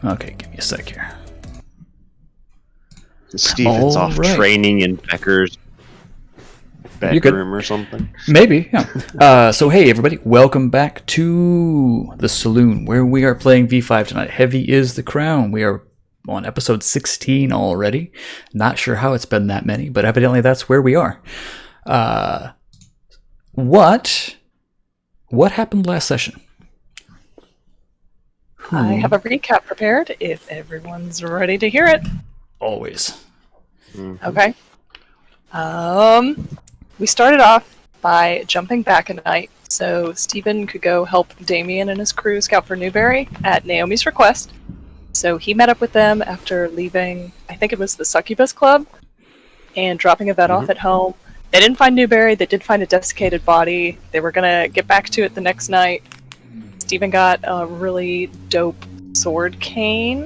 Okay, give me a sec here. Steven's off training in Becker's bedroom or something. Maybe, yeah. So hey everybody, welcome back to the Saloon, where we are playing V5 tonight. Heavy is the Crown. We are on episode 16 already. Not sure how it's been that many, but evidently that's where we are. What happened last session? I have a recap prepared if everyone's ready to hear it. Always. Okay. We started off by jumping back a night so Stephen could go help Damien and his crew scout for Newberry at Naomi's request. So he met up with them after leaving, I think it was the Succubus Club, and dropping Yvette off at home. They didn't find Newberry, they did find a desiccated body. They were going to get back to it the next night. Stephen got a really dope sword cane,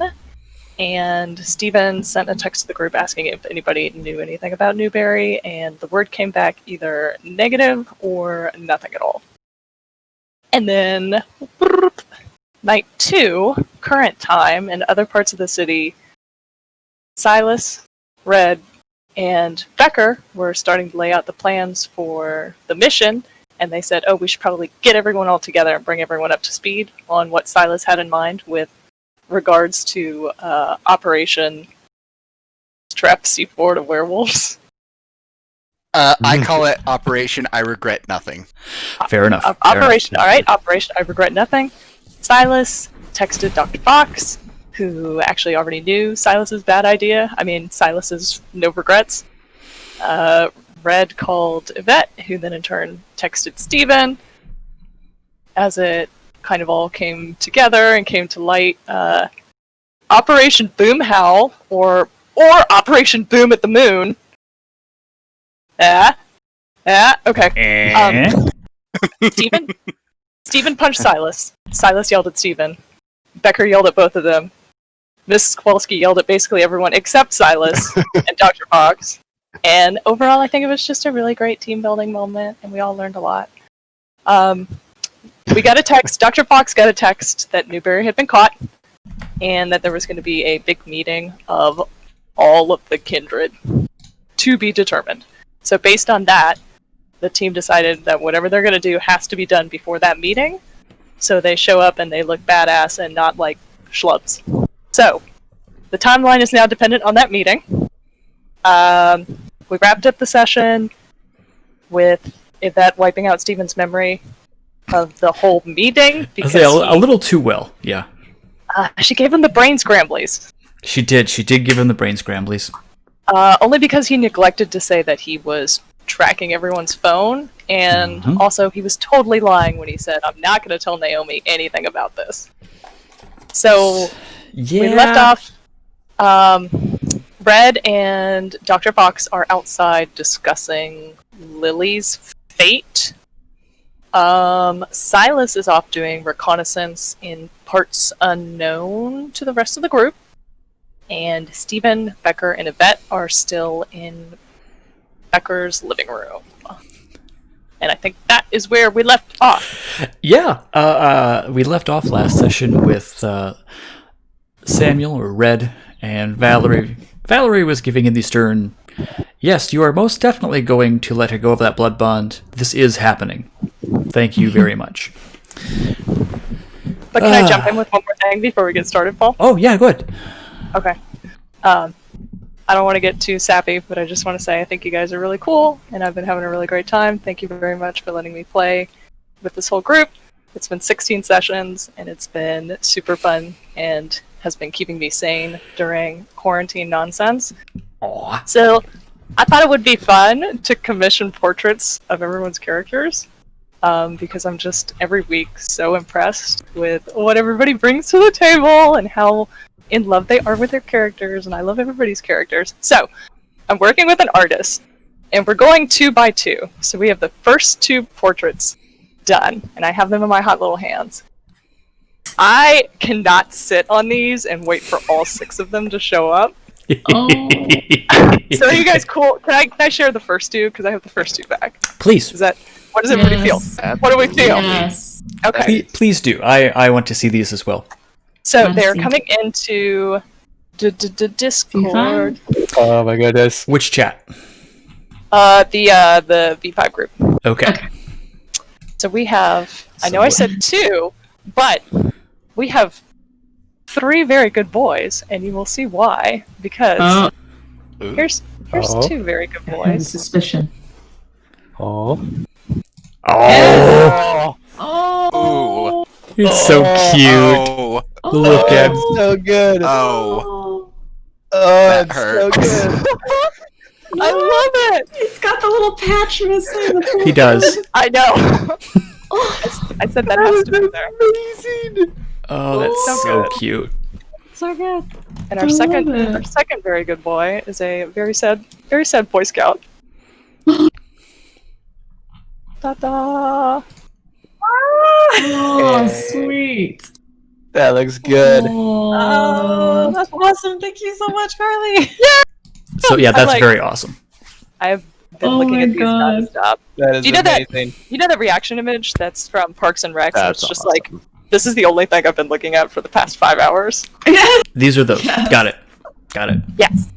and Stephen sent a text to the group asking if anybody knew anything about Newberry, and the word came back either negative or nothing at all. And then, night 2, current time, in other parts of the city, Silas, Red, and Becker were starting to lay out the plans for the mission, and they said, we should probably get everyone all together and bring everyone up to speed on what Silas had in mind with regards to Operation Trap C4 to Werewolves. I call it Operation I Regret Nothing. Fair enough. Operation I Regret Nothing. Silas texted Dr. Fox, who actually already knew Silas's bad idea. I mean, Silas's no regrets. Red called Yvette, who then in turn texted Stephen. As it kind of all came together and came to light, Operation Boom Howl, or Operation Boom at the Moon. Okay. Stephen punched Silas. Silas yelled at Stephen. Becker yelled at both of them. Mrs. Kowalski yelled at basically everyone except Silas and Dr. Fox. And overall, I think it was just a really great team-building moment, and we all learned a lot. We got a text, Dr. Fox got a text that Newberry had been caught, and that there was going to be a big meeting of all of the kindred to be determined. So based on that, the team decided that whatever they're going to do has to be done before that meeting, so they show up and they look badass and not like schlubs. So, the timeline is now dependent on that meeting. We wrapped up the session with Yvette wiping out Stephen's memory of the whole meeting. Because a little too well, yeah. She gave him the brain scramblies. She did give him the brain scramblies. Only because he neglected to say that he was tracking everyone's phone, and also he was totally lying when he said, I'm not going to tell Naomi anything about this. So, we left off... Red and Dr. Fox are outside discussing Lily's fate. Silas is off doing reconnaissance in parts unknown to the rest of the group. And Stephen, Becker, and Yvette are still in Becker's living room. And I think that is where we left off. Yeah, we left off last session with Samuel, or Red, and Valerie. Valerie was giving in the stern, yes, you are most definitely going to let her go of that blood bond. This is happening. Thank you very much. But can I jump in with one more thing before we get started, Paul? Oh, yeah, go ahead. Okay. I don't want to get too sappy, but I just want to say I think you guys are really cool, and I've been having a really great time. Thank you very much for letting me play with this whole group. It's been 16 sessions, and it's been super fun, and has been keeping me sane during quarantine nonsense. Aww. So, I thought it would be fun to commission portraits of everyone's characters, because I'm just, every week, so impressed with what everybody brings to the table, and how in love they are with their characters, and I love everybody's characters. So, I'm working with an artist, and we're going 2 by 2. So we have the first 2 portraits done, and I have them in my hot little hands. I cannot sit on these and wait for all 6 of them to show up. Oh. So are you guys cool? Can I share the first 2? Because I have the first 2 back. Please. What does everybody feel? What do we feel? Yes. Okay. Please do. I want to see these as well. So they're coming into Discord. Oh my goodness. Which chat? The V5 group. Okay. So we have. I know I said 2, but we have 3 very good boys, and you will see why. Because here's 2 very good I have a boys. suspicion. Oh. Oh, Ooh. it's so cute. Oh. Look at him. So good. Oh. Oh, That it's hurt. so good. I love it. He's got the little patch missing. He does. I know. I said that has to be there. Amazing. Oh, that's So so good. cute. So good. And I our love second it. very good boy is a very sad Boy Scout. Ta-da! Oh, Yay. sweet. That looks good. Oh, That's awesome. Thank you so much, Carly. So yeah, that's like- very awesome. I've been Oh looking my at these God. nonstop. That is Do you know that- amazing. You know the reaction image that's from Parks and Rec? That's It's just awesome. like, this is the only thing I've been looking at for the past 5 hours. These are those. Yes. Got it. Got it. Yes.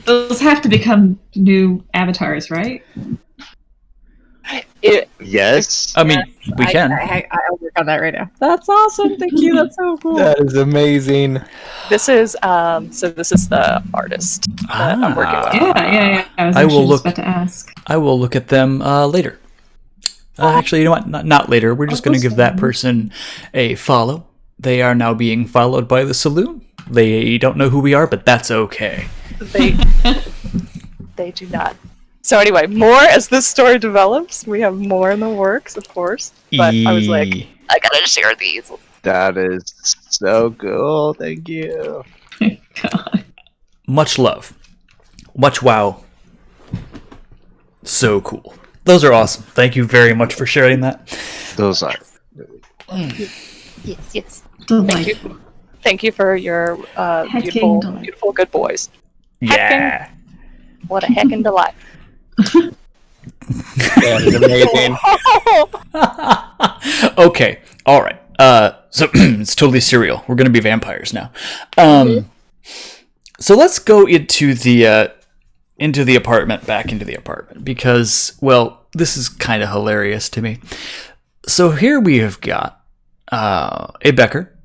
those have to become new avatars, right? Yes. I mean, we can. I'll work on that right now. That's awesome. Thank you. That's so cool. That is amazing. This is this is the artist that I'm working with. Yeah. I was I will actually look- just about to ask. I will look at them later. Actually, you know what? Not later. We're just going to give that person a follow. They are now being followed by the saloon. They don't know who we are, but that's okay. They do not. So anyway, more as this story develops. We have more in the works, of course. But I was like, I gotta share these. That is so cool. Thank you. God. Much love. Much wow. So cool. Those are awesome. Thank you very much for sharing that. Those are. Yes. Delightful. Thank you for your Hecking beautiful, delight. beautiful good boys. Yeah. What a heckin' delight. That is amazing. Okay. All right. So it's totally serial. We're gonna be vampires now. So let's go into the apartment, back into the apartment, because, well, this is kind of hilarious to me. So here we have got a Becker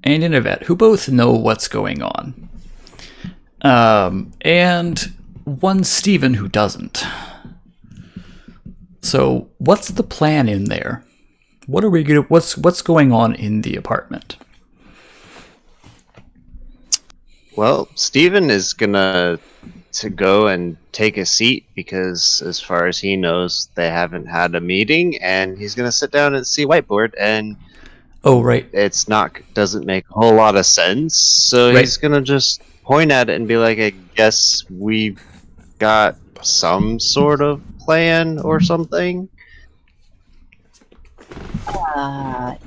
and an Yvette who both know what's going on, and one Steven who doesn't. So what's the plan in there? What are we gonna? What's going on in the apartment? Well, Steven is gonna to go and take a seat because, as far as he knows, they haven't had a meeting, and he's gonna sit down and see whiteboard, and Oh, right. it's not doesn't make a whole lot of sense. So Right. he's gonna just point at it and be like, "I guess we've got some sort of plan or something."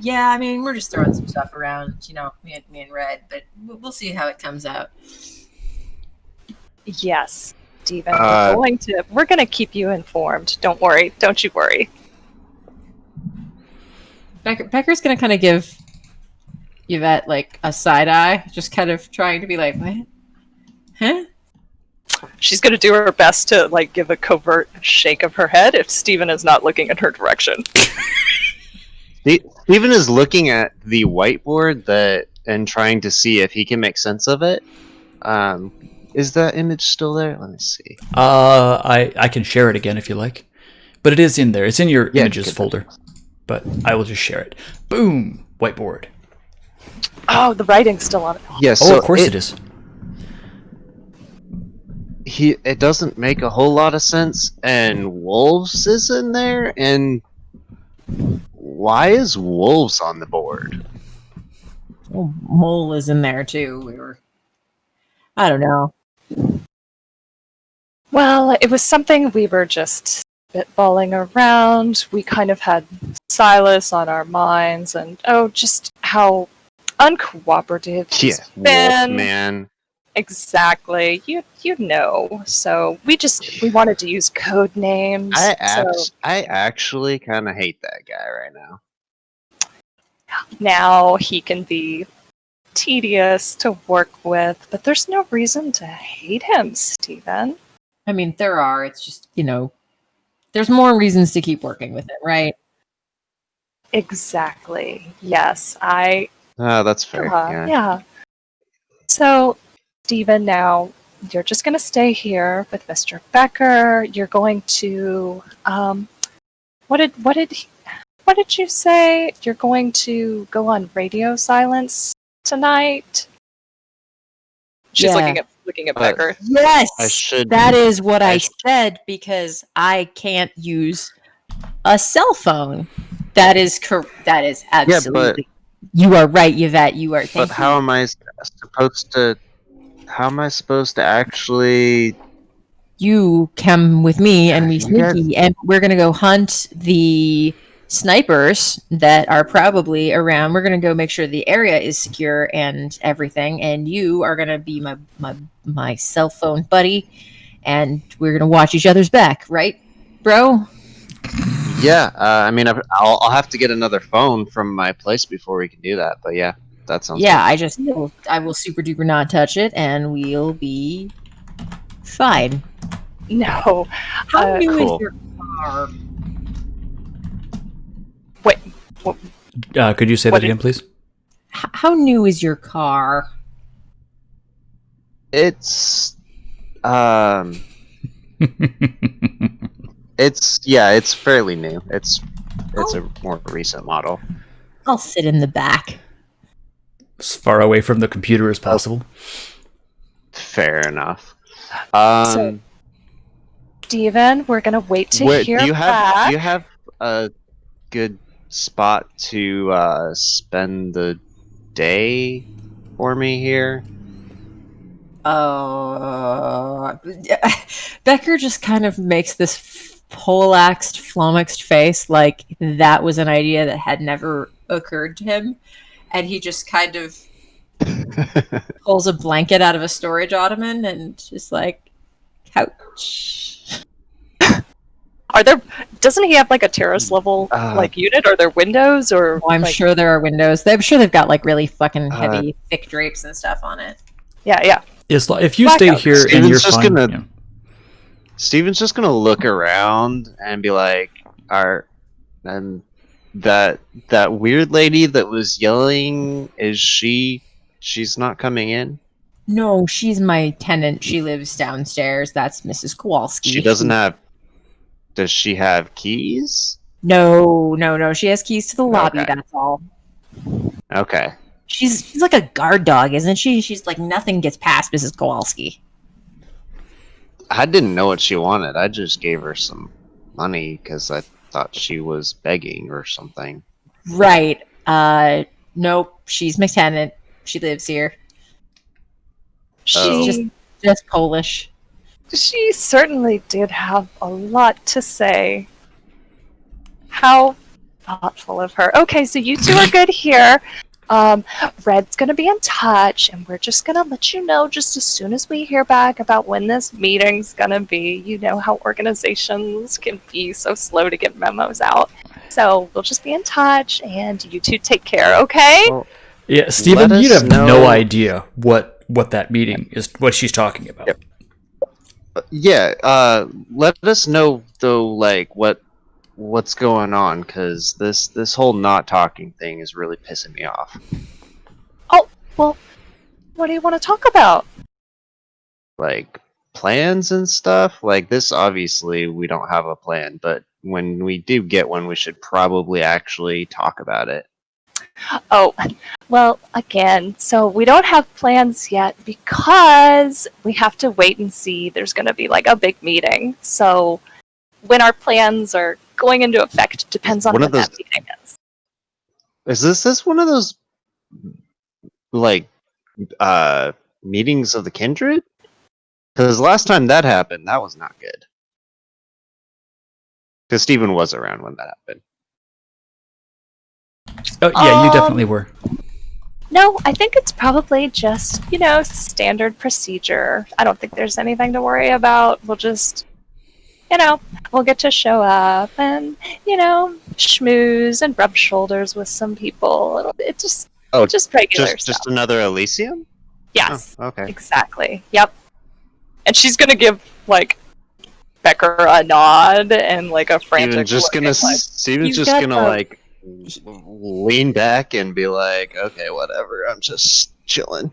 Yeah, I mean, we're just throwing some stuff around, me and Red, but we'll see how it comes out. Yes, Steven. Uh, We're gonna keep you informed. Don't worry. Don't you worry. Becker's gonna kind of give Yvette like a side eye, just kind of trying to be like, what? Huh? She's gonna do her best to like give a covert shake of her head if Steven is not looking in her direction. Steven is looking at the whiteboard and trying to see if he can make sense of it. Is that image still there? Let me see. I can share it again if you like, but it is in there. It's in your Yeah, images get that. folder, but I will just share it. Boom, whiteboard. Oh, the writing's still on it. Yeah, Oh, so of course it is. It doesn't make a whole lot of sense, and Wolves is in there, and why is Wolves on the board? Well, Mole is in there too. I don't know. Well, it was something we were just spitballing around. We kind of had Silas on our minds, and just how uncooperative he's Yeah, been. Wolfman. Exactly. You know. So we wanted to use code names. I actually kind of hate that guy right now. Now he can be tedious to work with, but there's no reason to hate him, Steven. I mean, there are. It's just, there's more reasons to keep working with it, right? Exactly. Yes, That's fair. Yeah. yeah. So, Steven, now you're just going to stay here with Mr. Becker. You're going to what did you say? You're going to go on radio silence tonight? She's Yeah. looking at Becker. Yes, I should- that is what I I sh- said because I can't use a cell phone. That is That is absolutely. You are right, Yvette. You are. But Thank how you. am I supposed to? How am I supposed to actually? You come with me, and we You guys- sneaky, and we're gonna go hunt the snipers that are probably around. We're gonna go make sure the area is secure and everything. And you are gonna be my cell phone buddy, and we're gonna watch each other's back, right, bro? Yeah. I mean, I'll have to get another phone from my place before we can do that. But yeah, that sounds. Yeah, good. I will super duper not touch it, and we'll be fine. No. How new cool. is your car? Wait. Could you say What that again, please? How new is your car? It's it's fairly new. It's a more recent model. I'll sit in the back. As far away from the computer as possible. Fair enough. So, Steven, we're gonna wait to hear do you back. have a good spot to spend the day for me here? Becker just kind of makes this poleaxed, flummoxed face like that was an idea that had never occurred to him. And he just kind of pulls a blanket out of a storage ottoman and just like, couch. Doesn't he have like a terrace level unit? Are there windows or? Oh, I'm sure there are windows. I'm sure they've got like really fucking heavy, thick drapes and stuff on it. Yeah. If you Blackout. stay here and Steven's you're just fine, gonna- Steven's just gonna look around and be like, and that weird lady that was yelling, she's not coming in? No, she's my tenant. She lives downstairs. That's Mrs. Kowalski. She doesn't have. Does she have keys? No. She has keys to the lobby. Okay. That's all. Okay. She's like a guard dog, isn't she? She's like nothing gets past Mrs. Kowalski. I didn't know what she wanted. I just gave her some money because I thought she was begging or something. Right. Nope. She's my tenant. She lives here. Oh. She's just Polish. She certainly did have a lot to say. How thoughtful of her. Okay, so you two are good here. Red's gonna be in touch, and we're just gonna let you know just as soon as we hear back about when this meeting's gonna be. You know how organizations can be so slow to get memos out. So we'll just be in touch, and you two take care, okay? Well, Yeah, Steven, Let you'd us have know- no idea what that meeting is, what she's talking about. Yep. Let us know though, like what's going on, because this whole not talking thing is really pissing me off. Oh, well, what do you want to talk about? Like plans and stuff. Like this, obviously, we don't have a plan, but when we do get one, we should probably actually talk about it. Oh, well, again, so we don't have plans yet because we have to wait and see. There's going to be like a big meeting. So when our plans are going into effect depends on One when of those- that meeting is. Is this one of those like meetings of the kindred? Because last time that happened, that was not good. Because Steven was around when that happened. Oh, yeah, you Um, definitely were. No, I think it's probably just, standard procedure. I don't think there's anything to worry about. We'll just, we'll get to show up and, schmooze and rub shoulders with some people. Oh, just regular stuff. just another Elysium? Yes, Oh, okay. exactly. Yep. And she's gonna give like Becker a nod and like a frantic look and, like, Steven's You've just got gonna the- like lean back and be like, okay, whatever. I'm just chilling.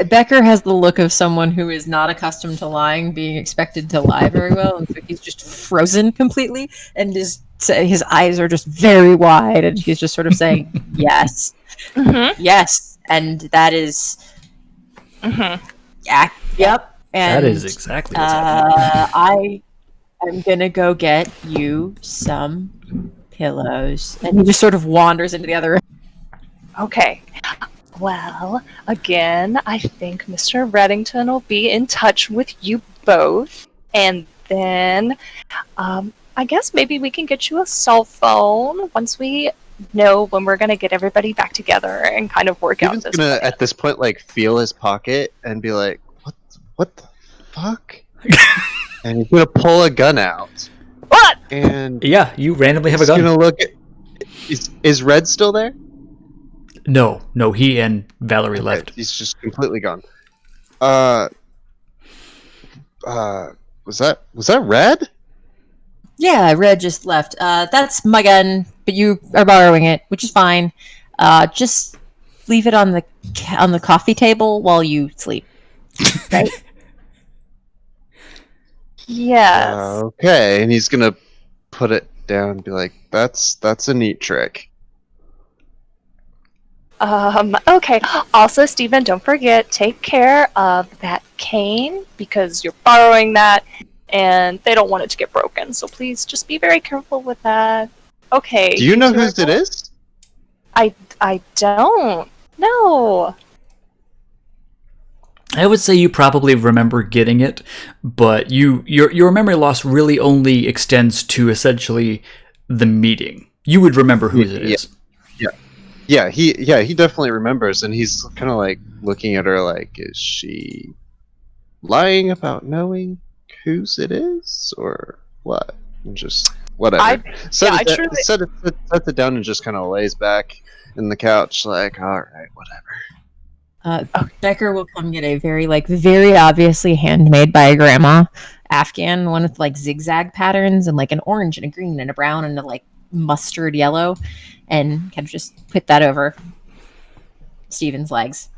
Becker has the look of someone who is not accustomed to lying, being expected to lie very well, and so he's just frozen completely, and his eyes are just very wide, and he's just sort of saying, "Yes, yes," and that is, yeah, yep, and That is exactly what's happening. I am gonna go get you some pillows, and he just sort of wanders into the other room. Okay. Well, again, I think Mr. Reddington will be in touch with you both, and then I guess maybe we can get you a cell phone once we know when we're gonna get everybody back together and kind of work out Steven's this. gonna plan. at this point like feel his pocket and be like, what the fuck? And he's gonna pull a gun out. What? And Yeah, you randomly have a he's gun. gonna look at is Red still there? No, he and Valerie Okay, left. he's just completely gone. Was that Red? Yeah, Red just left. That's my gun, but you are borrowing it, which is fine. Just leave it on the coffee table while you sleep. Right? Yes. Okay, and he's gonna put it down and be like, that's a neat trick. Okay. Also, Stephen, don't forget, take care of that cane because you're borrowing that and they don't want it to get broken. So please just be very careful with that. Okay. Do you know two whose are it is? I don't. No. I would say you probably remember getting it, but your memory loss really only extends to essentially the meeting. You would remember whose it is. Yeah, he definitely remembers, and he's kind of like looking at her like, is she lying about knowing whose it is, or what? And just whatever. Sets it down and just kind of lays back in the couch like, all right, whatever. Becker will come get a very obviously handmade by a grandma Afghan one with like zigzag patterns and like an orange and a green and a brown and a like mustard yellow, and kind of just put that over Steven's legs.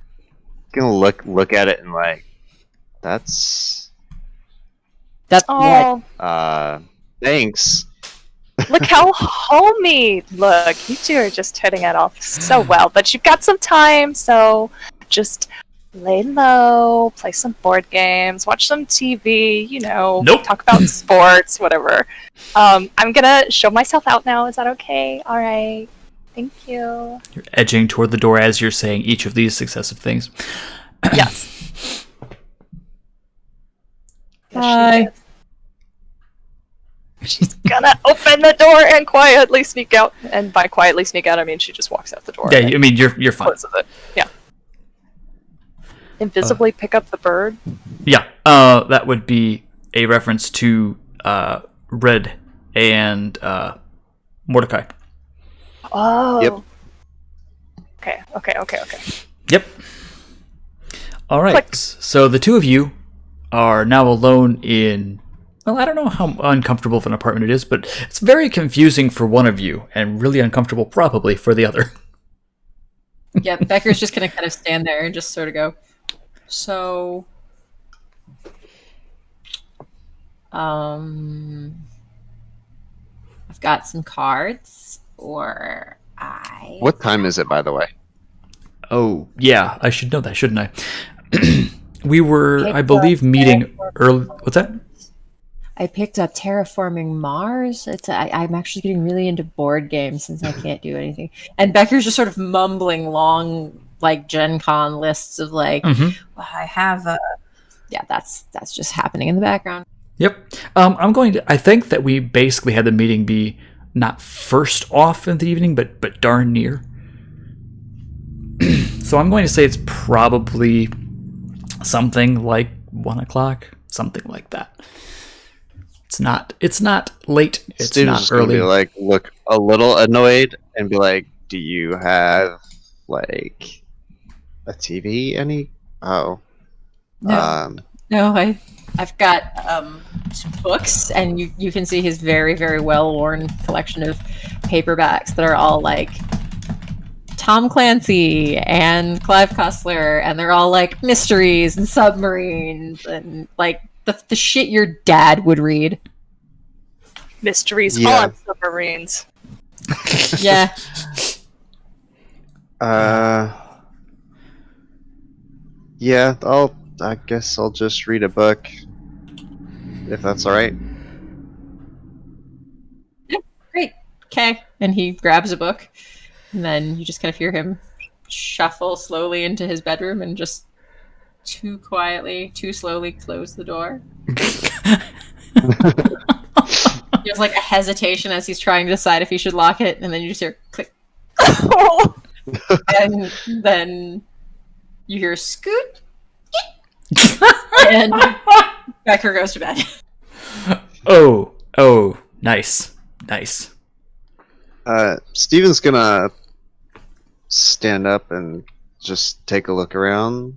Gonna look at it and like, that's Oh, thanks. look how homey. Look, you two are just hitting it off so well. But you've got some time, so just lay low, play some board games, watch some TV, Nope. talk about sports, whatever. I'm gonna show myself out now. Is that okay? All right. Thank you. You're edging toward the door as you're saying each of these successive things. Yes. Hi. She's gonna open the door and quietly sneak out. And by quietly sneak out, I mean she just walks out the door. Yeah, and I mean you're fine. closes it. Yeah. Invisibly pick up the bird. Yeah, that would be a reference to Red and Mordecai. Oh. Yep. Okay. Yep. All right. Click. So the two of you are now alone in. Well, I don't know how uncomfortable of an apartment it is, but it's very confusing for one of you, and really uncomfortable probably for the other. Yeah, Becker's just gonna kind of stand there and just sort of go, so I've got some cards, or What time is it, by the way? Oh, yeah, I should know that, shouldn't I? We were, I Picked believe, up meeting early. What's that? I picked up Terraforming Mars. I'm actually getting really into board games since I can't do anything. And Becker's just sort of mumbling long, like Gen Con lists of like, Mhm. well, I have a. Yeah, that's just happening in the background. Yep. I think that we basically had the meeting be not first off in the evening, but darn near. So I'm going to say it's probably something like 1 o'clock, something like that. It's not late. It's Steve's not just gonna early. be like, look a little annoyed and be like, do you have like a TV? Any? Oh, No. No, I've got books, and you can see his very, very well-worn collection of paperbacks that are all like Tom Clancy and Clive Cussler, and they're all like mysteries and submarines and like the shit your dad would read. Mysteries Yeah. on submarines. Yeah. Yeah. I guess I'll just read a book, if that's all right. Great. Okay. And he grabs a book, and then you just kind of hear him shuffle slowly into his bedroom and just too slowly close the door. There's like a hesitation as he's trying to decide if he should lock it, and then you just hear click. And then you hear scoot. And Becker goes to bed. Oh, nice. Steven's gonna stand up and just take a look around,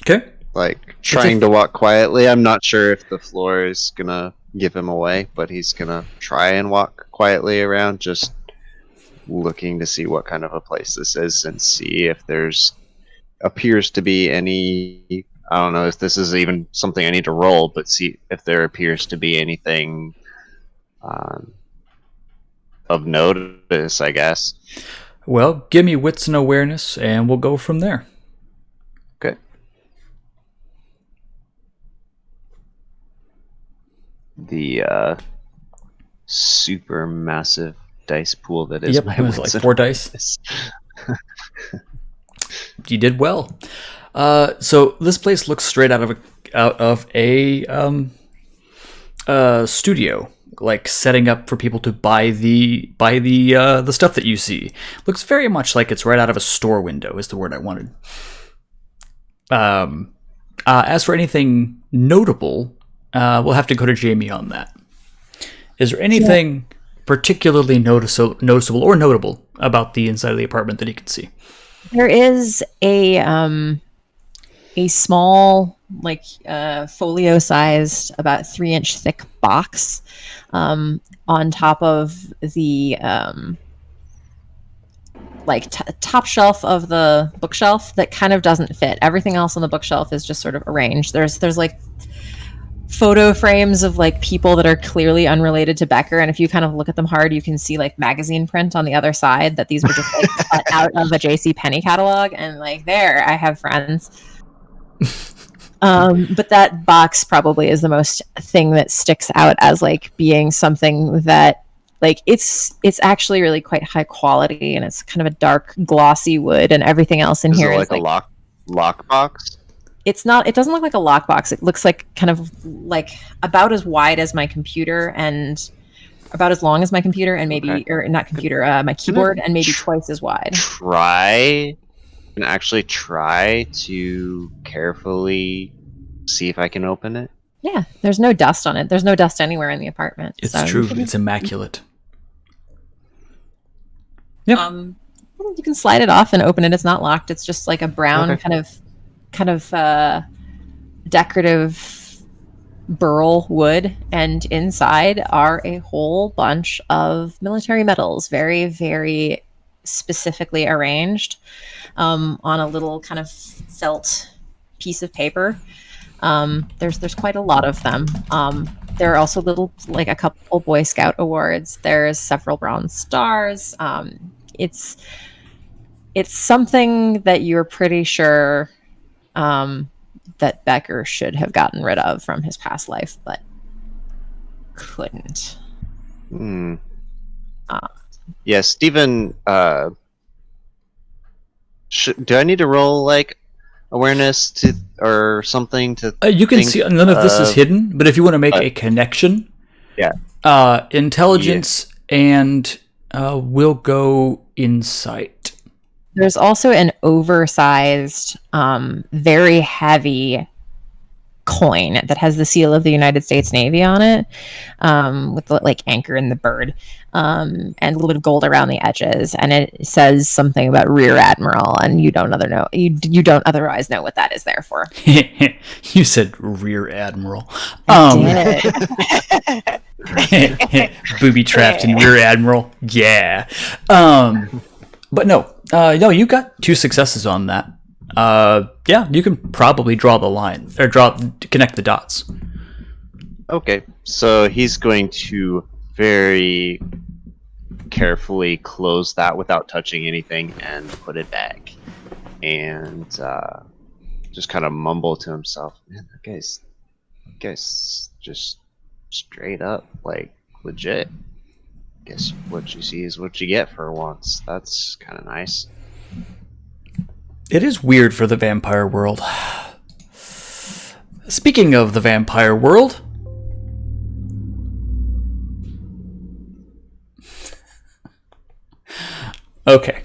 Okay. like trying to walk quietly. I'm not sure if the floor is gonna give him away, but he's gonna try and walk quietly around, just looking to see what kind of a place this is and see if there's appears to be any. I don't know if this is even something I need to roll, but see if there appears to be anything of notice, I guess. Well, give me wits and awareness, and we'll go from there. Okay. The super massive dice pool that is Yep, my it was wits like and 4 dice. awareness. You did well. So this place looks straight out of a studio, like setting up for people to buy the stuff that you see. Looks very much like it's right out of a store window, is the word I wanted. As for anything notable, we'll have to go to Jamie on that. Is there anything particularly noticeable or notable about the inside of the apartment that you can see? There is a small, like folio-sized, about 3-inch thick box on top of the top shelf of the bookshelf that kind of doesn't fit. Everything else on the bookshelf is just sort of arranged. There's like photo frames of like people that are clearly unrelated to Becker, and if you kind of look at them hard, you can see like magazine print on the other side that these were just like cut out of a JCPenney catalog, and like there I have friends. But that box probably is the most thing that sticks out as like being something that like it's actually really quite high quality, and it's kind of a dark glossy wood, and everything else in Is here it is like a lock box? It's not. It doesn't look like a lockbox. It looks like kind of like about as wide as my computer and about as long as my computer, and maybe or not computer, my keyboard, and maybe twice as wide. Try to carefully see if I can open it. Yeah, there's no dust on it. There's no dust anywhere in the apartment. It's so true. It's immaculate. Yep. You can slide it off and open it. It's not locked. It's just like a brown kind of decorative burl wood, and inside are a whole bunch of military medals, very, very specifically arranged on a little kind of felt piece of paper. There's quite a lot of them. There are also like a couple Boy Scout awards. There's several Bronze Stars. It's something that you're pretty sure that Becker should have gotten rid of from his past life, but couldn't. Yeah, Steven, do I need to roll like awareness to or something to? You can see none of this is hidden, but if you want to make a connection, intelligence and we'll go insight. There's also an oversized, very heavy coin that has the seal of the United States Navy on it, with the like anchor and the bird, and a little bit of gold around the edges, and it says something about Rear Admiral, and you don't otherwise know what that is there for. You said Rear Admiral. I did. Booby trapped in Rear Admiral. Yeah. But no, you got 2 successes on that. Yeah, you can probably draw the line or connect the dots. Okay, so he's going to very carefully close that without touching anything and put it back, and just kind of mumble to himself, "Man, that guy's just straight up like legit. Guess what you see is what you get for once. That's kind of nice." It is weird for the vampire world. Speaking of the vampire world, okay.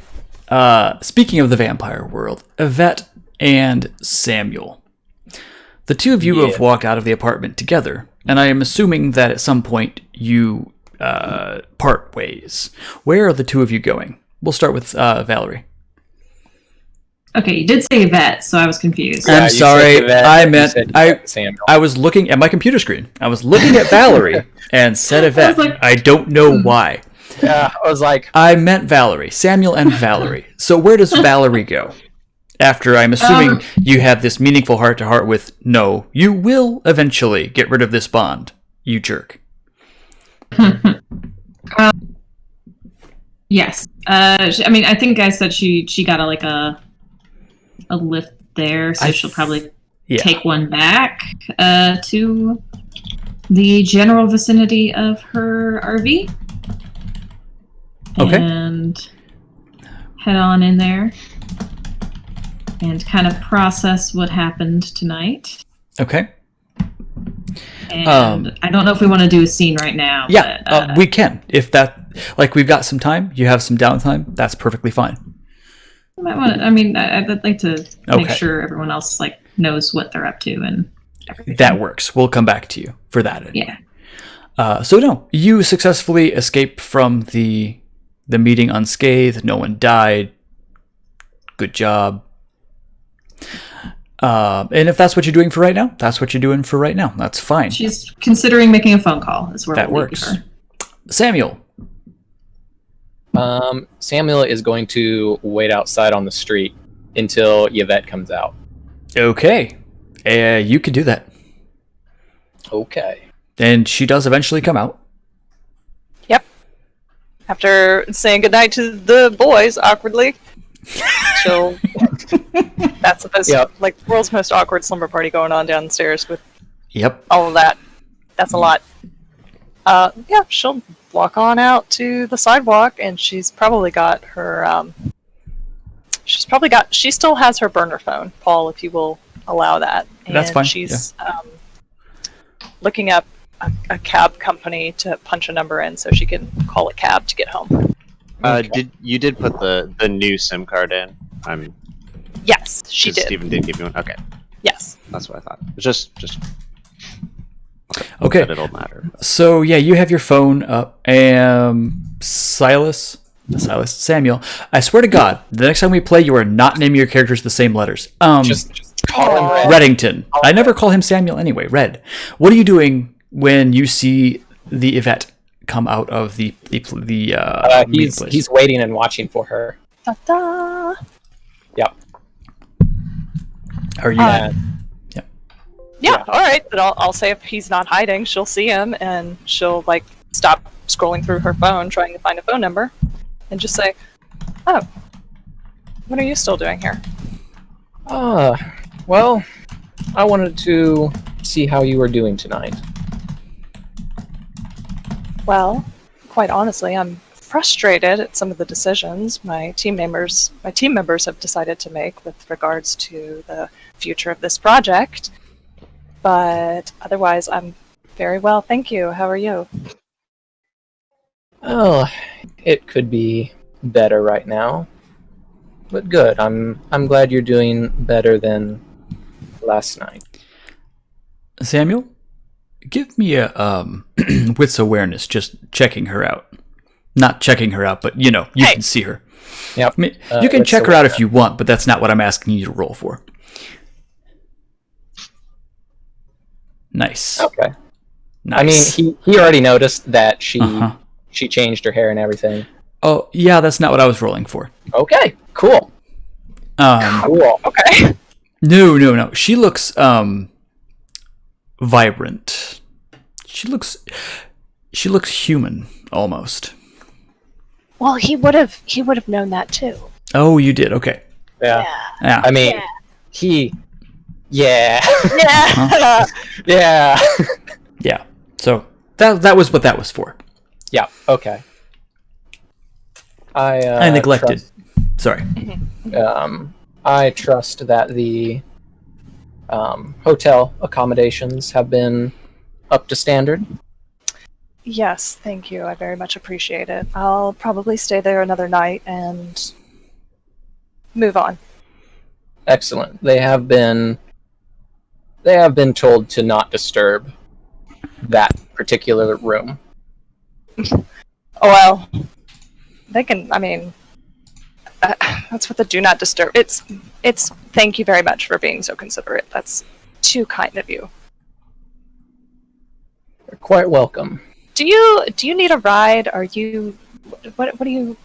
Speaking of the vampire world, Yvette and Samuel. The two of you have walked out of the apartment together, and I am assuming that at some point you part ways. Where are the two of you going? We'll start with Valerie. Okay, you did say Yvette, so I was confused. Yeah, I'm you sorry. said Yvette, I you meant said Samuel. I was looking at my computer screen. I was looking at Valerie and said Yvette. like, I don't know why. Yeah, I was like, I meant Valerie. Samuel and Valerie. So where does Valerie go? After I'm assuming you have this meaningful heart-to-heart with, no, you will eventually get rid of this bond, you jerk. yes. I think I said she got a lift there, so she'll probably take one back to the general vicinity of her RV. Okay. And head on in there and kind of process what happened tonight. Okay. And I don't know if we want to do a scene right now. Yeah, but, we can. If that, like, we've got some time, you have some downtime, that's perfectly fine. I'd like to make Okay. sure everyone else knows what they're up to and everything. That works. We'll come back to you for that. Anyway. Yeah. So no, you successfully escaped from the meeting unscathed. No one died. Good job. And if that's what you're doing for right now, that's what you're doing for right now. That's fine. She's considering making a phone call. Is where That we'll works. leave her. Samuel. Samuel is going to wait outside on the street until Yvette comes out. Okay. You can do that. Okay. And she does eventually come out. Yep. After saying goodnight to the boys awkwardly, she'll. That's supposed to like the world's most awkward slumber party going on downstairs with Yep. all of that. That's a lot. Yeah, she'll walk on out to the sidewalk, and she's probably got her. She still has her burner phone, Paul, if you will allow that. And That's fine, She's looking up a cab company to punch a number in so she can call a cab to get home. Did put the new SIM card in? Yes, she did. Steven did give me one. Okay, Yes. that's what I thought. Just Okay. but it'll matter. So yeah, you have your phone up, and Samuel. I swear to God, the next time we play, you are not naming your characters the same letters. Just call him Red. Reddington. I never call him Samuel anyway. Red. What are you doing when you see the Yvette come out of the meeting place? He's waiting and watching for her. Ta-da! Yep. Are you? Yeah, all right. But I'll say if he's not hiding, she'll see him and she'll stop scrolling through her phone trying to find a phone number, and just say, "Oh, what are you still doing here?" Well, I wanted to see how you were doing tonight. Well, quite honestly, I'm frustrated at some of the decisions my team members have decided to make with regards to the future of this project. But otherwise, I'm very well, thank you. How are you? Oh, it could be better right now, but good. I'm glad you're doing better than last night. Samuel, give me a wits awareness, just checking her out. Not checking her out, but you Hey. can see her. Yep. I mean, you can check her out if you want, but that's not what I'm asking you to roll for. Nice. Okay. Nice. I mean, he already noticed that she Uh-huh. she changed her hair and everything. Oh, yeah, that's not what I was rolling for. Okay, cool. Cool. Okay. No. She looks vibrant. She looks human almost. Well, he would have known that too. Oh, you did. Okay. Yeah. Yeah. I mean, yeah. Yeah. Yeah. Yeah. So that was what that was for. Yeah, okay. I neglected. Sorry. I trust that the hotel accommodations have been up to standard. Yes, thank you. I very much appreciate it. I'll probably stay there another night and move on. Excellent. They have been told to not disturb that particular room. Oh well, they can. I mean, that's what the do not disturb. It's. Thank you very much for being so considerate. That's too kind of you. You're quite welcome. Do you need a ride? Are you? What do you?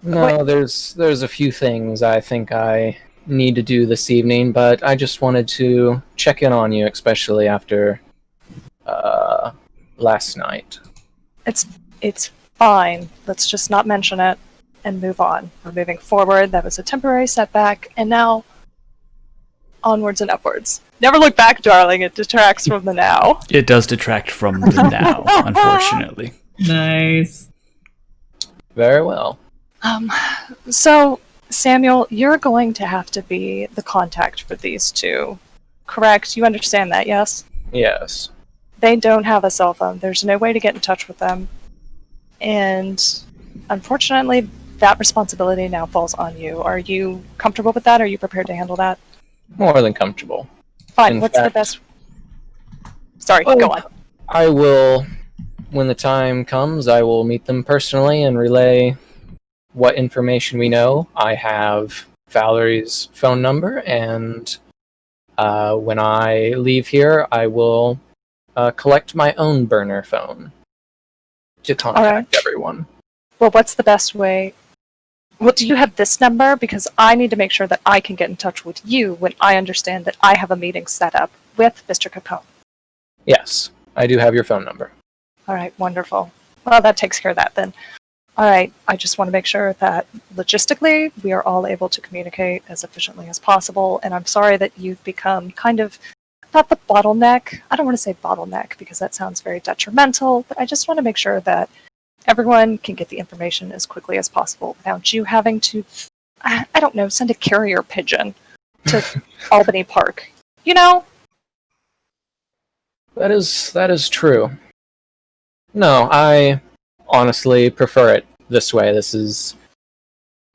No, What? there's a few things I think I need to do this evening, but I just wanted to check in on you, especially after last night. It's fine. Let's just not mention it and move on. We're moving forward. That was a temporary setback, and now onwards and upwards. Never look back, darling. It detracts from the now. It does detract from the now, unfortunately. Nice. Very well. So, Samuel, you're going to have to be the contact for these two. Correct? You understand that, yes? Yes. They don't have a cell phone. There's no way to get in touch with them. And unfortunately, that responsibility now falls on you. Are you comfortable with that? Are you prepared to handle that? More than comfortable. Fine. In What's the fact- best? Sorry, Oh. go on. I will, when the time comes, I will meet them personally and relay what information we know. I have Valerie's phone number, and when I leave here, I will collect my own burner phone to contact everyone. Well, what's the best way? Well, do you have this number? Because I need to make sure that I can get in touch with you when I understand that I have a meeting set up with Mr. Capone. Yes, I do have your phone number. All right, wonderful. Well, that takes care of that then. All right, I just want to make sure that logistically we are all able to communicate as efficiently as possible. And I'm sorry that you've become kind of not the bottleneck. I don't want to say bottleneck because that sounds very detrimental, but I just want to make sure that everyone can get the information as quickly as possible without you having to, I don't know, send a carrier pigeon to Albany Park. You know? That is true. No, I honestly prefer it this way. This is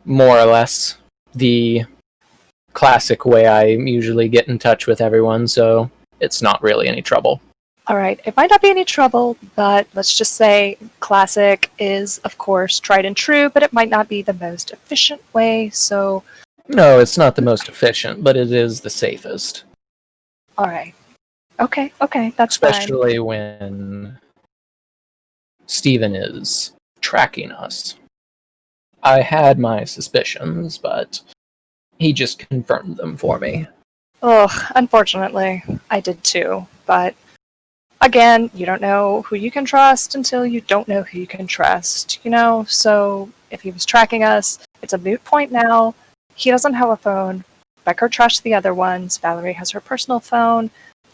more or less the classic way I usually get in touch with everyone, so it's not really any trouble. All right, it might not be any trouble, but let's just say classic is, of course, tried and true, but it might not be the most efficient way, so... No, it's not the most efficient, but it is the safest. All right. Okay, that's fine. Especially when Steven is tracking us. I had my suspicions, but he just confirmed them for me. Ugh, unfortunately, I did too, but... Again, you don't know who you can trust until you don't know who you can trust, you know? So, if he was tracking us, it's a moot point now. He doesn't have a phone. Becker trusts the other ones. Valerie has her personal phone.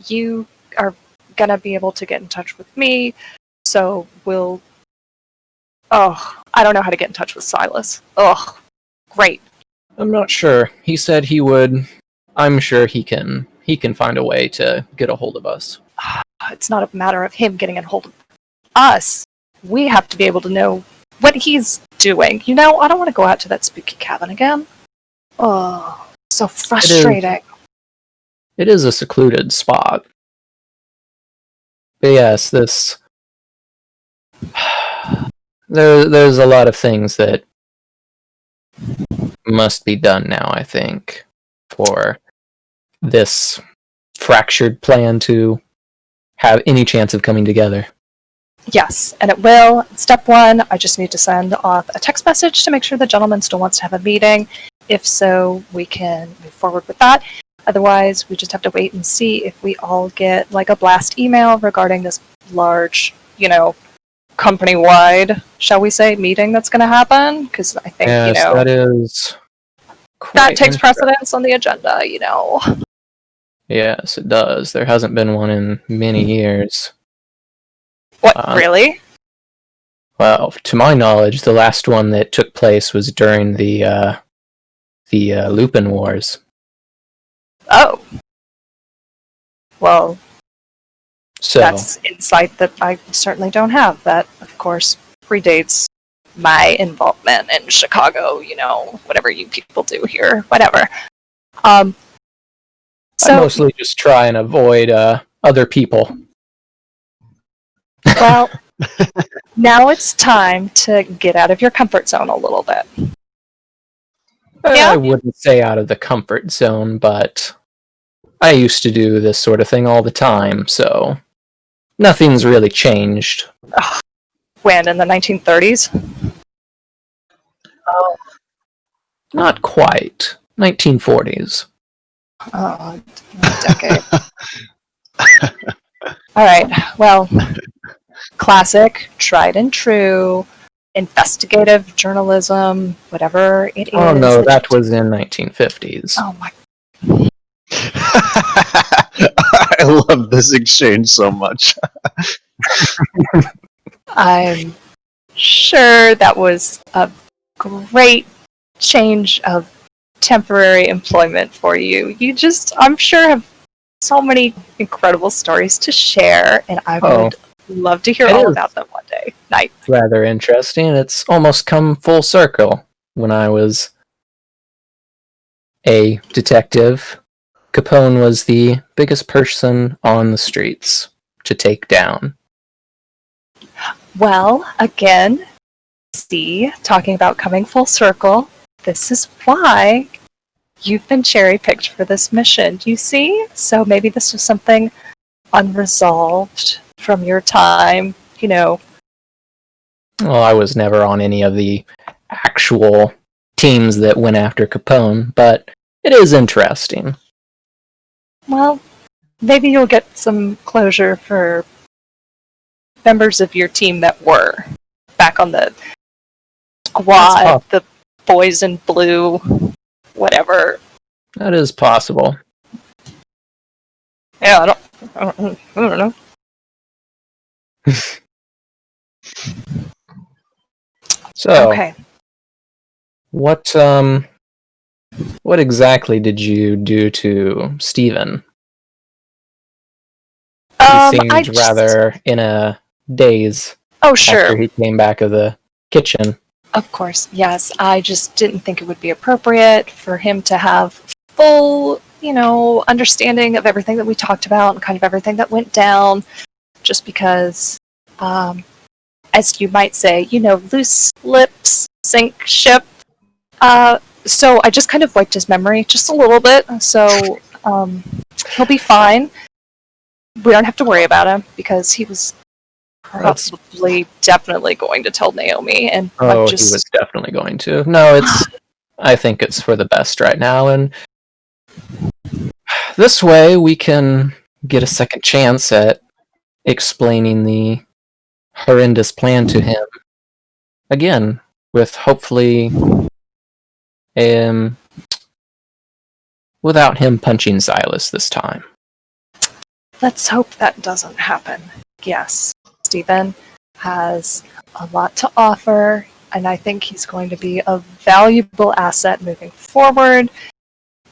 You are gonna be able to get in touch with me. So, we'll... Oh, I don't know how to get in touch with Silas. Ugh, great. I'm not sure. He said he would. I'm sure he can find a way to get a hold of us. It's not a matter of him getting a hold of us. We have to be able to know what he's doing. You know, I don't want to go out to that spooky cabin again. Oh, so frustrating. it is a secluded spot. But yes, there's a lot of things that must be done now, I think, for this fractured plan to have any chance of coming together. Yes, and it will. Step 1, I just need to send off a text message to make sure the gentleman still wants to have a meeting. If so, we can move forward with that. Otherwise, we just have to wait and see if we all get like a blast email regarding this large, company-wide, shall we say, meeting that's going to happen. Because I think, Yes, that is that takes precedence on the agenda, Yes, it does. There hasn't been one in many years. What, really? Well, to my knowledge, the last one that took place was during the Lupin Wars. Oh. Well, So that's insight that I certainly don't have. That, of course, predates my involvement in Chicago, whatever you people do here, whatever. I mostly just try and avoid other people. Well, now it's time to get out of your comfort zone a little bit. Yeah? I wouldn't say out of the comfort zone, but I used to do this sort of thing all the time, so nothing's really changed. When, in the 1930s? Oh, not quite. 1940s. Oh, decade. All right, well, classic, tried and true, investigative journalism, whatever it is. Oh no, that was in 1950s. Oh my. I love this exchange so much. I'm sure that was a great change of temporary employment for you. You just, I'm sure, have so many incredible stories to share, and I would love to hear all about them one day. Night. Rather interesting. It's almost come full circle. When I was a detective, Capone was the biggest person on the streets to take down. Well, again, see, talking about coming full circle, this is why you've been cherry-picked for this mission, you see? So maybe this was something unresolved from your time, Well, I was never on any of the actual teams that went after Capone, but it is interesting. Well, maybe you'll get some closure for members of your team that were back on the squad, the boys in blue, whatever. That is possible. Yeah, I don't know. So, okay. What exactly did you do to Steven? He seemed rather in a daze. Oh, sure. After he came back of the kitchen. Of course, yes. I just didn't think it would be appropriate for him to have full, understanding of everything that we talked about and kind of everything that went down, just because, as you might say, loose lips sink ship. So I just kind of wiped his memory just a little bit, so he'll be fine. We don't have to worry about him, because he was probably definitely going to tell Naomi, and he was definitely going to. No, I think it's for the best right now, and this way we can get a second chance at explaining the horrendous plan to him again, with hopefully without him punching Silas this time. Let's hope that doesn't happen. Yes, Stephen has a lot to offer, and I think he's going to be a valuable asset moving forward.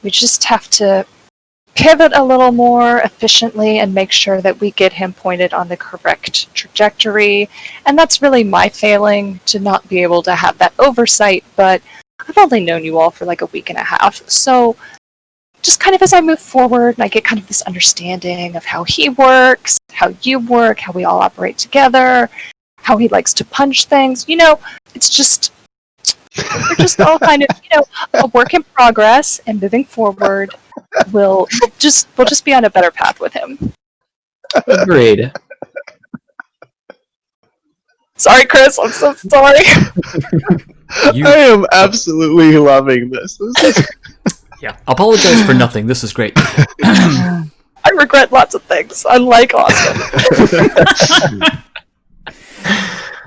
We just have to pivot a little more efficiently and make sure that we get him pointed on the correct trajectory. And that's really my failing, to not be able to have that oversight, but I've only known you all for like a week and a half, so just kind of as I move forward and I get kind of this understanding of how he works, how you work, how we all operate together, how he likes to punch things, it's just, we're just all kind of, a work in progress, and moving forward, we'll just be on a better path with him. Agreed. Sorry, Chris, I'm so sorry. I am absolutely loving this. Yeah, apologize for nothing. This is great. I regret lots of things, unlike Austin.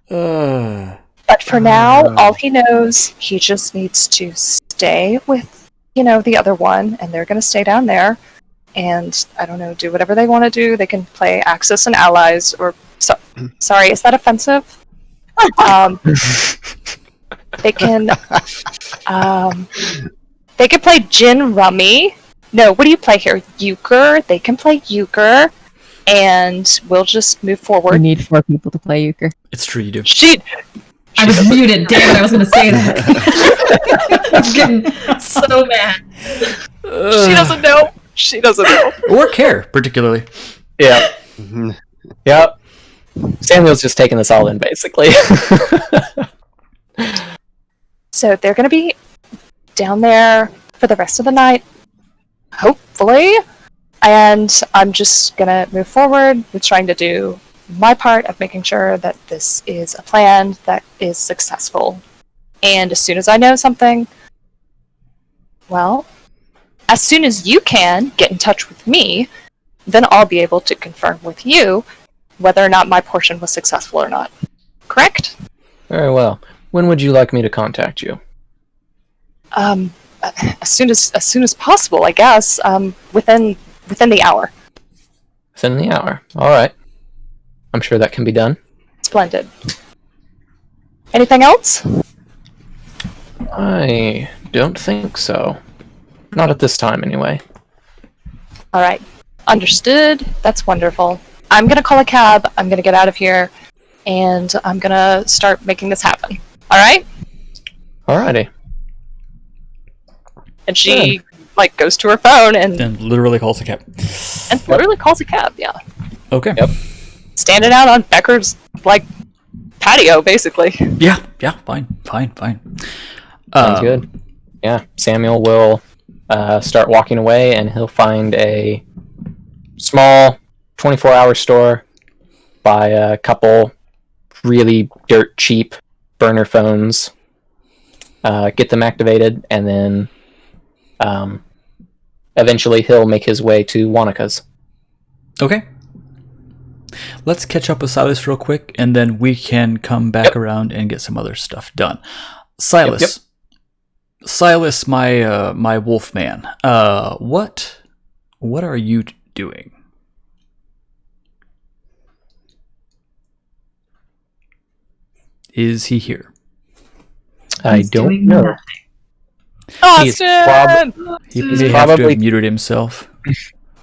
But for now, all he knows, he just needs to stay with, the other one, and they're going to stay down there. And, I don't know, do whatever they want to do. They can play Axis and Allies, or... sorry, is that offensive? They can... they can play Gin Rummy. No, what do you play here? Euchre. They can play Euchre. And we'll just move forward. We need 4 people to play euchre. It's true, you do. I was muted. Damn it! I was going to say that. I'm getting so mad. She doesn't know. Or care, particularly. Yeah. Yep. Samuel's just taking this all in, basically. So they're going to be down there for the rest of the night, hopefully. And I'm just going to move forward with trying to do my part of making sure that this is a plan that is successful. And as soon as I know something, well, as soon as you can get in touch with me, then I'll be able to confirm with you whether or not my portion was successful or not. Correct? Very well. When would you like me to contact you? As soon as possible, I guess. Within the hour. Within the hour. All right. I'm sure that can be done. Splendid. Anything else? I don't think so. Not at this time, anyway. All right. Understood. That's wonderful. I'm going to call a cab. I'm going to get out of here. And I'm going to start making this happen. All right? Alrighty. And she, goes to her phone and literally calls a cab. Yeah. Okay. Yep. Standing out on Becker's, patio, basically. Yeah, fine. Sounds good. Yeah, Samuel will start walking away, and he'll find a small 24-hour store, buy a couple really dirt cheap burner phones, get them activated, and then eventually he'll make his way to Wanaka's. Okay. Let's catch up with Silas real quick, and then we can come back around and get some other stuff done. Silas. Yep. Silas, my wolf man. What are you doing? Is he here? I He's don't doing know. nothing. He's He He's may have to probably- have muted himself.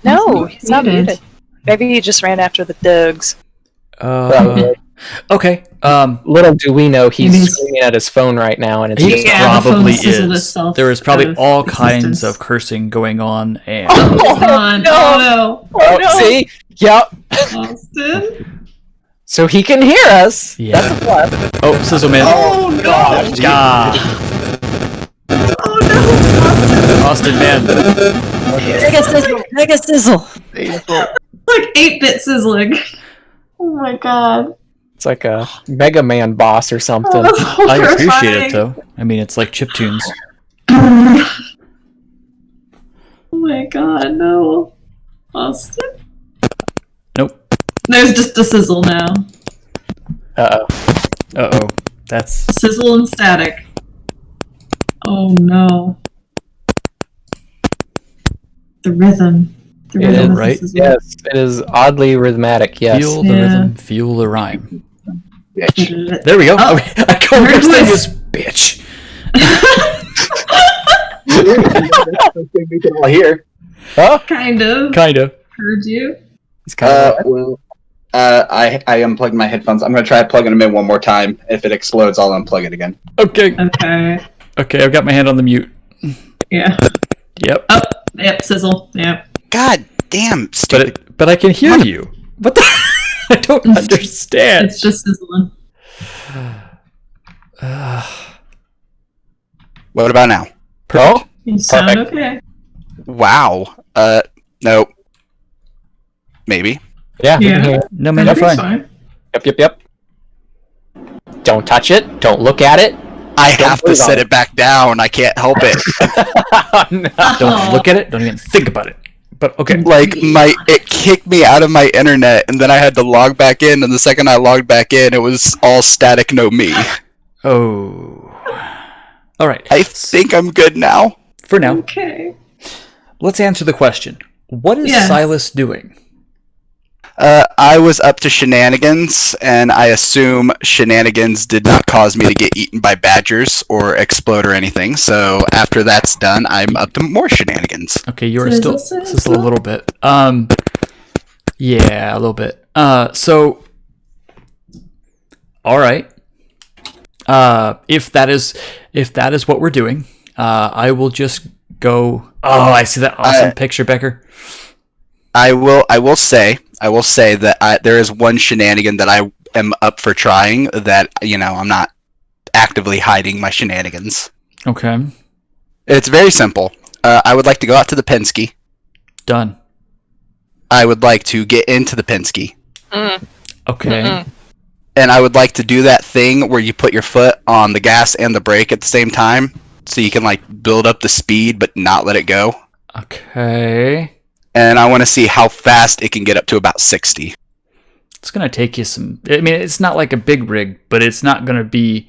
No, he's not muted. muted. Maybe he just ran after the dogs. probably. Okay. Little do we know, he's Maybe- screaming at his phone right now, and it's He just Yeah, the phone probably sizzled is. itself There is out probably of all existence. kinds of cursing going on, and It's gone. no. Oh Oh, see? Yep. no, Austin. So he can hear us. Yeah. That's a plus. oh, Sizzleman. Oh no! Ah, Oh no, Austin, man. Make a sizzle. Painful. It's like 8-bit sizzling. Oh my god. It's like a Mega Man boss or something. Oh, that's I appreciate horrifying. it though. I mean, it's like chiptunes. Oh my god, no. Austin? Nope. There's just a sizzle now. Uh-oh. Uh-oh. That's Sizzle and static. Oh no. The rhythm. The It rhythm is, of the right? sizzle. Yes, it is oddly rhythmic, yes. feel the Yeah. rhythm, feel the rhyme. Bitch. There we go. Oh. I call Heard this thing voice. is bitch. We can all hear. Huh? Kind of. Kinda. Heard you. It's kind of I unplugged my headphones. I'm gonna try plugging them in one more time. If it explodes, I'll unplug it again. Okay. Okay. Okay, I've got my hand on the mute. Yeah. Yep. Oh, Yep, sizzle. Yep. God damn, stupid. But I can hear you. What the? I don't understand. It's just sizzling. What about now? Oh, You sound Perfect. okay. Wow. Nope. Maybe. yeah. you Yeah. can hear it. No, man, you're Everything's fine. Yep. Don't touch it. Don't look at it. I have to breathe on set it. it back down. I can't help it. No. Don't look at it. Don't even think about it. But okay. Like it kicked me out of my internet, and then I had to log back in. And the second I logged back in, it was all static, no me. Oh. All right. I think I'm good now. For now, Okay. let's answer the question. What is Yes. Silas doing? I was up to shenanigans, and I assume shenanigans did not cause me to get eaten by badgers or explode or anything. So after that's done, I'm up to more shenanigans. Okay, you are Sizzle, still sizzle. a little bit. Yeah, a little bit. So, all right. If that is what we're doing, I will just go. Oh, I see that awesome picture, Becker. I will say that there is one shenanigan that I am up for trying. That I'm not actively hiding my shenanigans. Okay, It's very simple. I would like to go out to the Penske. done. I would like to get into the Penske. Okay, And I would like to do that thing where you put your foot on the gas and the brake at the same time, so you can build up the speed but not let it go. okay. And I want to see how fast it can get up to about 60. It's gonna take you some. I mean, it's not like a big rig, but it's not gonna be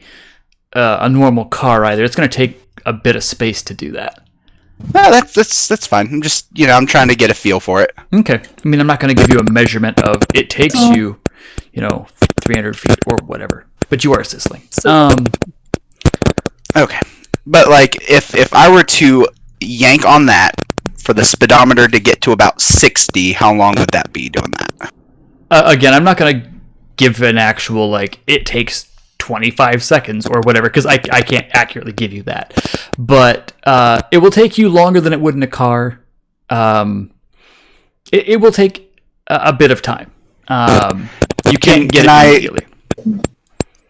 a normal car either. It's gonna take a bit of space to do that. No, that's fine. I'm just I'm trying to get a feel for it. Okay. I mean, I'm not going to give you a measurement of it takes you, 300 feet or whatever. But you are sizzling. Okay, but if I were to yank on that for the speedometer to get to about 60, how long would that be doing that? Again, I'm not going to give an actual it takes 25 seconds or whatever because I can't accurately give you that. But it will take you longer than it would in a car. It will take a bit of time. You can't get it immediately.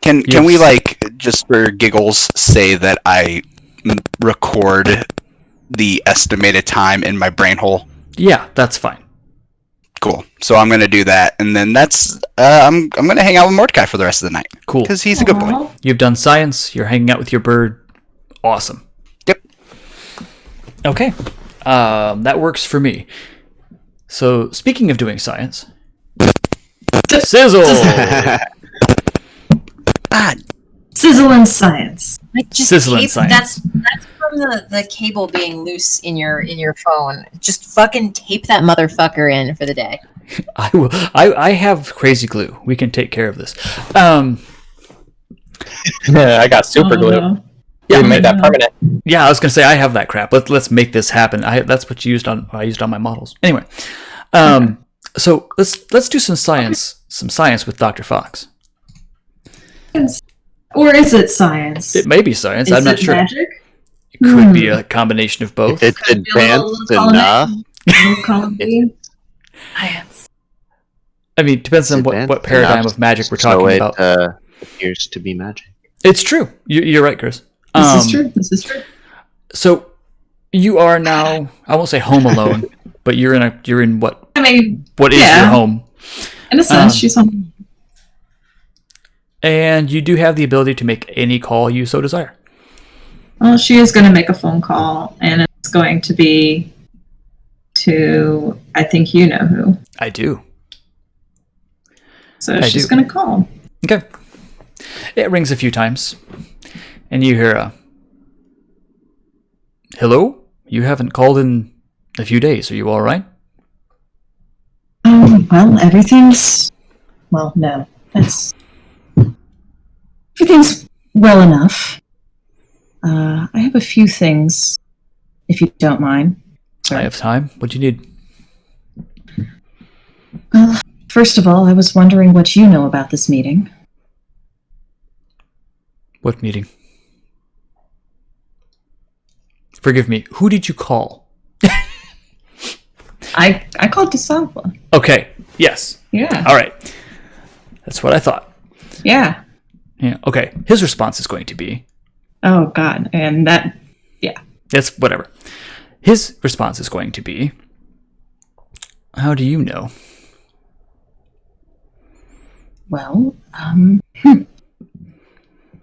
Can we just for giggles say that I record the estimated time in my brain hole? Yeah, that's fine. Cool. So I'm gonna do that, and then that's I'm gonna hang out with Mordecai for the rest of the night. Cool. Because he's a good boy. Aw. You've done science. You're hanging out with your bird. Awesome. Yep. Okay. That works for me. So, speaking of doing science, sizzle. Ah, Sizzle and science. Like just Sizzling tape, science. that's from the cable being loose in your phone. Just fucking tape that motherfucker in for the day. I will. I have crazy glue. We can take care of this. I got super glue. no. We made that permanent. Yeah, I was gonna say I have that crap. Let's make this happen. That's what I used on my models. Anyway, so let's do some science with Dr. Fox. Or is it science? It may be science. Is I'm not it sure. magic? It could be a combination of both. It's Could be a little advanced column A, enough. little column B. Science. I mean, it depends on It's what advanced paradigm enough of magic we're so talking it, about. Appears to be magic. It's true. You're right, Chris. This is true. This is true. So you are now, I won't say home alone, but you're in what I mean, is yeah. your home? in a sense, she's home. And you do have the ability to make any call you so desire. Well, she is going to make a phone call, and it's going to be to, I think you know who. I do. So I she's do. going to call. Okay. It rings a few times, and you hear a, "Hello? You haven't called in a few days. Are you all right?" Well, everything's... Well, no. Everything's well enough. I have a few things, if you don't mind. I have time. What do you need? Well, first of all, I was wondering what you know about this meeting. What meeting? Forgive me. Who did you call? I called to solve one. Okay. Yes. Yeah. All right. That's what I thought. Yeah. Yeah. Okay. His response is going to be, Oh God, and that. Yeah. it's whatever. His response is going to be, how do you know? Well,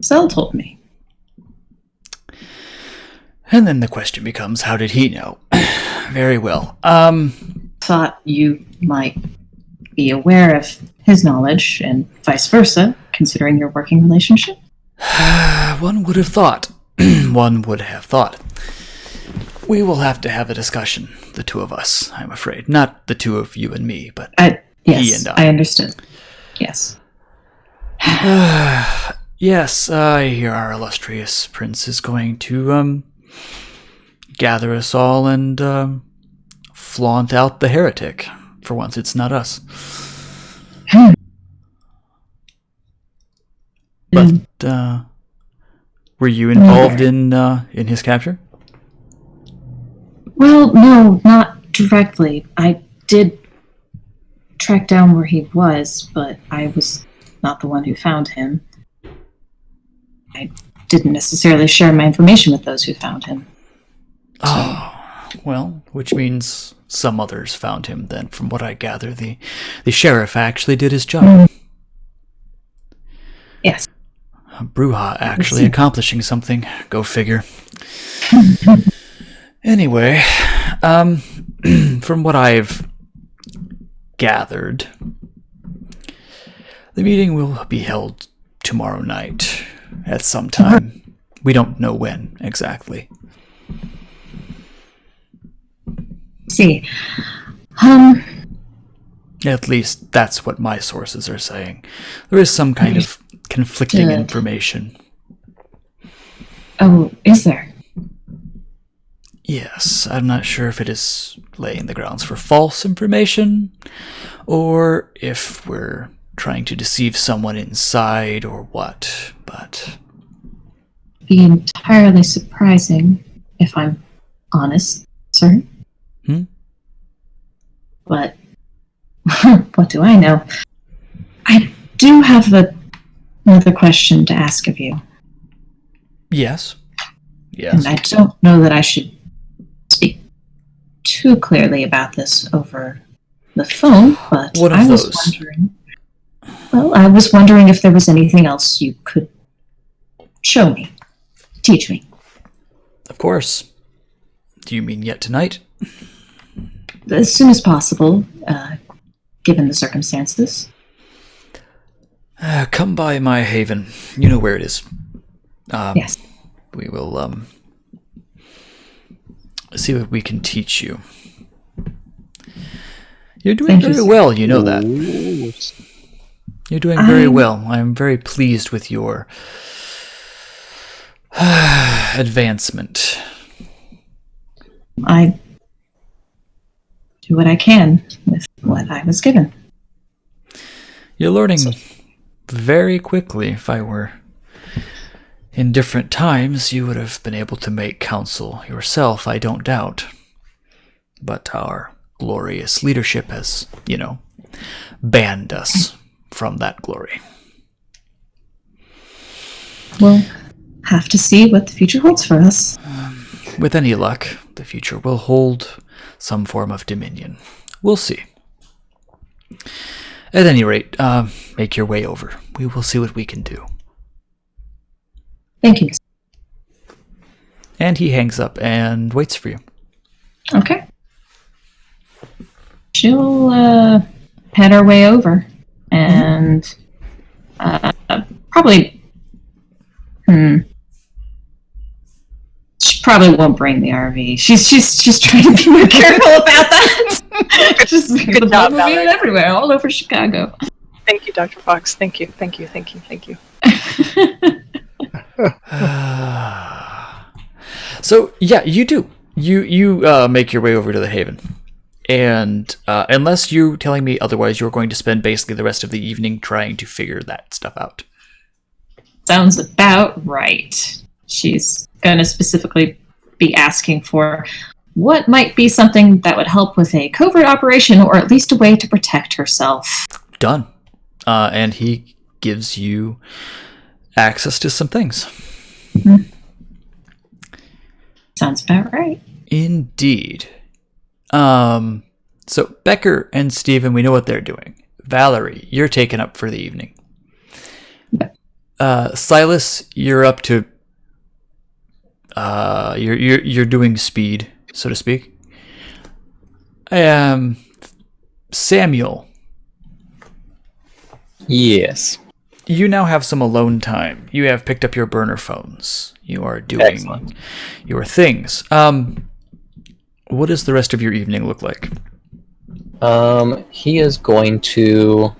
Cell told me. And then the question becomes, how did he know? Very well. Thought you might be aware of his knowledge and vice versa, considering your working relationship. One would have thought. One would have thought. We will have to have a discussion, the two of us, I'm afraid. Not the two of you and me, but Yes, he and I. I understood. Yes. Yes, I hear our illustrious prince is going to gather us all and flaunt out the heretic. For once, it's not us. But were you involved in his capture? Well, no, not directly. I did track down where he was, but I was not the one who found him. I didn't necessarily share my information with those who found him. Oh, well, which means some others found him then. From what I gather, the sheriff actually did his job. Yes. Bruja actually accomplishing something. Go figure. Anyway, from what I've gathered, the meeting will be held tomorrow night at some time. We don't know when exactly. See. At least that's what my sources are saying. There is some kind of conflicting information. Oh, is there? Yes, I'm not sure if it is laying the grounds for false information, or if we're trying to deceive someone inside, or what, but... Be entirely surprising, if I'm honest, sir. But, what do I know? I do have another question to ask of you. Yes. Yes. And I don't know that I should speak too clearly about this over the phone, but What of I was those? wondering... Well, I was wondering if there was anything else you could show me, teach me. Of course. Do you mean yet tonight? As soon as possible, given the circumstances. Come by my haven. You know where it is. Yes. We will, see what we can teach you. You're doing Thank you, very sir. well, you know that. You're doing very well. I'm very pleased with your advancement. I do what I can with what I was given. You're learning very quickly. If I were in different times, you would have been able to make counsel yourself, I don't doubt. But our glorious leadership has, banned us from that glory. We'll have to see what the future holds for us. With any luck, the future will hold some form of dominion. We'll see. At any rate, make your way over. We will see what we can do. Thank you. And he hangs up and waits for you. Okay. She'll head her way over and probably. She probably won't bring the RV. She's trying to be more careful about that. Just Good the job, blood will be Valerie. everywhere, all over Chicago. Thank you, Dr. Fox. Thank you, thank you, thank you, thank you. So yeah, you do. You make your way over to the Haven, and unless you're telling me otherwise, you're going to spend basically the rest of the evening trying to figure that stuff out. Sounds about right. She's going to specifically be asking for what might be something that would help with a covert operation, or at least a way to protect herself. Done. And he gives you access to some things. Sounds about right. Indeed. So Becker and Steven, we know what they're doing. Valerie, you're taken up for the evening. Silas, you're up to you're doing speed, so to speak. Samuel, Yes. you now have some alone time. You have picked up your burner phones. You are doing Excellent. your things. What does the rest of your evening look like? He is going to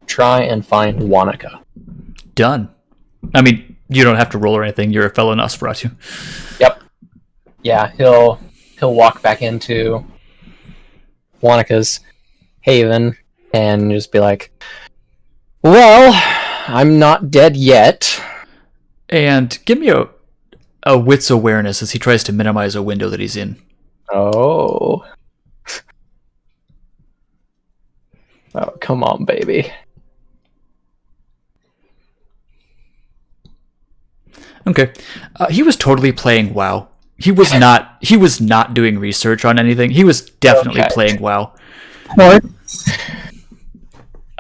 try and find Wanaka. Done. I mean, you don't have to roll or anything. You're a fellow Nosferatu. Yep. Yeah, he'll walk back into Wanaka's haven and just be like, "Well, I'm not dead yet." And give me a wits awareness as he tries to minimize a window that he's in. Oh. Oh, come on, baby. Okay. He was totally playing WoW. He was not doing research on anything. He was definitely Okay. playing WoW. What?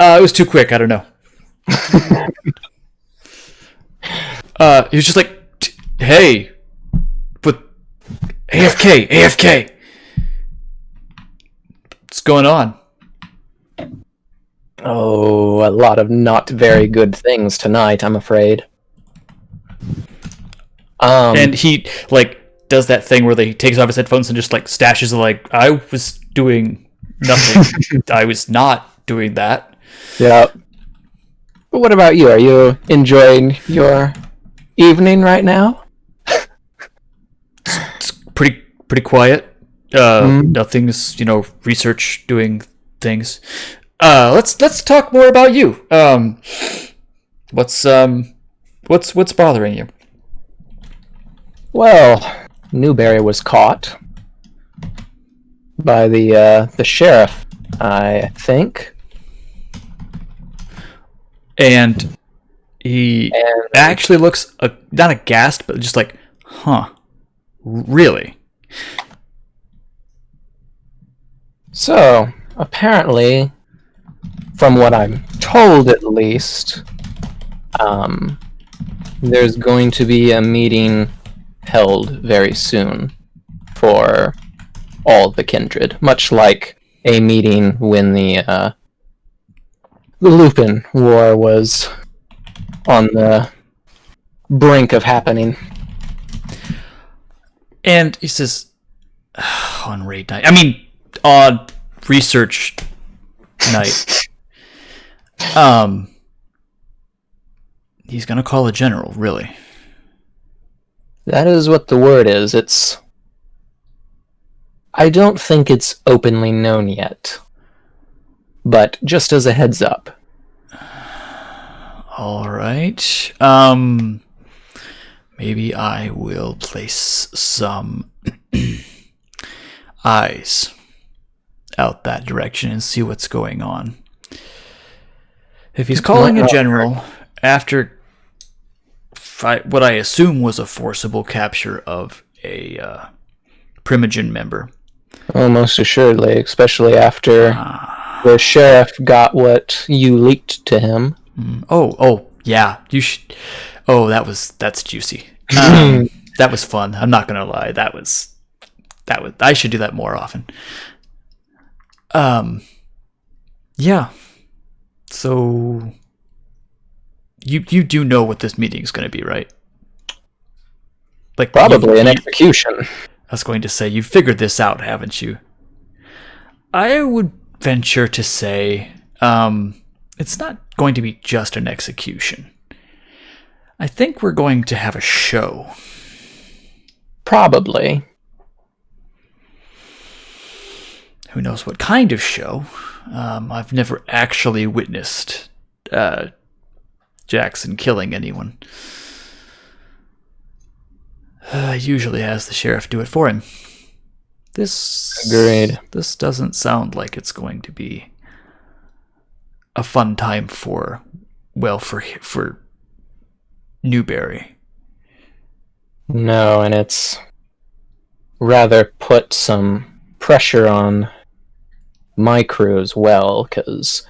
It was too quick. I don't know. He was just like, hey, but AFK. What's going on? Oh, a lot of not very good things tonight, I'm afraid. And he does that thing where he takes off his headphones and just stashes it. I was doing nothing. I was not doing that. Yeah. But what about you? Are you enjoying your evening right now? It's pretty quiet. Nothing's research doing things. Let's talk more about you. What's bothering you? Well, Newberry was caught by the sheriff, I think. And he actually looks not aghast, but just huh? Really? So, apparently, from what I'm told at least, there's going to be a meeting held very soon for all the kindred, much like a meeting when the Lupin War was on the brink of happening. And he says, on raid night. I mean, on research night. He's gonna call a general, really. That is what the word is. I don't think it's openly known yet. But just as a heads up. All right. Maybe I will place some eyes out that direction and see what's going on. If he's calling a general after what I assume was a forcible capture of a Primogen member. Oh, most assuredly, especially after the sheriff got what you leaked to him. Oh, yeah. You should. Oh, that's juicy. That was fun. I'm not gonna lie. That was. I should do that more often. Yeah. So. You do know what this meeting is going to be, right? Probably an execution. I was going to say, you've figured this out, haven't you? I would venture to say it's not going to be just an execution. I think we're going to have a show. Probably. Who knows what kind of show? I've never actually witnessed Jackson killing anyone. Usually has the sheriff do it for him. Agreed. This doesn't sound like it's going to be a fun time for Newberry. No, and it's rather put some pressure on my crew as well, because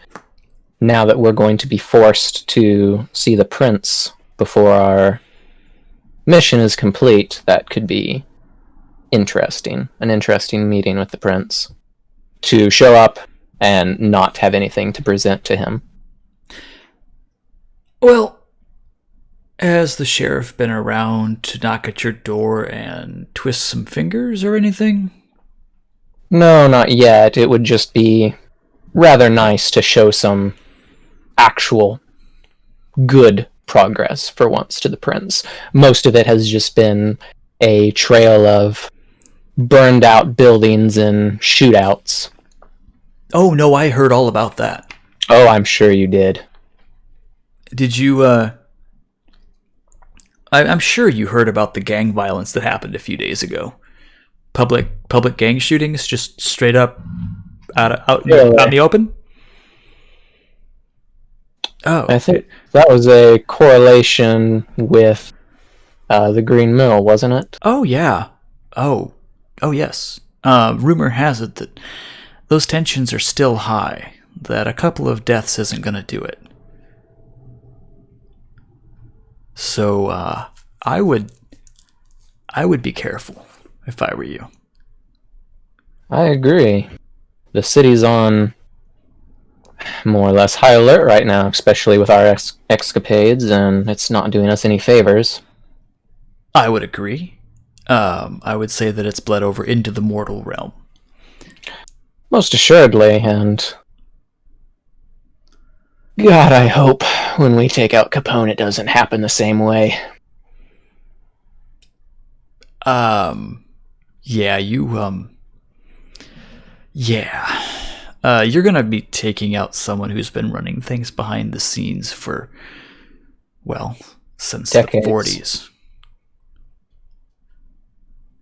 now that we're going to be forced to see the prince before our mission is complete, that could be interesting. An interesting meeting with the prince. To show up and not have anything to present to him. Well, has the sheriff been around to knock at your door and twist some fingers or anything? No, not yet. It would just be rather nice to show some actual good progress for once to the prince. Most of it has just been a trail of burned out buildings and shootouts. Oh, no, I heard all about that. Oh, I'm sure you did. Did you, I'm sure you heard about the gang violence that happened a few days ago. Public gang shootings, just straight up out in the open? Oh. I think that was a correlation with the Green Mill, wasn't it? Oh, yeah. Oh, yes. Rumor has it that those tensions are still high, that a couple of deaths isn't going to do it. So, I would be careful if I were you. I agree. The city's on more or less high alert right now, especially with our escapades, and it's not doing us any favors. I would agree. I would say that it's bled over into the mortal realm. Most assuredly, and God, I hope when we take out Capone it doesn't happen the same way. Yeah, you're gonna be taking out someone who's been running things behind the scenes for, well, since decades. The 40s.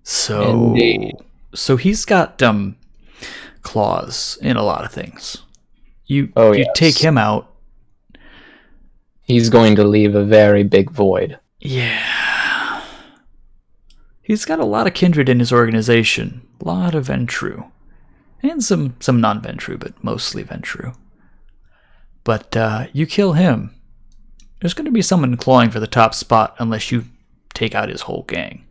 So, Indeed. So he's got claws in a lot of things. You Yes. take him out. He's going to leave a very big void. Yeah. He's got a lot of kindred in his organization. A lot of Ventru. And some non-Ventru, but mostly Ventru. But you kill him, there's going to be someone clawing for the top spot unless you take out his whole gang.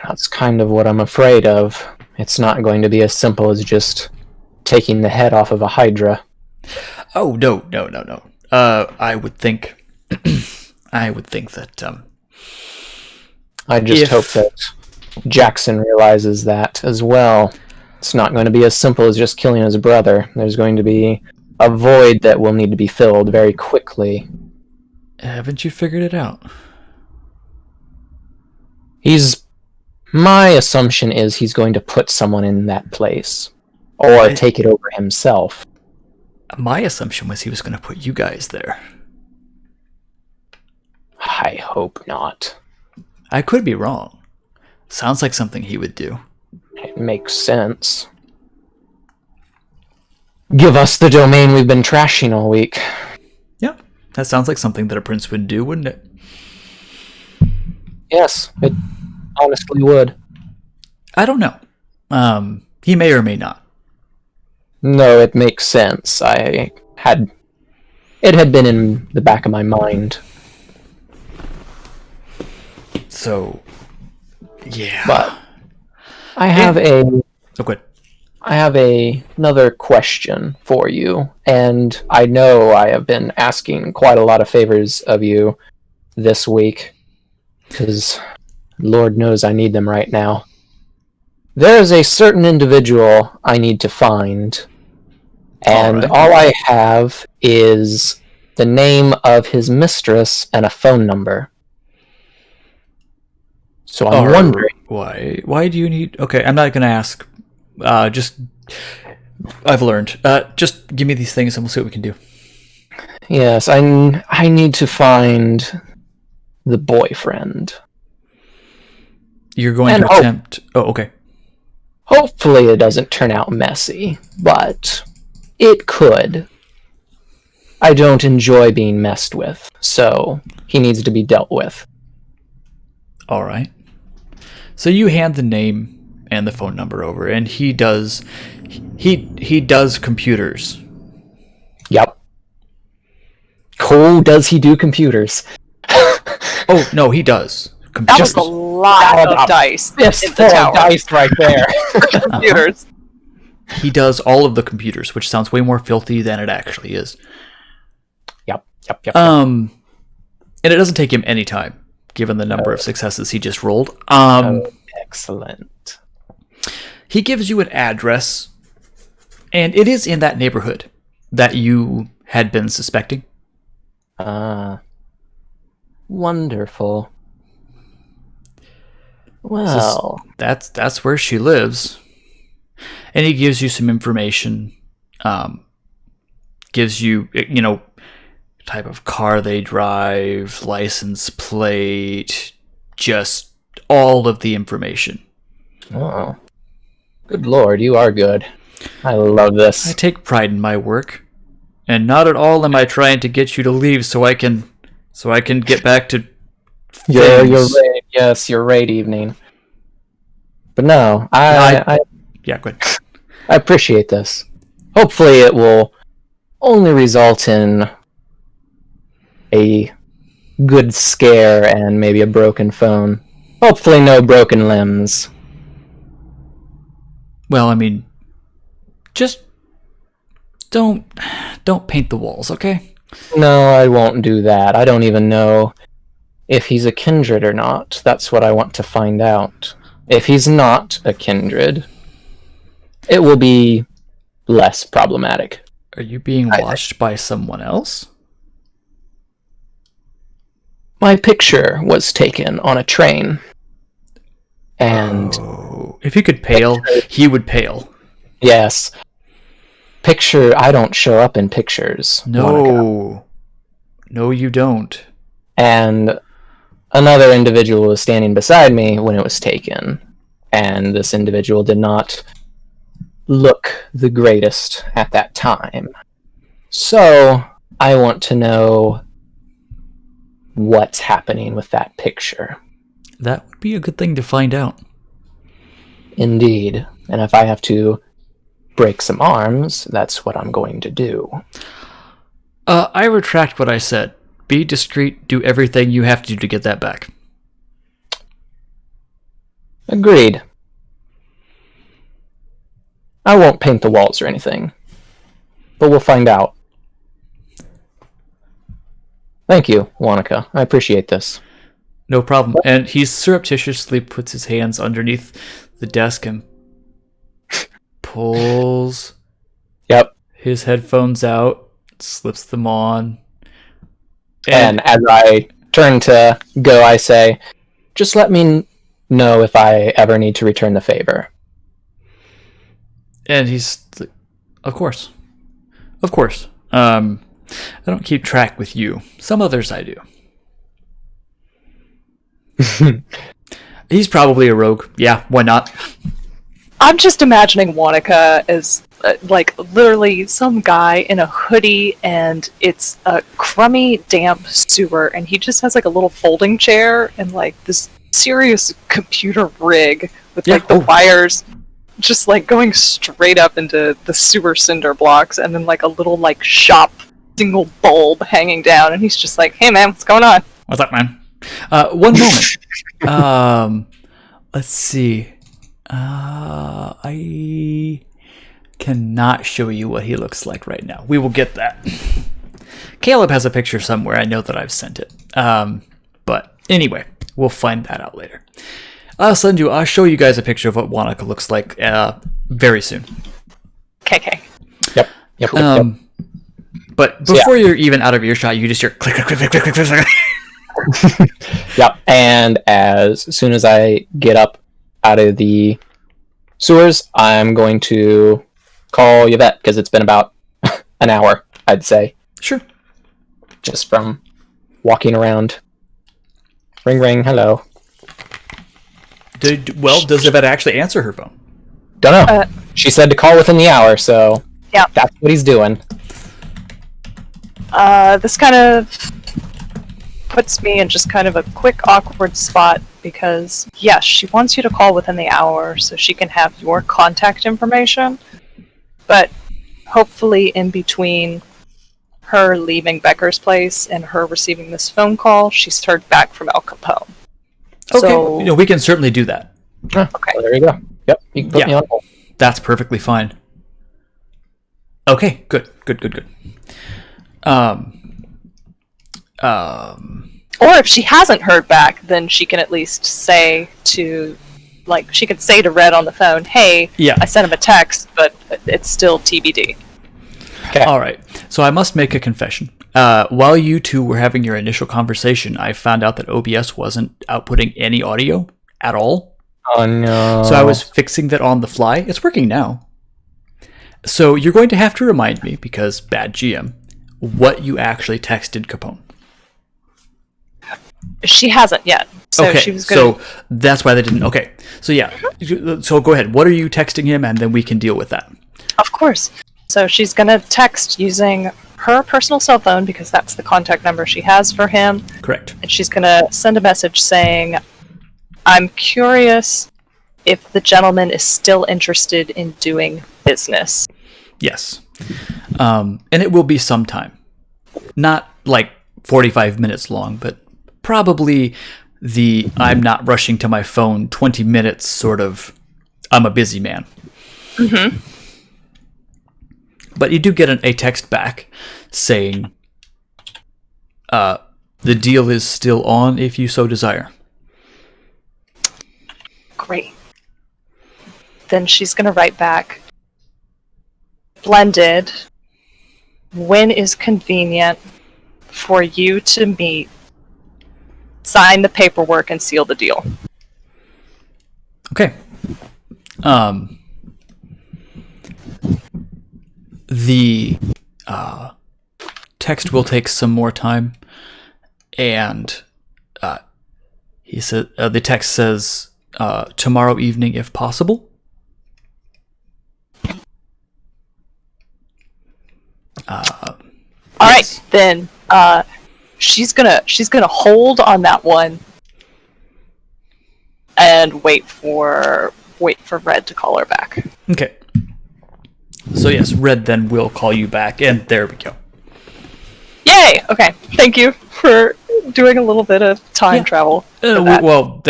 That's kind of what I'm afraid of. It's not going to be as simple as just taking the head off of a Hydra. Oh, no. I would think that I just hope that Jackson realizes that as well. It's not going to be as simple as just killing his brother. There's going to be a void that will need to be filled very quickly. Haven't you figured it out? My assumption is he's going to put someone in that place. Or take it over himself. My assumption was he was going to put you guys there. I hope not. I could be wrong. Sounds like something he would do. It makes sense. Give us the domain we've been trashing all week. Yeah, that sounds like something that a prince would do, wouldn't it? Yes, it honestly would. I don't know. He may or may not. No, it makes sense. It had been in the back of my mind. So, yeah. But I have good. I have another question for you, and I know I have been asking quite a lot of favors of you this week, because Lord knows I need them right now. There is a certain individual I need to find, and all I have is the name of his mistress and a phone number. So I'm wondering... Why do you need... Okay, I'm not going to ask. I've learned. Just give me these things and we'll see what we can do. Yes, I need to find the boyfriend. You're going And to attempt... Oh, okay. Hopefully it doesn't turn out messy, but it could. I don't enjoy being messed with, so he needs to be dealt with. All right. So you hand the name and the phone number over, and he does... He does computers. Yep. Cool, does he do computers? Oh, no, he does. That was a lot of dice in Fistful the of tower. dice right there. Computers. He does all of the computers, which sounds way more filthy than it actually is. Yep. And it doesn't take him any time, given the number of successes he just rolled. Excellent. He gives you an address, and it is in that neighborhood that you had been suspecting. Wonderful. Well, That's where she lives. And he gives you some information. Gives you, type of car they drive, license plate, just all of the information. oh, good lord, you are good. I love I this. take pride in my work, and not at all am I trying to get you to leave so I can get back to Your things. raid, yes, your raid evening. But no, I Yeah, good. I appreciate this. Hopefully it will only result in a good scare and maybe a broken phone. Hopefully no broken limbs. Well, I mean, just don't paint the walls, okay? No, I won't do that. I don't even know if he's a kindred or not. That's what I want to find out. If he's not a kindred, it will be less problematic. Are you being watched by someone else? My picture was taken on a train. And If he could pale, he would pale. yes, I don't show up in pictures. Monica. No, you don't. And another individual was standing beside me when it was taken. And this individual did not look the greatest at that time. So, I want to know what's happening with that picture. That would be a good thing to find out. Indeed. And if I have to break some arms, that's what I'm going to do. I retract what I said. Be discreet, do everything you have to do to get that back. Agreed. I won't paint the walls or anything, but we'll find out. Thank you, Wanaka. I appreciate this. No problem. And he surreptitiously puts his hands underneath the desk and pulls Yep. his headphones out, slips them on. And as I turn to go, I say, just let me know if I ever need to return the favor. And he's like, of course. Of course. I don't keep track with you. Some others I do. He's probably a rogue. Yeah, why not? I'm just imagining Wanaka as literally some guy in a hoodie, and it's a crummy, damp sewer, and he just has like a little folding chair and like this serious computer rig with like the wires just like going straight up into the sewer cinder blocks, and then like a little like shop single bulb hanging down, and he's just like, "Hey man, what's going on?" What's up, man? One moment. Let's see. I cannot show you what he looks like right now. We will get that. Caleb has a picture somewhere. I know that I've sent it. But anyway, we'll find that out later. I'll show you guys a picture of what Wanaka looks like very soon. KK. Yep. But before you're even out of earshot, you just hear click, click, click, click, click, click, click. Yep. And as soon as I get up out of the sewers, I'm going to call Yvette, because it's been about an hour, I'd say. Sure. Just from walking around. Ring, ring, hello. Does Yvette actually answer her phone? Don't know. She said to call within the hour, so Yeah. that's what he's doing. This kind of puts me in just kind of a quick, awkward spot because, yes, she wants you to call within the hour so she can have your contact information, but hopefully in between her leaving Becker's place and her receiving this phone call, she's heard back from El Capone. Okay, So, we can certainly do that. okay. Well, there you go. Yep, you can put me on hold. That's perfectly fine. Okay, good. Or if she hasn't heard back, then she can at least say to, like, she could say to Red on the phone, hey, Yeah. I sent him a text, but it's still TBD. Okay. All right. So I must make a confession. While you two were having your initial conversation, I found out that OBS wasn't outputting any audio at all. Oh no. So I was fixing that on the fly. It's working now. So you're going to have to remind me, because bad GM, what you actually texted Capone. She hasn't yet. So okay, she was gonna... so that's why they didn't. Okay, so yeah. So go ahead. What are you texting him, and then we can deal with that. Of course. So she's going to text using her personal cell phone because that's the contact number she has for him. Correct. And she's going to send a message saying, I'm curious if the gentleman is still interested in doing business. Yes. And it will be some time. Not like 45 minutes long, but probably the I'm not rushing to my phone 20 minutes sort of I'm a busy man. Mm-hmm. But you do get a text back saying the deal is still on if you so desire. Great. Then she's going to write back, Blended, when is convenient for you to meet, sign the paperwork, and seal the deal. Okay. The text will take some more time, and he said the text says tomorrow evening if possible. All right, then she's gonna hold on that one and wait for Red to call her back. Okay. So yes, Red then will call you back, and there we go. Yay! Okay, thank you for doing a little bit of time travel. Well,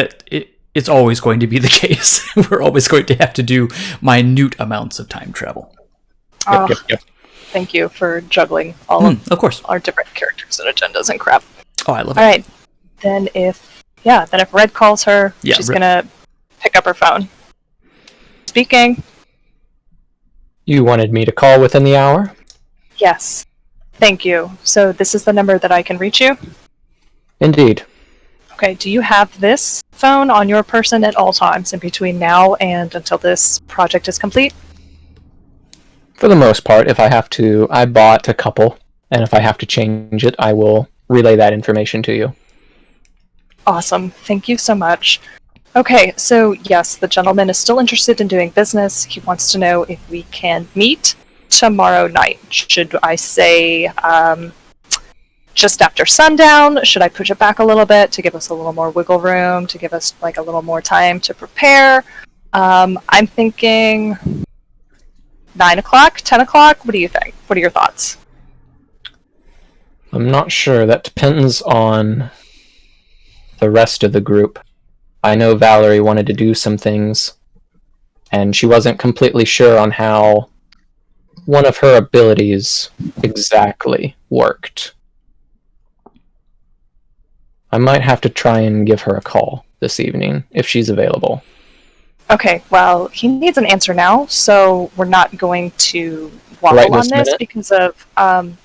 it's always going to be the case. We're always going to have to do minute amounts of time travel. Yep. Thank you for juggling all Of course. our different characters and agendas and crap. Oh, I love All it. right, then if Red calls her, she's gonna pick up her phone. Speaking. You wanted me to call within the hour? Yes. Thank you. So this is the number that I can reach you? Indeed. Okay, do you have this phone on your person at all times in between now and until this project is complete? For the most part, if I have to, I bought a couple, and if I have to change it, I will relay that information to you. Awesome. Thank you so much. Okay, so yes, the gentleman is still interested in doing business. He wants to know if we can meet tomorrow night. Should I say just after sundown? Should I push it back a little bit to give us a little more wiggle room, to give us like a little more time to prepare? I'm thinking 9 o'clock, 10 o'clock? What do you think? What are your thoughts? I'm not sure. That depends on the rest of the group. I know Valerie wanted to do some things, and she wasn't completely sure on how one of her abilities exactly worked. I might have to try and give her a call this evening, if she's available. Okay, well, he needs an answer now, so we're not going to waffle Right on this this minute? because of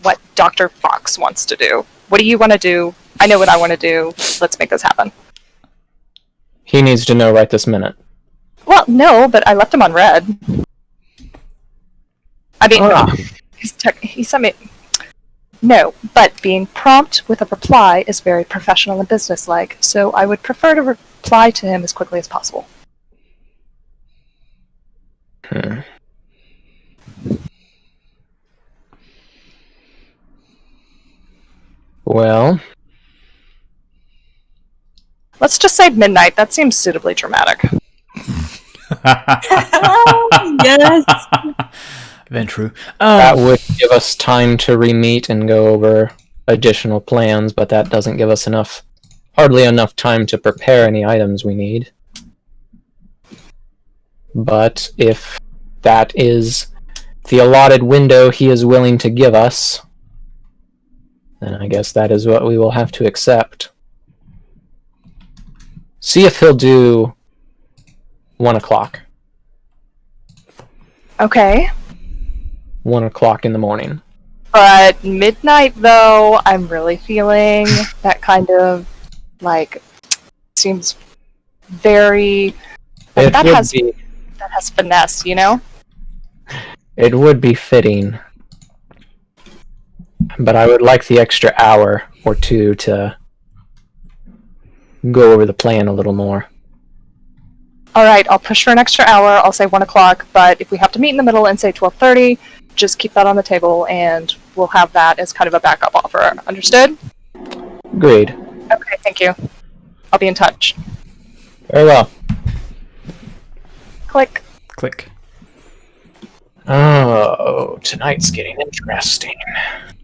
what Dr. Fox wants to do. What do you want to do? I know what I want to do. Let's make this happen. He needs to know right this minute. Well, no, but I left him on red. I mean, he sent me... No, but being prompt with a reply is very professional and businesslike, so I would prefer to reply to him as quickly as possible. Well, Let's just say midnight. That seems suitably dramatic. Yes. Ventru. that would give us time to re-meet and go over additional plans, but that doesn't give us hardly enough time to prepare any items we need. But if that is the allotted window he is willing to give us, then I guess that is what we will have to accept. See if he'll do 1 o'clock. Okay. 1 o'clock in the morning. But midnight, though, I'm really feeling that kind of, like, seems very... That has finesse, you know? It would be fitting. But I would like the extra hour or two to go over the plan a little more. Alright, I'll push for an extra hour. I'll say 1 o'clock, but if we have to meet in the middle and say 12:30, just keep that on the table, and we'll have that as kind of a backup offer. Understood? Agreed. Okay, thank you. I'll be in touch. Very well. Click. Click. Oh, tonight's getting interesting.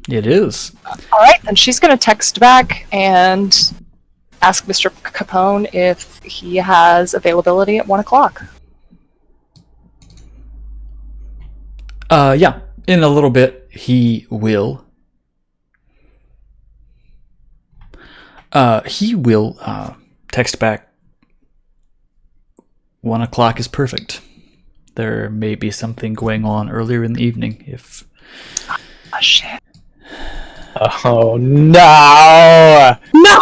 It is. Alright, then she's going to text back and ask Mr. Capone if he has availability at 1 o'clock. Yeah. In a little bit, he will. Text back. 1 o'clock is perfect. There may be something going on earlier in the evening if... Oh, shit. Oh, no! No.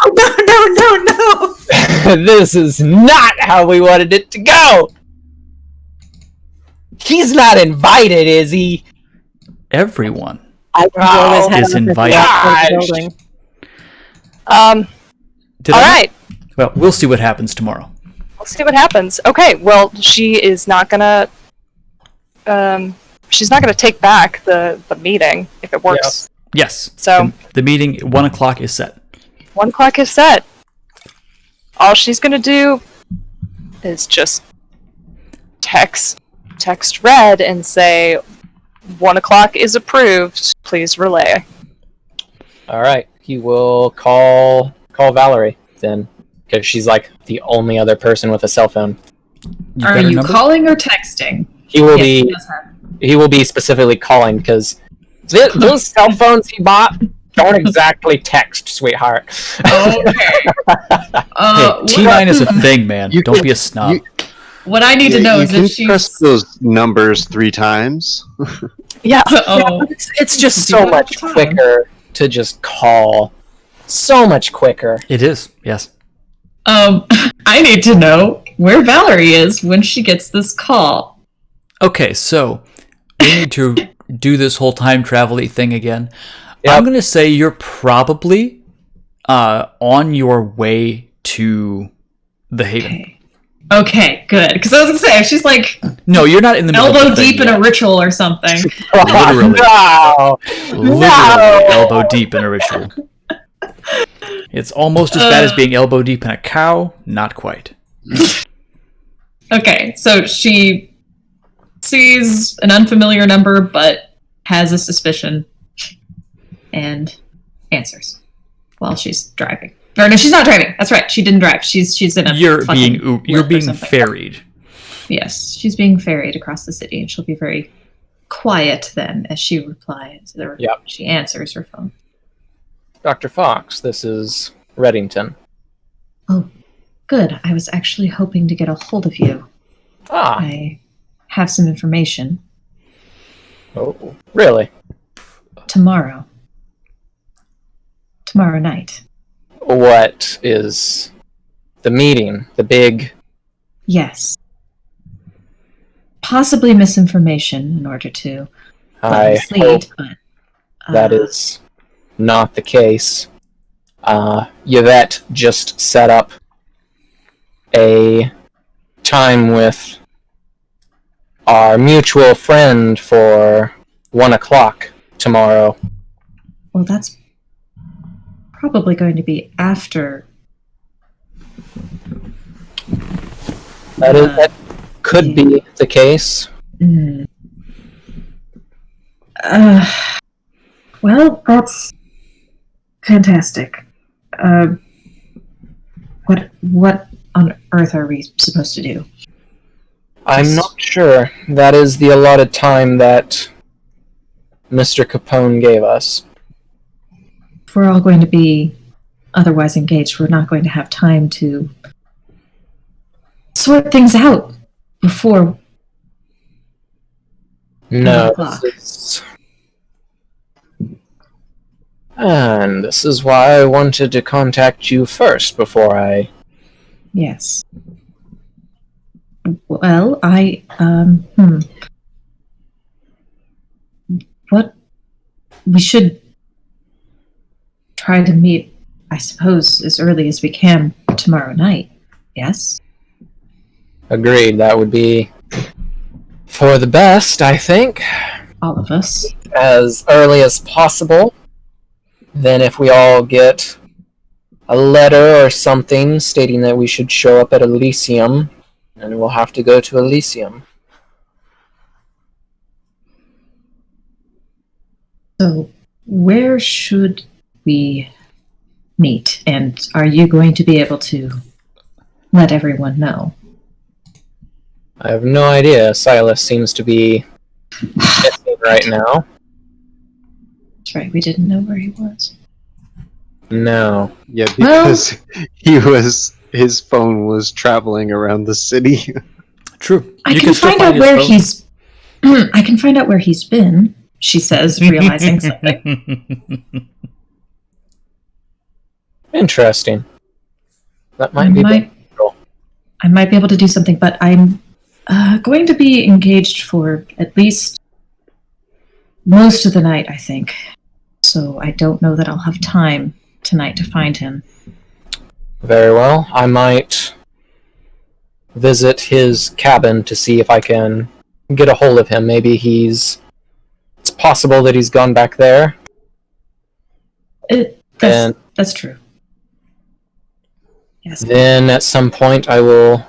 This is not how we wanted it to go! He's not invited, is he? Everyone Is invited. Did I- Alright. Well, we'll see what happens tomorrow. We'll see what happens. Okay, well, she is not gonna... she's not gonna take back the meeting if it works. Yes. So... The meeting, 1 o'clock is set. 1 o'clock is set. All she's gonna do is just text Red and say 1 o'clock is approved. Please relay. Alright, he will call Valerie then, because she's like the only other person with a cell phone. Are got her you number? calling or texting? He will Yes, be he does have. he will be specifically calling because those cell phones he bought don't exactly text, sweetheart. Okay. Hey, T9 is a thing, man. You Don't can- be a snob. What I need to know you is can if she's. press those numbers 3 times. Yeah. Oh. It's just See so what much time. quicker to just call. So much quicker. It is, yes. I need to know where Valerie is when she gets this call. Okay, so we need to do this whole time travel-y thing again. Yep. I'm going to say you're probably on your way to the Haven. Okay, good. Because I was gonna say, if she's like No, you're not in the middle of elbow the thing deep in a yet. ritual or something. Literally. No! Literally elbow deep in a ritual. It's almost as bad as being elbow deep in a cow. Not quite. Okay, so she sees an unfamiliar number, but has a suspicion, and answers while she's driving. Or no, she's not driving. That's right. She didn't drive. She's in a. You're fucking being lift or something. ferried. Yes, she's being ferried across the city, and she'll be very quiet then as she replies. Or Yep. she answers her phone. Dr. Fox, this is Reddington. Oh, good. I was actually hoping to get a hold of you. Ah, I have some information. oh, really? Tomorrow night. What is the meeting? The big... Yes. Possibly misinformation in order to I mislead, hope but that is not the case. Yvette just set up a time with our mutual friend for 1 o'clock tomorrow. Well, that's probably going to be after. That could be the case. Mm. Well, that's fantastic. What on earth are we supposed to do? I'm not sure. That is the allotted time that Mr. Capone gave us. If we're all going to be otherwise engaged, we're not going to have time to sort things out before 1 No, o'clock. And this is why I wanted to contact you first before I... Yes. Well, What we should try to meet, I suppose, as early as we can tomorrow night. Yes? Agreed, that would be for the best, I think. All of us. As early as possible. Then if we all get a letter or something stating that we should show up at Elysium, then we'll have to go to Elysium. So, where should we meet? And are you going to be able to let everyone know? I have no idea. Silas seems to be missing right now. That's right, we didn't know where he was. No. Yeah, because his phone was traveling around the city. True. I You can still find out his where phone. he's. I can find out where he's been, she says, realizing something. Interesting. That might I be might, beneficial. I might be able to do something, but I'm going to be engaged for at least most of the night, I think. So I don't know that I'll have time tonight to find him. Very well. I might visit his cabin to see if I can get a hold of him. Maybe it's possible that he's gone back there. That's true. Yes. Then at some point I will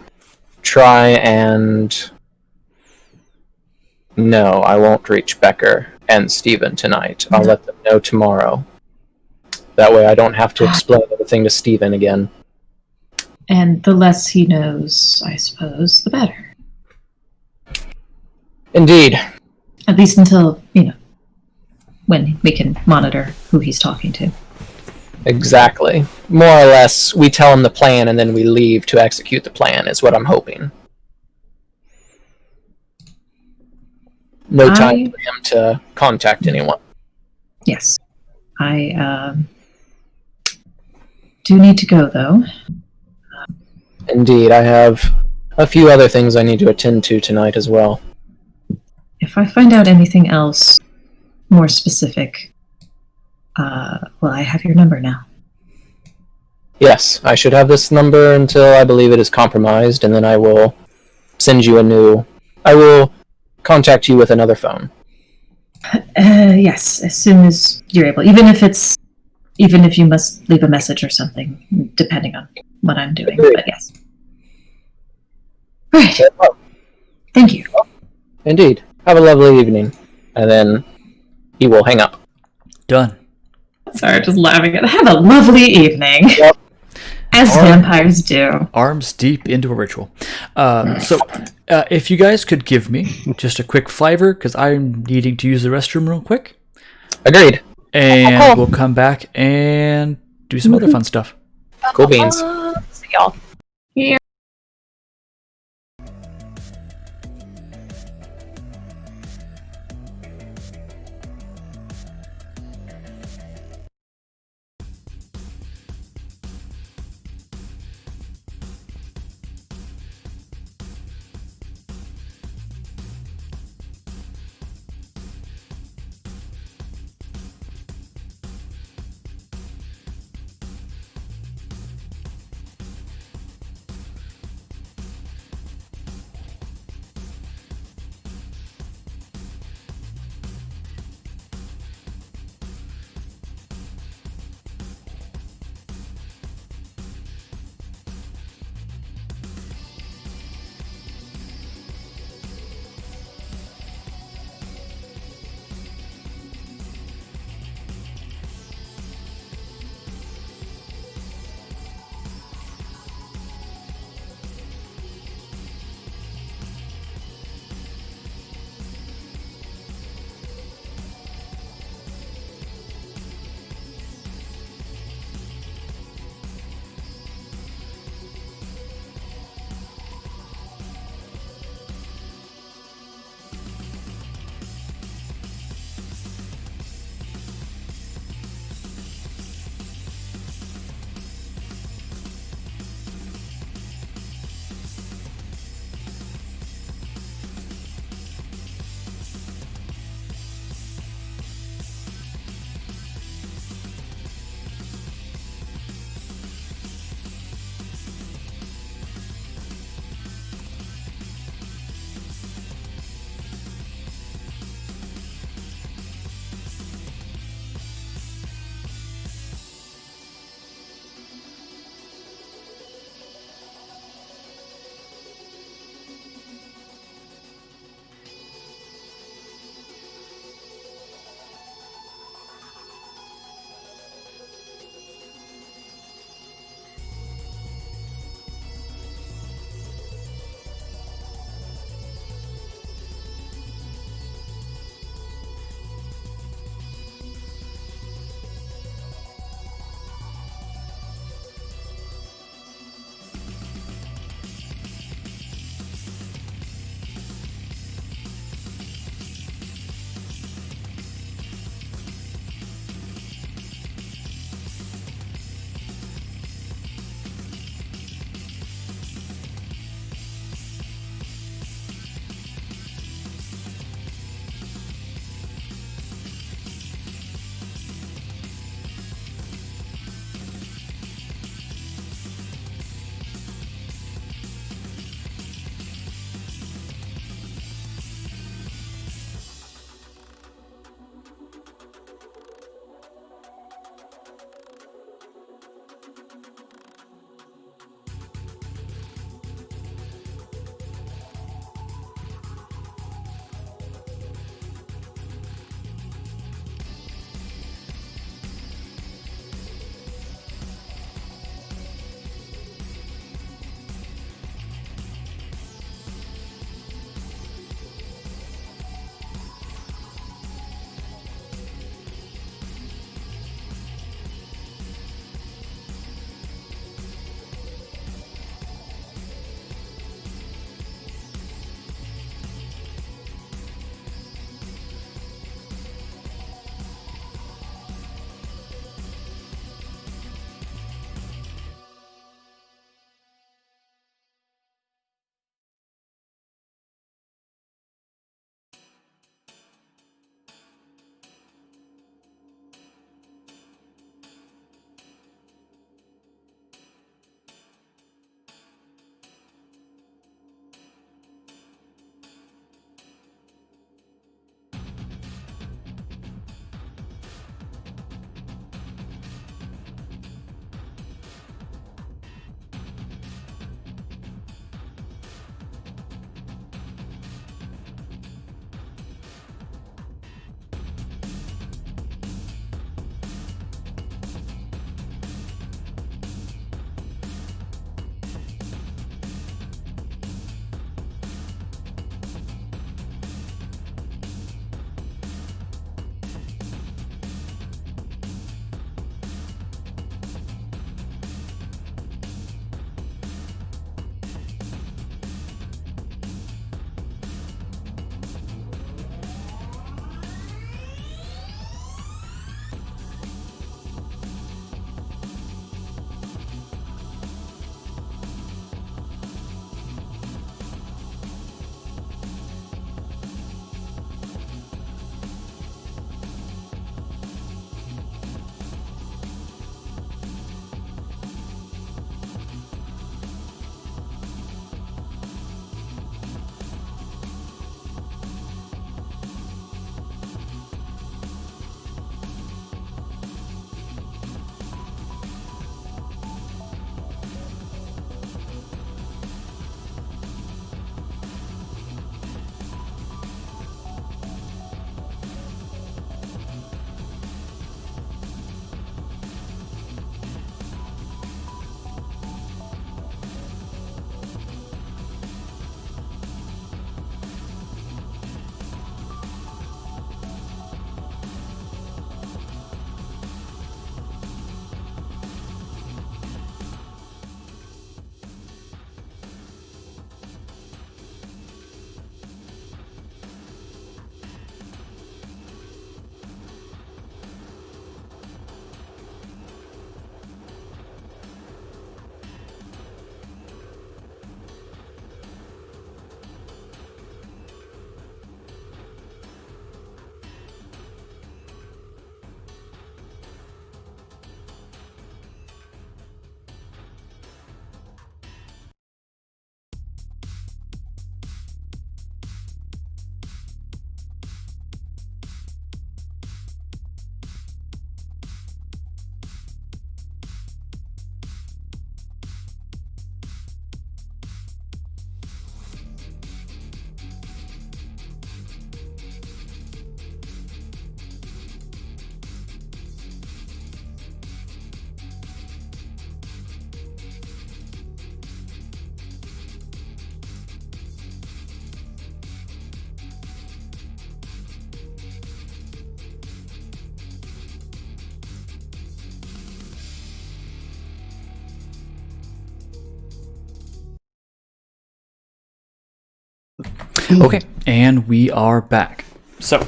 try and... No, I won't reach Becker and Steven tonight. I'll let them know tomorrow. That way I don't have to explain everything to Steven again. And the less he knows, I suppose, the better. Indeed. At least until, when we can monitor who he's talking to. Exactly. More or less, we tell him the plan and then we leave to execute the plan, is what I'm hoping. No time for him to contact anyone. Yes. I do need to go, though. Indeed, I have a few other things I need to attend to tonight as well. If I find out anything else more specific, I have your number now. Yes, I should have this number until I believe it is compromised, and then I will send you I will contact you with another phone. Yes, as soon as you're able. Even if you must leave a message or something, depending on what I'm doing. Agreed. But yes. Right. Well, Thank you. indeed. Have a lovely evening. And then he will hang up. Done. Sorry, just laughing at. Have a lovely evening. Yep. As vampires do. Arms deep into a ritual. If you guys could give me just a quick flavor, because I'm needing to use the restroom real quick. Agreed. And we'll come back and do some other fun stuff. Cool beans. See y'all. Okay, and we are back. So,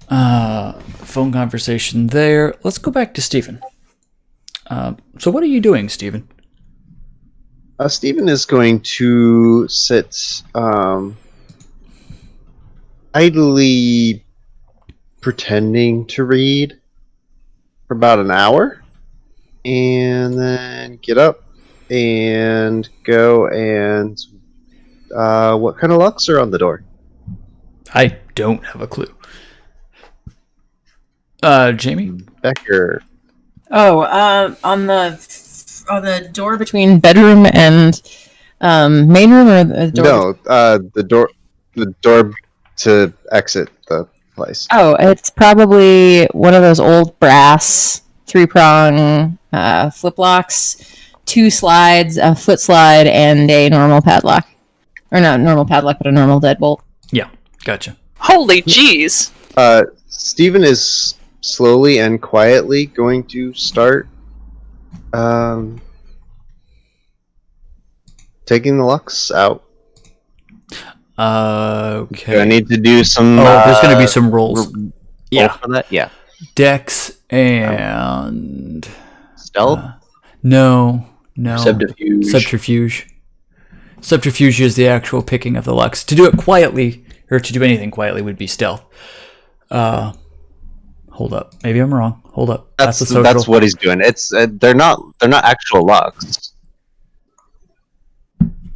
phone conversation there. Let's go back to Stephen. So what are you doing, Stephen? Stephen is going to sit idly pretending to read for about an hour, and then get up and go and what kind of locks are on the door? I don't have a clue. Jamie? Becker. Oh, on the door between bedroom and main room, or the door? No, the door to exit the place. Oh, it's probably one of those old brass 3-prong flip locks, 2 slides, a foot slide, and a normal padlock. Or not normal padlock, but a normal deadbolt. Yeah, gotcha. Holy jeez! Stephen is slowly and quietly going to start taking the locks out. Okay. Do I need to do some? there's going to be some rolls. Roll for that? Yeah. Dex and Stealth? no. Subterfuge. Subterfuge is the actual picking of the locks. To do it quietly, or to do anything quietly, would be stealth. Hold up. Maybe I'm wrong. Hold up. That's a social. that's what he's doing. It's they're not actual locks.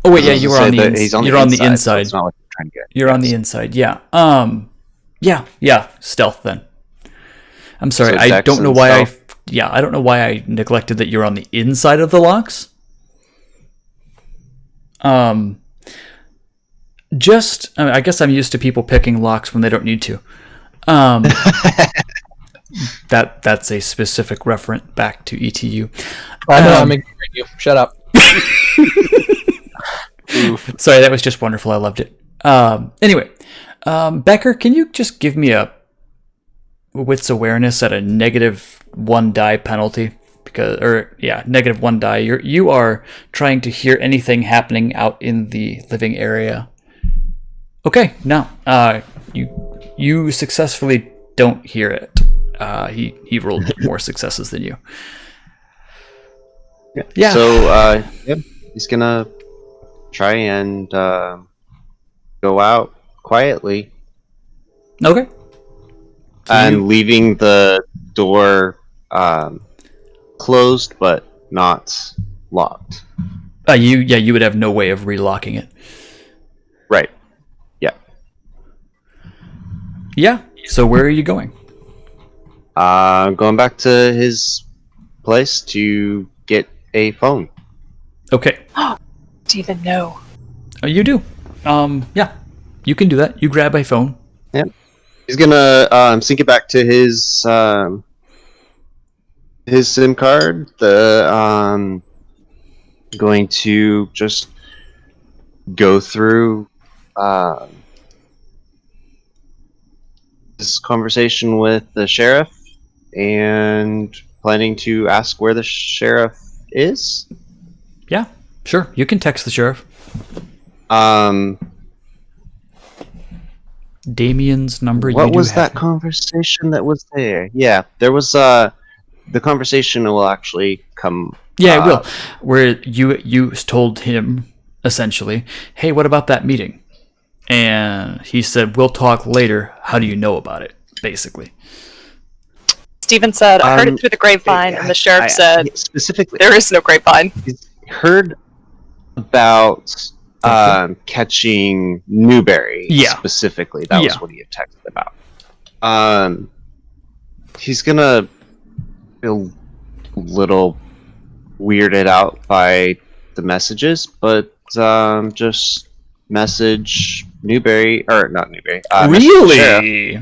Oh wait, yeah, you were on the he's you're on the inside. So it's not like I'm trying to get. You're on the inside. Yeah. Yeah. Stealth then. I'm sorry. So I Dex don't know and why stealth? I don't know why I neglected that you're on the inside of the locks. I guess I'm used to people picking locks when they don't need to. That's a specific reference back to ETU. I know, I'm ignoring you. Shut up. Sorry, that was just wonderful. I loved it. Anyway, Becker, can you just give me a wits awareness at a -1 die penalty? -1 die. You are trying to hear anything happening out in the living area. Okay, no. You successfully don't hear it. He rolled more successes than you. Yeah. So he's gonna try and go out quietly Okay. and leaving the door closed but not locked. You would have no way of relocking it. Right. Yeah. Yeah. So where are you going? Going back to his place to get a phone. Okay. Stephen, no. You do. Yeah. You can do that. You grab a phone. Yep. He's gonna sync it back to his SIM card. Going to just go through this conversation with the sheriff and planning to ask where the sheriff is. Yeah. Sure. You can text the sheriff. Damien's number. What was that conversation that was there? Yeah, there was the conversation will actually come. Yeah, it will. Where you told him essentially, "Hey, what about that meeting?" And he said, "We'll talk later. How do you know about it?" Basically. Stephen said, I heard it through the grapevine, and the sheriff said, specifically, there is no grapevine. He's heard about catching Newberry. Yeah. Specifically, that was what he had texted about. He's gonna feel a little weirded out by the messages, but just message Newberry, or not Newberry. Really?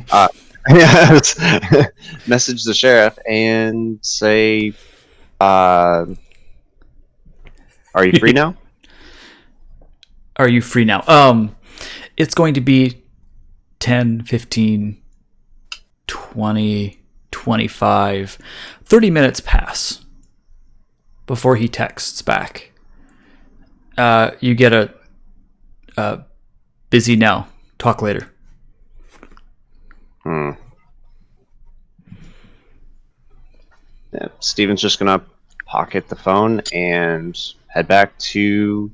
Message the sheriff and say, "Are you free now?" Are you free now? It's going to be 10, 15, 20, 25, 30 minutes pass before he texts back. You get a busy now. Talk later. Yeah, Steven's just gonna pocket the phone and head back to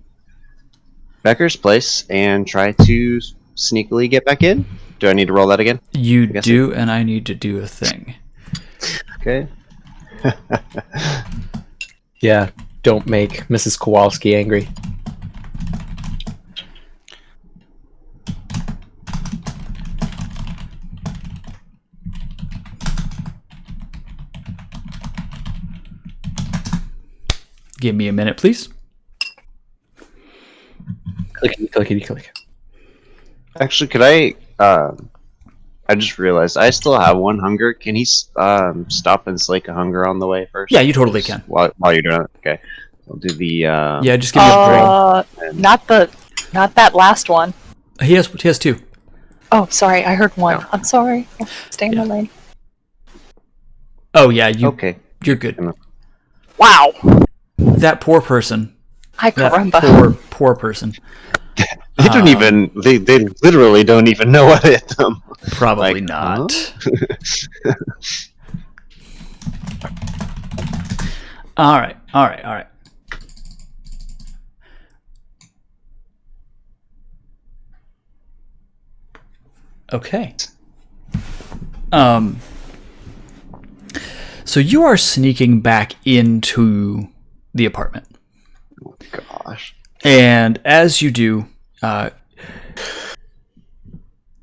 Becker's place and try to sneakily get back in. Do I need to roll that again? You do, and I need to do a thing. Okay. Yeah, don't make Mrs. Kowalski angry. Give me a minute, please. Clickety. Actually, could I? I just realized I still have one hunger. Can he stop and slake a hunger on the way first? Yeah, you totally can. While you're doing it, okay. I'll do the. Yeah, just give me a break. Not that last one. He has two. Oh, sorry, I heard one. No. I'm sorry. Stay in my lane. Oh yeah, Okay. You're good. Wow. That poor person. Hi, That caramba. poor person. They don't even. They literally don't even know what hit them. Probably Like, not. All right. Okay. So you are sneaking back into the apartment. Oh, gosh. And as you do,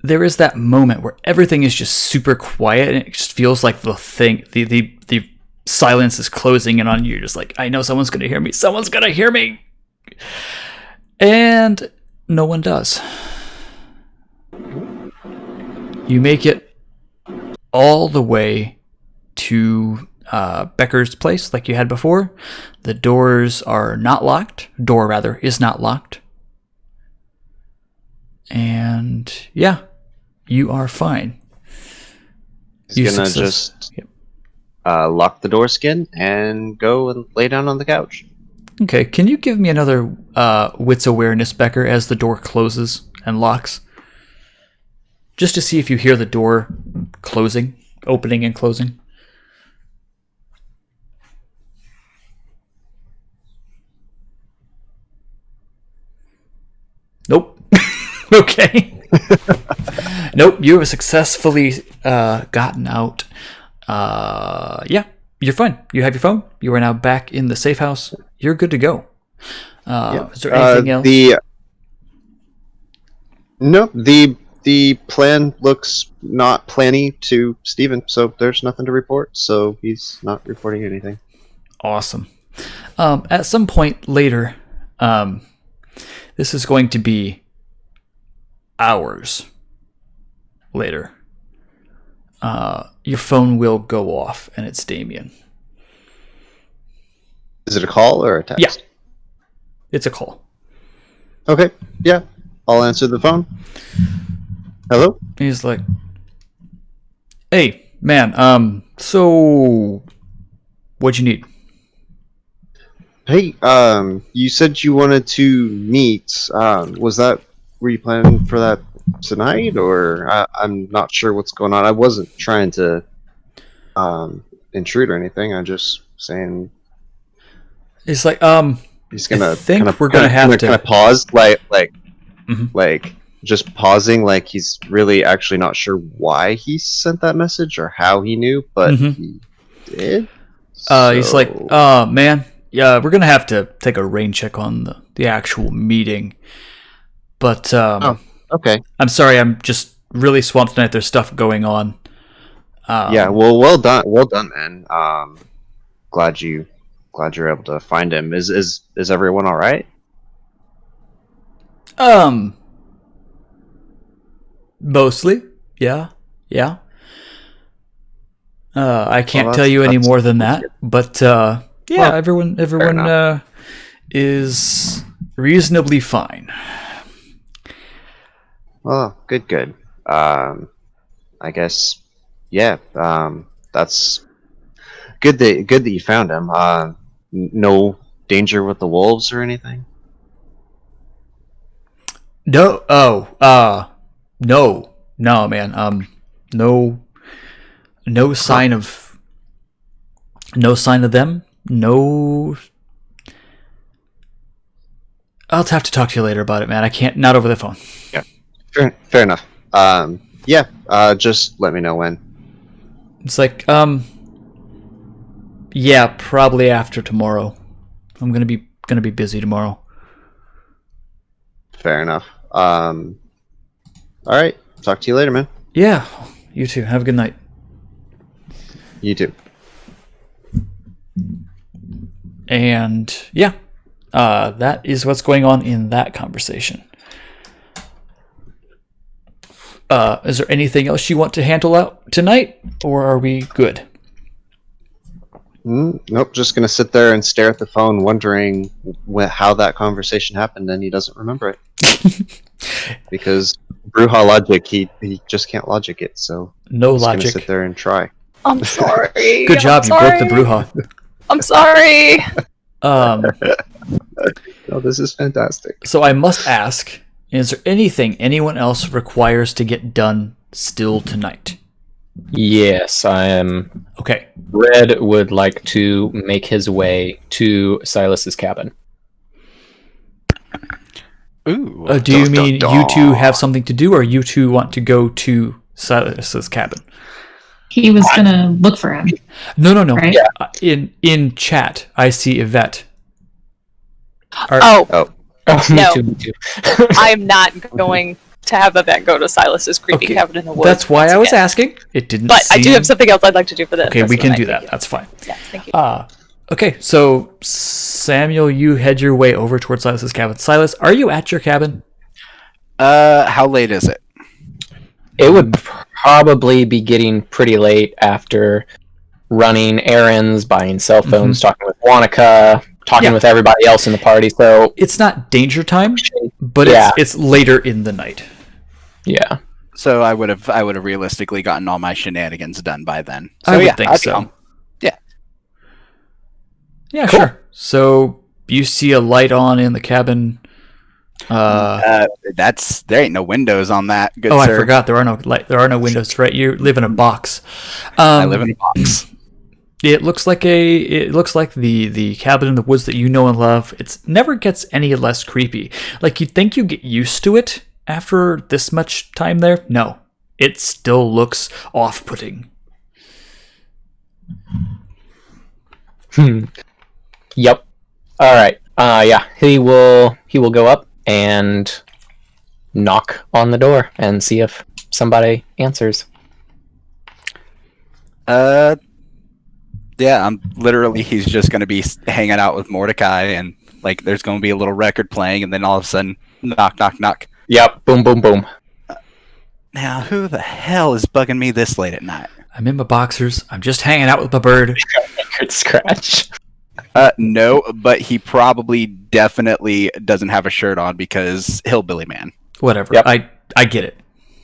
there is that moment where everything is just super quiet, and it just feels like the silence is closing in on you. You're just like, I know someone's going to hear me. Someone's going to hear me. And no one does. You make it all the way to Becker's place like you had before. The doors are not locked. Door, rather, is not locked. And yeah, you are fine. He's gonna just lock the door skin and go and lay down on the couch. Okay, can you give me another wits awareness, Becker, as the door closes and locks? Just to see if you hear the door opening and closing. Nope. Okay. Nope, you have successfully gotten out. Yeah, you're fine. You have your phone. You are now back in the safe house. You're good to go. Is there anything else? The plan looks not planny to Steven, so there's nothing to report, so he's not reporting anything. Awesome. At some point later, this is going to be hours later. Your phone will go off, and it's Damien. Is it a call or a text? Yeah. It's a call. Okay, yeah. I'll answer the phone. Hello? He's like, hey, man, so what'd you need? Hey, you said you wanted to meet. Were you planning for that tonight, or I'm not sure what's going on. I wasn't trying to intrude or anything. I'm just saying. It's like, He's gonna I think kinda, we're gonna have to kind of pause, like Mhm. just pausing, like he's really actually not sure why he sent that message or how he knew, but Mhm. he did. He's like, man, yeah, we're gonna have to take a rain check on the actual meeting. But okay. I'm sorry, I'm just really swamped tonight. There's stuff going on. Yeah, well done, man. Glad you're able to find him. Is everyone all right? Mostly, yeah. I can't Well, tell you any that's more than that, but yeah, Well, everyone enough. is reasonably fine. Well, good. I guess, yeah. That's good. That you found him. No danger with the wolves or anything. No. No, man. No sign of. No sign of them. No. I'll have to talk to you later about it, man. I can't. Not over the phone. Yeah. Fair enough. Just let me know when. It's like, yeah, probably after tomorrow. I'm gonna be busy tomorrow. Fair enough. All right. Talk to you later, man. Yeah, you too. Have a good night. You too. And yeah, that is what's going on in that conversation. Is there anything else you want to handle out tonight, or are we good? Nope. Just gonna sit there and stare at the phone, wondering how that conversation happened, and he doesn't remember it. Because Bruja logic, he just can't logic it. So No just logic. Gonna sit there and try. I'm sorry. Good job. I'm You broke the sorry. Bruja. I'm sorry. Oh, this is fantastic. So I must ask: is there anything anyone else requires to get done still tonight? Yes, I am. Okay. Red would like to make his way to Silas's cabin. Ooh. Do you mean you two have something to do, or you two want to go to Silas's cabin? He was gonna look for him. No. Right? In chat, I see Yvette. Oh, No. Me too. I am not going to have Yvette go to Silas's creepy Okay, cabin in the woods. That's why once I was again. asking. It didn't. But I do seem- have something else I'd like to do for this. Okay, That's we what can I do think. that. That's fine. Yes, thank you. Okay, so Samuel, you head your way over towards Silas's cabin. Silas, are you at your cabin? How late is it? It would probably be getting pretty late after running errands, buying cell phones, talking with Wanaka, talking with everybody else in the party. So It's not danger time, but Yeah. it's later in the night. yeah, So I would have realistically gotten all my shenanigans done by then. So I would yeah, think I'd be so. home. Yeah, Cool. sure. So you see a light on in the cabin. There ain't no windows on that. Good Oh, sir. I forgot. There are no windows. Right, you live in a box. I live in a box. It looks like the cabin in the woods that you know and love. It never gets any less creepy. Like you'd think you get used to it after this much time there. No, it still looks off-putting. Yep. All right. Yeah. He will go up and knock on the door and see if somebody answers. Yeah, he's just going to be hanging out with Mordecai, and like there's going to be a little record playing, and then all of a sudden, knock, knock, knock. Yep. Boom, boom, boom. Now, who the hell is bugging me this late at night? I'm in my boxers. I'm just hanging out with my bird. Record scratch. No, but he probably definitely doesn't have a shirt on because hillbilly man. Whatever. Yep. I get it.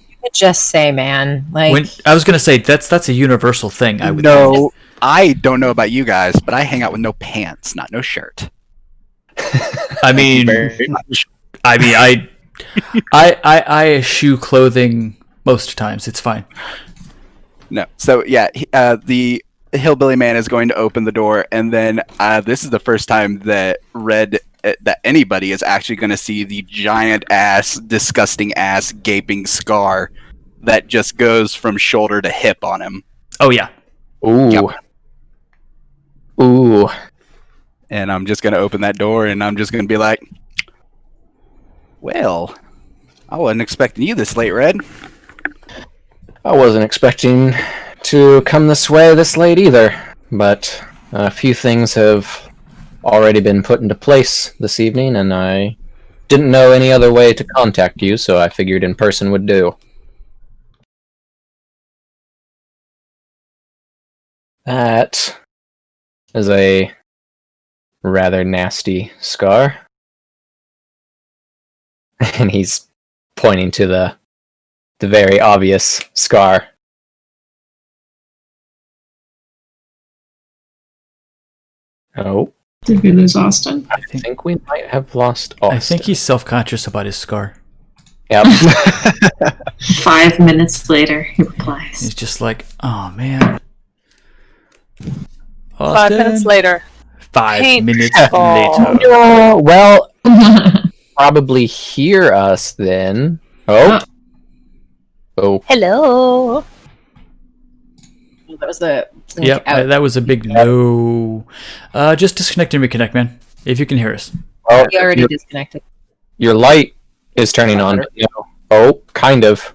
You could just say, man. Like, When I was gonna say that's a universal thing. I would think. No, I don't know about you guys, but I hang out with no pants, not no shirt. I mean, Very much. I eschew clothing most times. It's fine. No. So yeah, the hillbilly man is going to open the door, and then this is the first time that that anybody is actually going to see the giant ass, disgusting ass, gaping scar that just goes from shoulder to hip on him. Oh yeah. Ooh. Yep. Ooh. And I'm just going to open that door, and I'm just going to be like, "Well, I wasn't expecting you this late, Red." I wasn't expecting to come this way this late either, but a few things have already been put into place this evening, and I didn't know any other way to contact you, so I figured in person would do. That is a rather nasty scar. And he's pointing to the very obvious scar. Oh, Did we lose Austin? I think we might have lost I Austin. think he's self-conscious about his scar. Yep. 5 minutes later, he replies. He's just like, oh man. 5 minutes Austin? later. 5 Paint minutes ball. later. Oh, well, probably hear us then. Oh. Hello. That was the blink Yep, out. that was a big no. Just disconnect and reconnect, man. If you can hear us. Oh, He already disconnected. your light is turning on. Oh, kind of.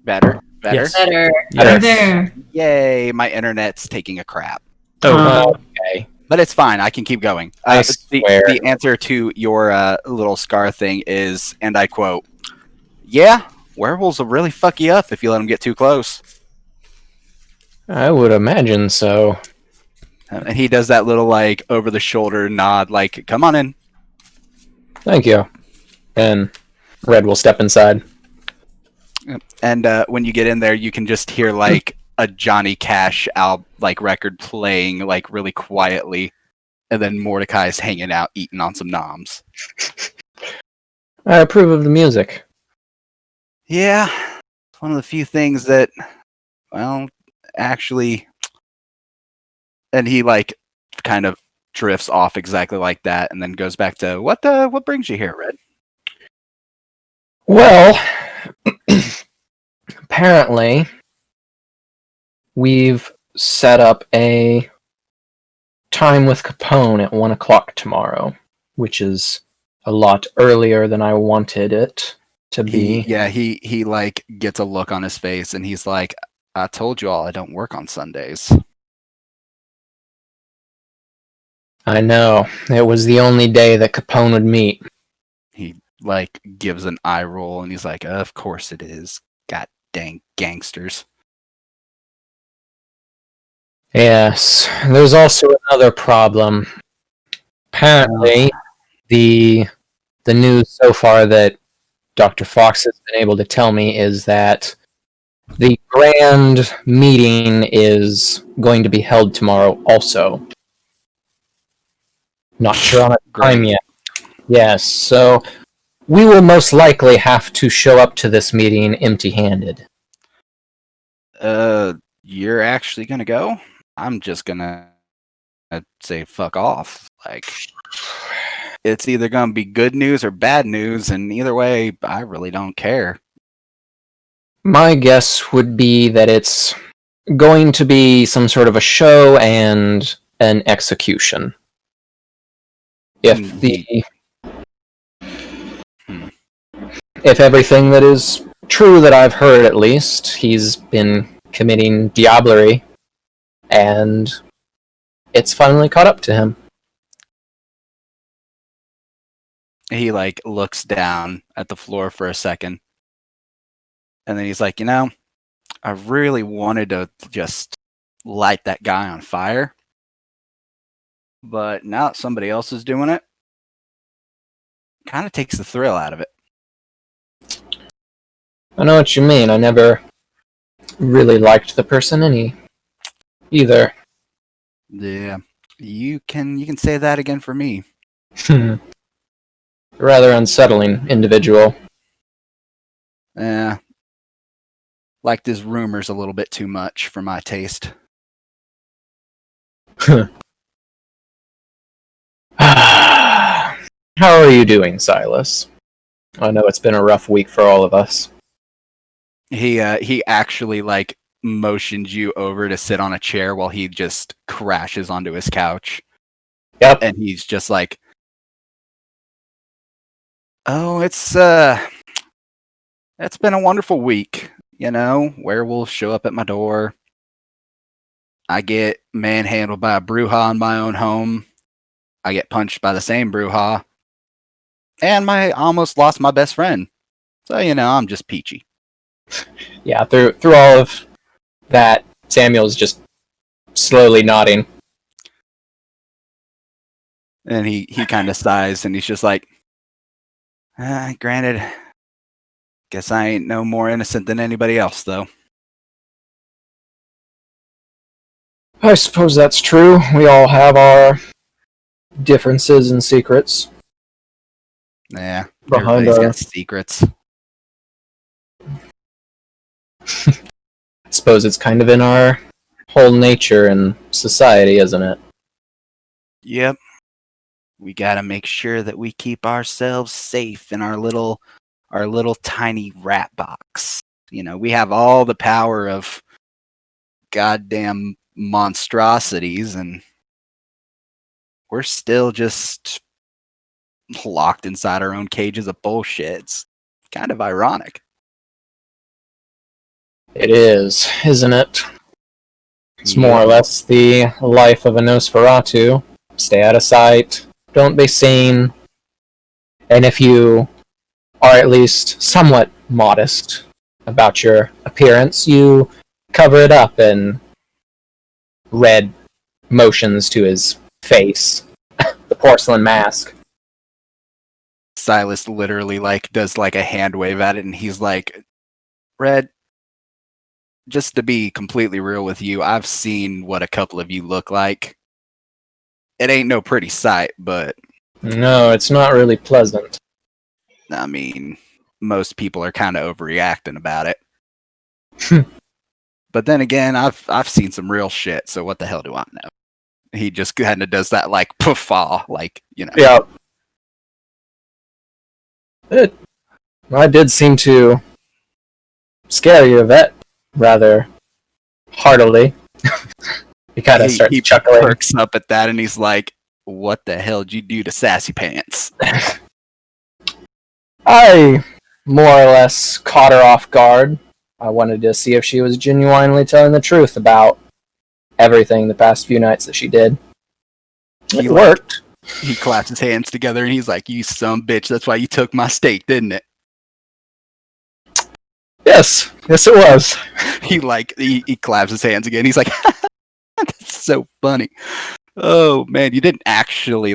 Better. Yes. Better. Right there. Yay, my internet's taking a crap. Oh, Okay. But it's fine. I can keep going. I The swear. answer to your little scar thing is, and I quote, "Yeah, werewolves will really fuck you up if you let them get too close." I would imagine so. And he does that little like over the shoulder nod, like, "Come on in." Thank you. And Red will step inside. And when you get in there, you can just hear like a Johnny Cash like record playing like really quietly, and then Mordecai's hanging out eating on some noms. I approve of the music. Yeah, it's one of the few things that, well, actually, and he like kind of drifts off exactly like that, and then goes back to what brings you here, Red? Well, apparently, we've set up a time with Capone at 1 o'clock tomorrow, which is a lot earlier than I wanted it to be. He like gets a look on his face, and he's like, "I told you all, I don't work on Sundays." I know. It was the only day that Capone would meet. He like gives an eye roll, and he's like, "Of course it is. God dang gangsters." Yes. There's also another problem. Apparently, the news so far that Dr. Fox has been able to tell me is that the grand meeting is going to be held tomorrow also. Not sure on a time Great. yet. Yes, so we will most likely have to show up to this meeting empty-handed. You're actually gonna go? I'm just gonna say fuck off. Like, it's either gonna be good news or bad news, and either way, I really don't care. My guess would be that it's going to be some sort of a show and an execution. If if everything that is true that I've heard, at least, he's been committing diablerie, and it's finally caught up to him. He like looks down at the floor for a second, and then he's like, I really wanted to just light that guy on fire, but now that somebody else is doing it, kind of takes the thrill out of it. I know what you mean. I never really liked the person either. Yeah, you can say that again for me. Rather unsettling individual. Yeah, liked his rumors a little bit too much for my taste. How are you doing, Silas? I know it's been a rough week for all of us. He actually like motions you over to sit on a chair while he just crashes onto his couch. Yep. And he's just like, "Oh, it's been a wonderful week. Werewolves show up at my door. I get manhandled by a Brujah in my own home. I get punched by the same Brujah. And I almost lost my best friend. So, I'm just peachy." Yeah, through all of that, Samuel's just slowly nodding. And he kind of sighs, and he's just like, "Granted, guess I ain't no more innocent than anybody else, though." I suppose that's true. We all have our differences and secrets. Yeah, Behind everybody's our- got secrets. I suppose it's kind of in our whole nature and society, isn't it? Yep. We gotta make sure that we keep ourselves safe in our little tiny rat box. You know, we have all the power of goddamn monstrosities, and we're still just locked inside our own cages of bullshit. It's kind of ironic. It is, isn't it? It's Yep. more or less the life of a Nosferatu. Stay out of sight, don't be seen, and if you are at least somewhat modest about your appearance, you cover it up in red motions to his face. The porcelain mask. Silas literally does a hand wave at it, and he's like, Red, just to be completely real with you, I've seen what a couple of you look like. It ain't no pretty sight, but No, it's not really pleasant. I mean, most people are kind of overreacting about it. But then again, I've seen some real shit, so what the hell do I know? He just kind of does that poof-ah, Yeah. I did seem to scare you, Vet, rather heartily. He kind of starts he chuckling. perks up at that, and he's like, "What the hell did you do to Sassy Pants?" I more or less caught her off guard. I wanted to see if she was genuinely telling the truth about everything the past few nights that she did. It worked. He claps his hands together, and he's like, "You some bitch! That's why you took my steak, didn't it?" Yes, it was. He claps his hands again. He's like, "That's so funny." Oh man, you didn't actually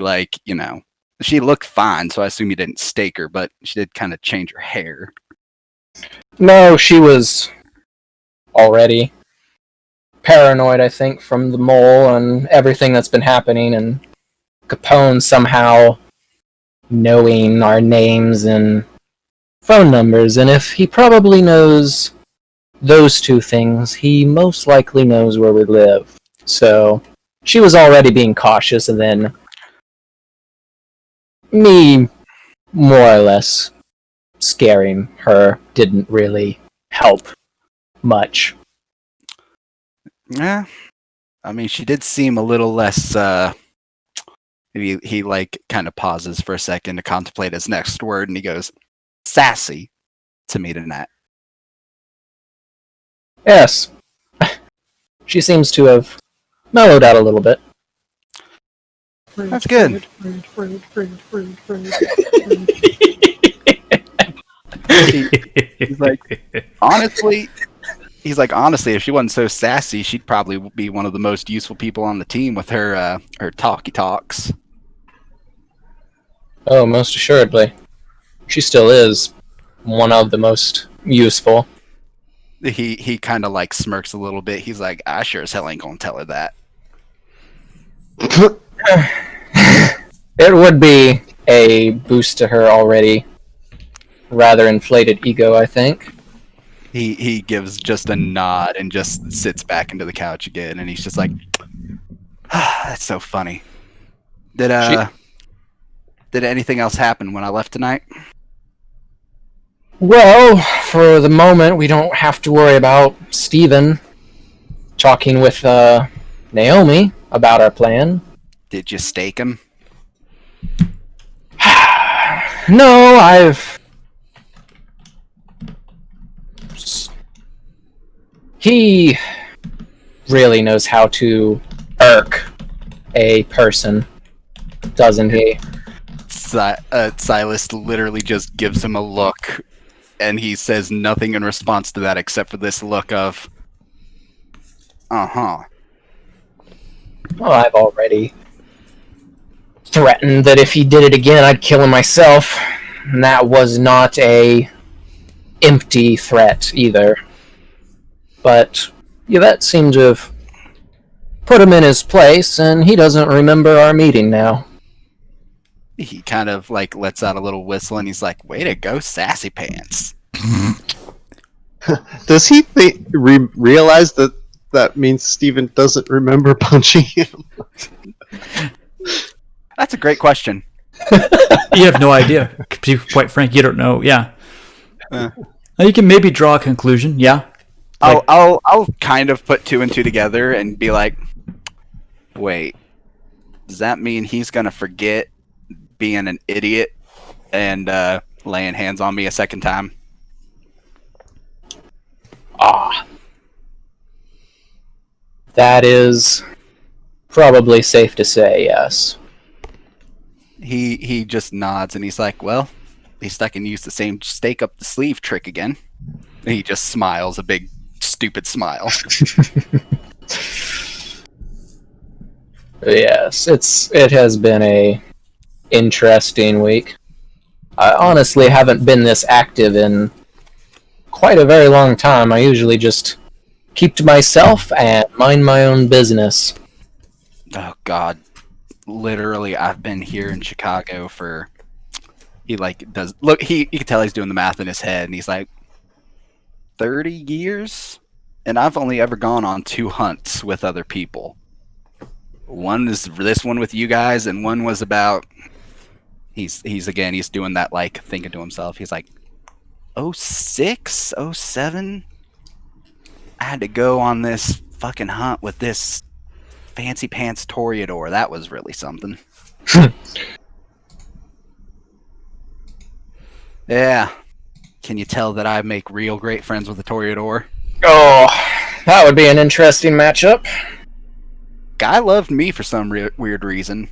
she looked fine, so I assume you didn't stake her, but she did kind of change her hair. No, she was already paranoid, I think, from the mole and everything that's been happening, and Capone somehow knowing our names and phone numbers, and if he probably knows those two things, he most likely knows where we live. So she was already being cautious, and then me more or less scaring her didn't really help much. Yeah, I mean, she did seem a little less. He kind of pauses for a second to contemplate his next word, and he goes, "Sassy," to me tonight. Yes, she seems to have mellowed out a little bit. That's good. He's like, honestly, if she wasn't so sassy, she'd probably be one of the most useful people on the team with her talky talks. Oh, most assuredly. She still is one of the most useful. He kind of smirks a little bit. He's like, I sure as hell ain't gonna tell her that. It would be a boost to her already rather inflated ego, I think. He gives just a nod and just sits back into the couch again, and he's just like, that's so funny. Did anything else happen when I left tonight? Well, for the moment, we don't have to worry about Steven talking with Naomi about our plan. Did you stake him? No, He really knows how to irk a person, doesn't he? Silas literally just gives him a look, and he says nothing in response to that except for this look of, uh-huh. Well, I've already threatened that if he did it again, I'd kill him myself. And that was not a empty threat either. But Yvette seemed to have put him in his place, and he doesn't remember our meeting now. He kind of lets out a little whistle, and he's like, way to go, Sassy Pants. Does he realize that means Steven doesn't remember punching him? That's a great question. You have no idea. To be quite frank, you don't know. Yeah. You can maybe draw a conclusion. Yeah. Like, I'll kind of put two and two together and be like, wait, does that mean he's gonna forget being an idiot and laying hands on me a second time? That is probably safe to say, yes. He just nods and he's like, well, at least I can use the same stake up the sleeve trick again. And he just smiles, a big stupid smile. Yes, it has been a interesting week. I honestly haven't been this active in quite a very long time. I usually just keep to myself and mind my own business. Oh God, literally, I've been here in Chicago for. He does look. You can tell he's doing the math in his head, and he's like, 30 years, and I've only ever gone on 2 hunts with other people. One is this one with you guys, and one was about. He's doing that thinking to himself. He's like, 06, 07. I had to go on this fucking hunt with this fancy pants Toreador. That was really something. Yeah. Can you tell that I make real great friends with the Toreador? Oh, that would be an interesting matchup. Guy loved me for some weird reason.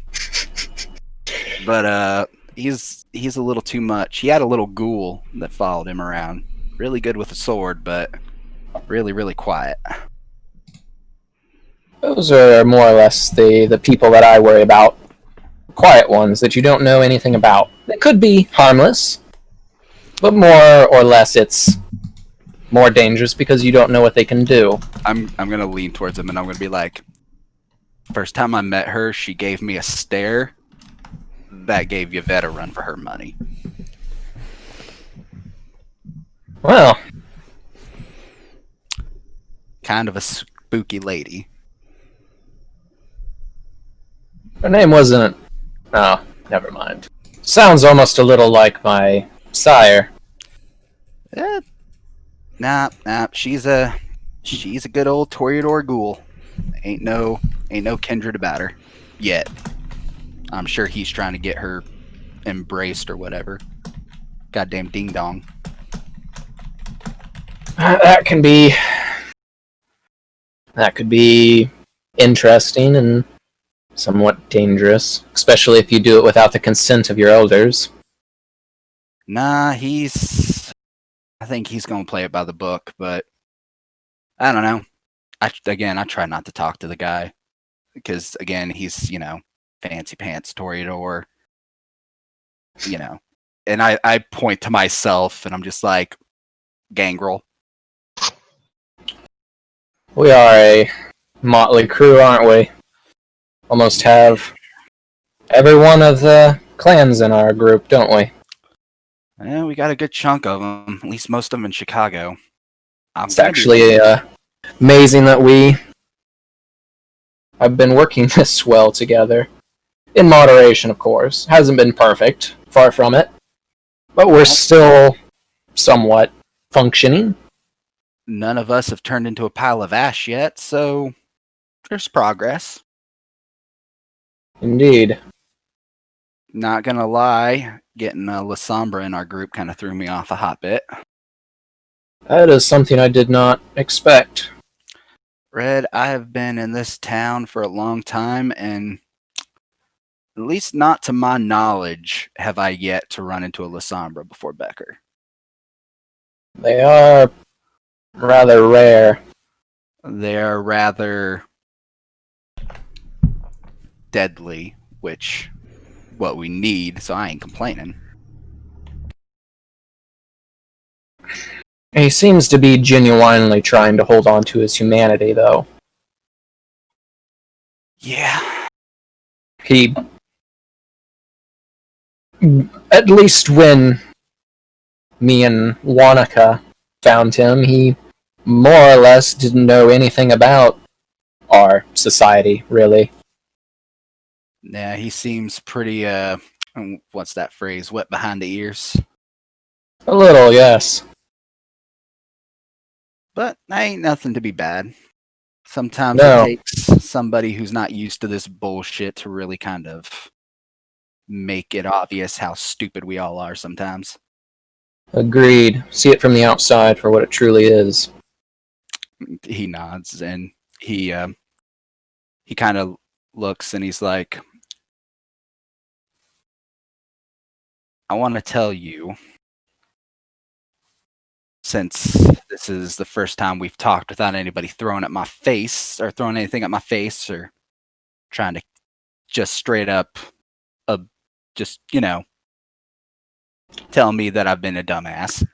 But he's a little too much. He had a little ghoul that followed him around. Really good with a sword, but really, really quiet. Those are more or less the people that I worry about. Quiet ones that you don't know anything about. They could be harmless, but more or less it's more dangerous because you don't know what they can do. I'm gonna lean towards him and I'm gonna be like, first time I met her, she gave me a stare that gave Yvette a run for her money. Well, kind of a spooky lady. her name wasn't... Oh, never mind. Sounds almost a little like my sire. Nah. She's a good old Toreador ghoul. Ain't no kindred about her yet. I'm sure he's trying to get her embraced or whatever. Goddamn ding dong. That could be interesting and somewhat dangerous, especially if you do it without the consent of your elders. Nah, I think he's gonna play it by the book, but I don't know. I try not to talk to the guy because again, he's fancy pants Toreador, and I point to myself and I'm just like, gangrel. We are a motley crew, aren't we? Almost have every one of the clans in our group, don't we? Yeah, we got a good chunk of them. At least most of them in Chicago. It's actually amazing that we have been working this well together. In moderation, of course. Hasn't been perfect. Far from it. But we're still somewhat functioning. None of us have turned into a pile of ash yet, so there's progress. Indeed. Not gonna lie, getting La Sombra in our group kind of threw me off a hot bit. That is something I did not expect. Red, I have been in this town for a long time, and at least not to my knowledge have I yet to run into a La Sombra before Becker. They are rather rare. They're rather deadly, which what we need, so I ain't complaining. He seems to be genuinely trying to hold on to his humanity, though. Yeah. He... At least when me and Wanaka found him, he more or less didn't know anything about our society, really. Yeah, he seems pretty what's that phrase? Wet behind the ears. A little, yes. But that ain't nothing to be bad. Sometimes it No, takes somebody who's not used to this bullshit to really kind of make it obvious how stupid we all are sometimes. agreed. See it from the outside for what it truly is. He nods and he kind of looks and he's like, I want to tell you, since this is the first time we've talked without anybody throwing at my face or throwing anything at my face or trying to just straight up just tell me that I've been a dumbass.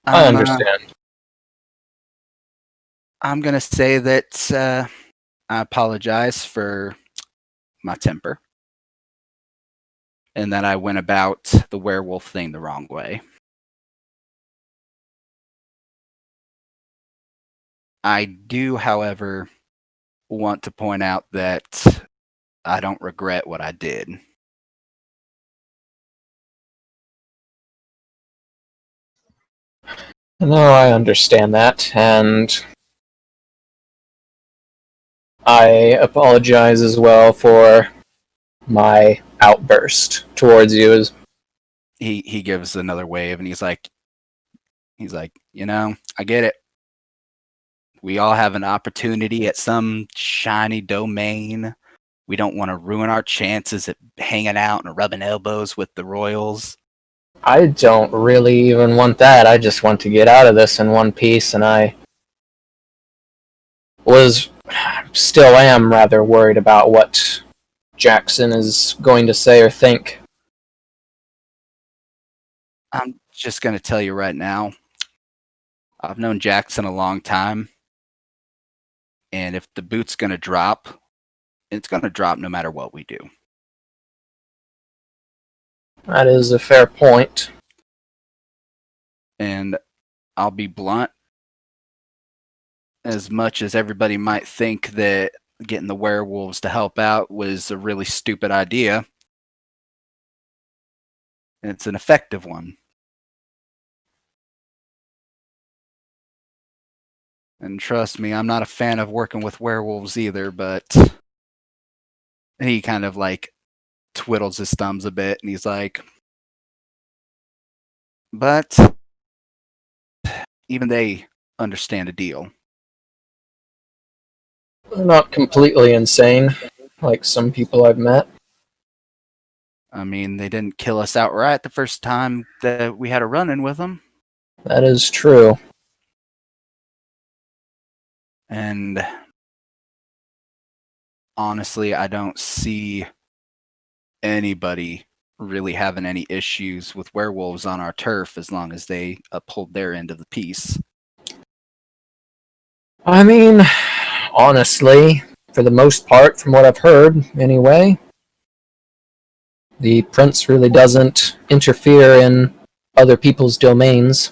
I understand. I'm gonna say that I apologize for my temper and that I went about the werewolf thing the wrong way. I do, however, want to point out that I don't regret what I did. No, I understand that, and I apologize as well for my outburst towards you. As He gives another wave and he's like, I get it. We all have an opportunity at some shiny domain. We don't want to ruin our chances at hanging out and rubbing elbows with the royals. I don't really even want that. I just want to get out of this in one piece, and I still am rather worried about what Jackson is going to say or think. I'm just going to tell you right now, I've known Jackson a long time, and if the boot's going to drop, it's going to drop no matter what we do. That is a fair point. And I'll be blunt, as much as everybody might think that getting the werewolves to help out was a really stupid idea, it's an effective one. And trust me, I'm not a fan of working with werewolves either, but he kind of like twiddles his thumbs a bit and he's like, but even they understand a deal. They're not completely insane, like some people I've met. I mean, they didn't kill us outright the first time that we had a run-in with them. That is true. And honestly, I don't see anybody really having any issues with werewolves on our turf as long as they uphold their end of the peace. I mean, honestly, for the most part, from what I've heard, anyway, the prince really doesn't interfere in other people's domains.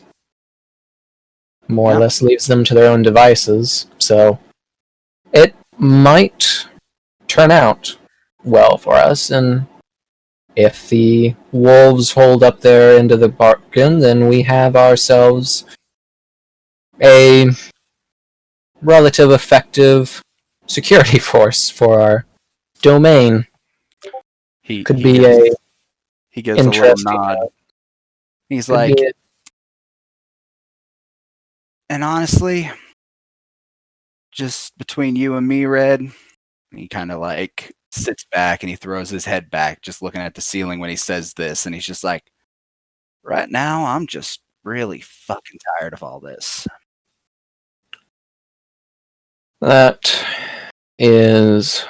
More or Yep. less leaves them to their own devices. So it might turn out well for us, and if the wolves hold up their end of the bargain, then we have ourselves a relative effective security force for our domain. He Could he be gives, a he gives a little interesting. nod. He's Could like, be and honestly, just between you and me, Red, he kind of like sits back and he throws his head back, just looking at the ceiling when he says this, and he's just like, right now, I'm just really fucking tired of all this. That is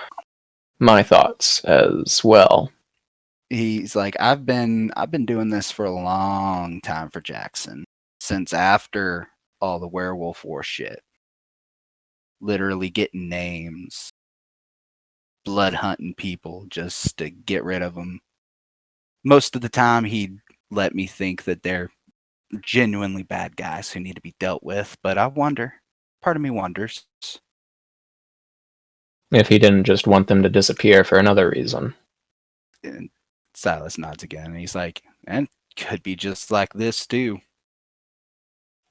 my thoughts as well. He's like, I've been doing this for a long time for Jackson, since after all the werewolf war shit. Literally getting names, blood hunting people just to get rid of them. Most of the time, he'd let me think that they're genuinely bad guys who need to be dealt with, but I wonder. Part of me wonders. If he didn't just want them to disappear for another reason. And Silas nods again, and he's like, and could be just like this too.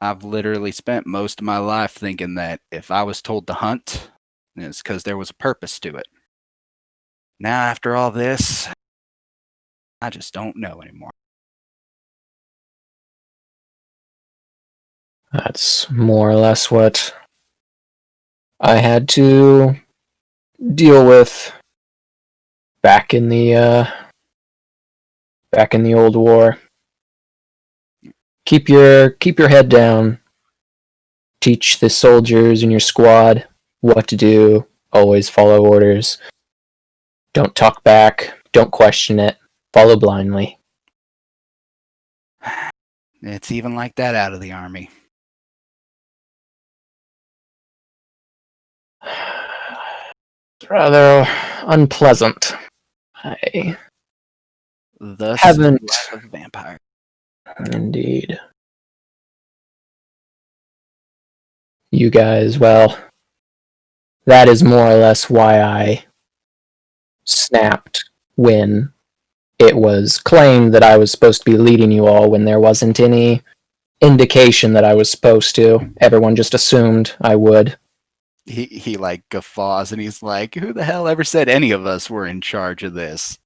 I've literally spent most of my life thinking that if I was told to hunt, it's because there was a purpose to it. Now, after all this, I just don't know anymore. That's more or less what I had to deal with back in the old war. Keep your head down. Teach the soldiers in your squad what to do. Always follow orders. Don't talk back. Don't question it. Follow blindly. It's even like that out of the army. It's rather unpleasant. I Thus haven't. the life of a vampire. Indeed. You guys, well, that is more or less why I snapped when it was claimed that I was supposed to be leading you all when there wasn't any indication that I was supposed to. Everyone just assumed I would. He like guffaws and he's like, who the hell ever said any of us were in charge of this?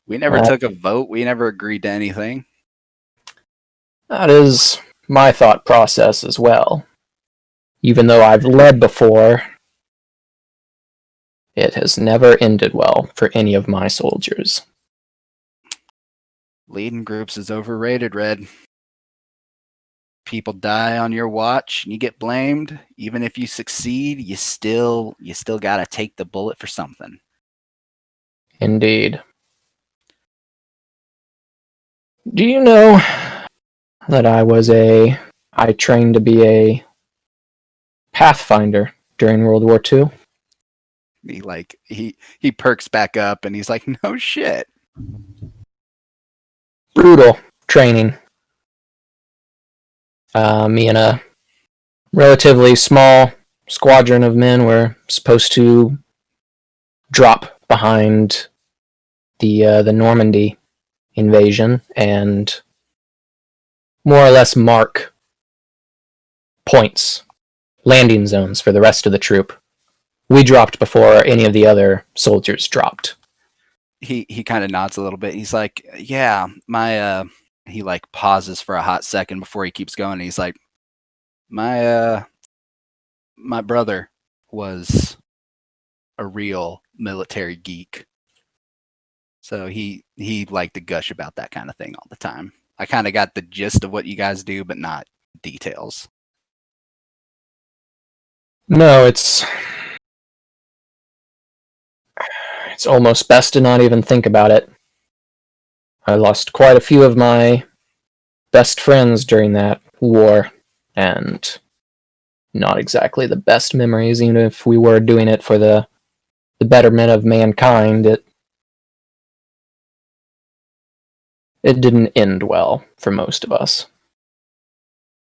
We never took a vote. We never agreed to anything. That is my thought process as well. Even though I've led before, it has never ended well for any of my soldiers. Leading groups is overrated, Red. People die on your watch and you get blamed. Even if you succeed, you still gotta take the bullet for something. Indeed. Do you know that I trained to be a pathfinder during World War II? He perks back up and he's like, no shit. Brutal training. Me and a relatively small squadron of men were supposed to drop behind the Normandy invasion and more or less mark points, landing zones for the rest of the troop. We dropped before any of the other soldiers dropped. He kind of nods a little bit. He's like, yeah, my he like pauses for a hot second before he keeps going. He's like, my brother was a real military geek. So he liked to gush about that kind of thing all the time. I kind of got the gist of what you guys do, but not details. No, it's almost best to not even think about it. I lost quite a few of my best friends during that war, and not exactly the best memories, even if we were doing it for the betterment of mankind. It didn't end well for most of us.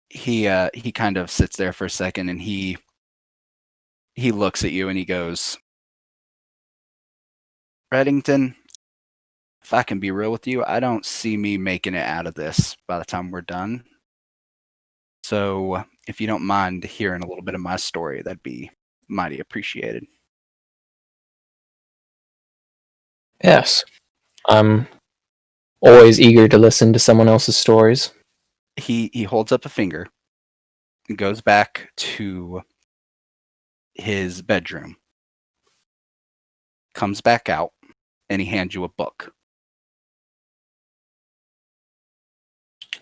He kind of sits there for a second and he looks at you and he goes, Reddington, if I can be real with you, I don't see me making it out of this by the time we're done. So if you don't mind hearing a little bit of my story, that'd be mighty appreciated. Yes. I'm always eager to listen to someone else's stories. He holds up a finger and goes back to his bedroom, comes back out, and he hands you a book.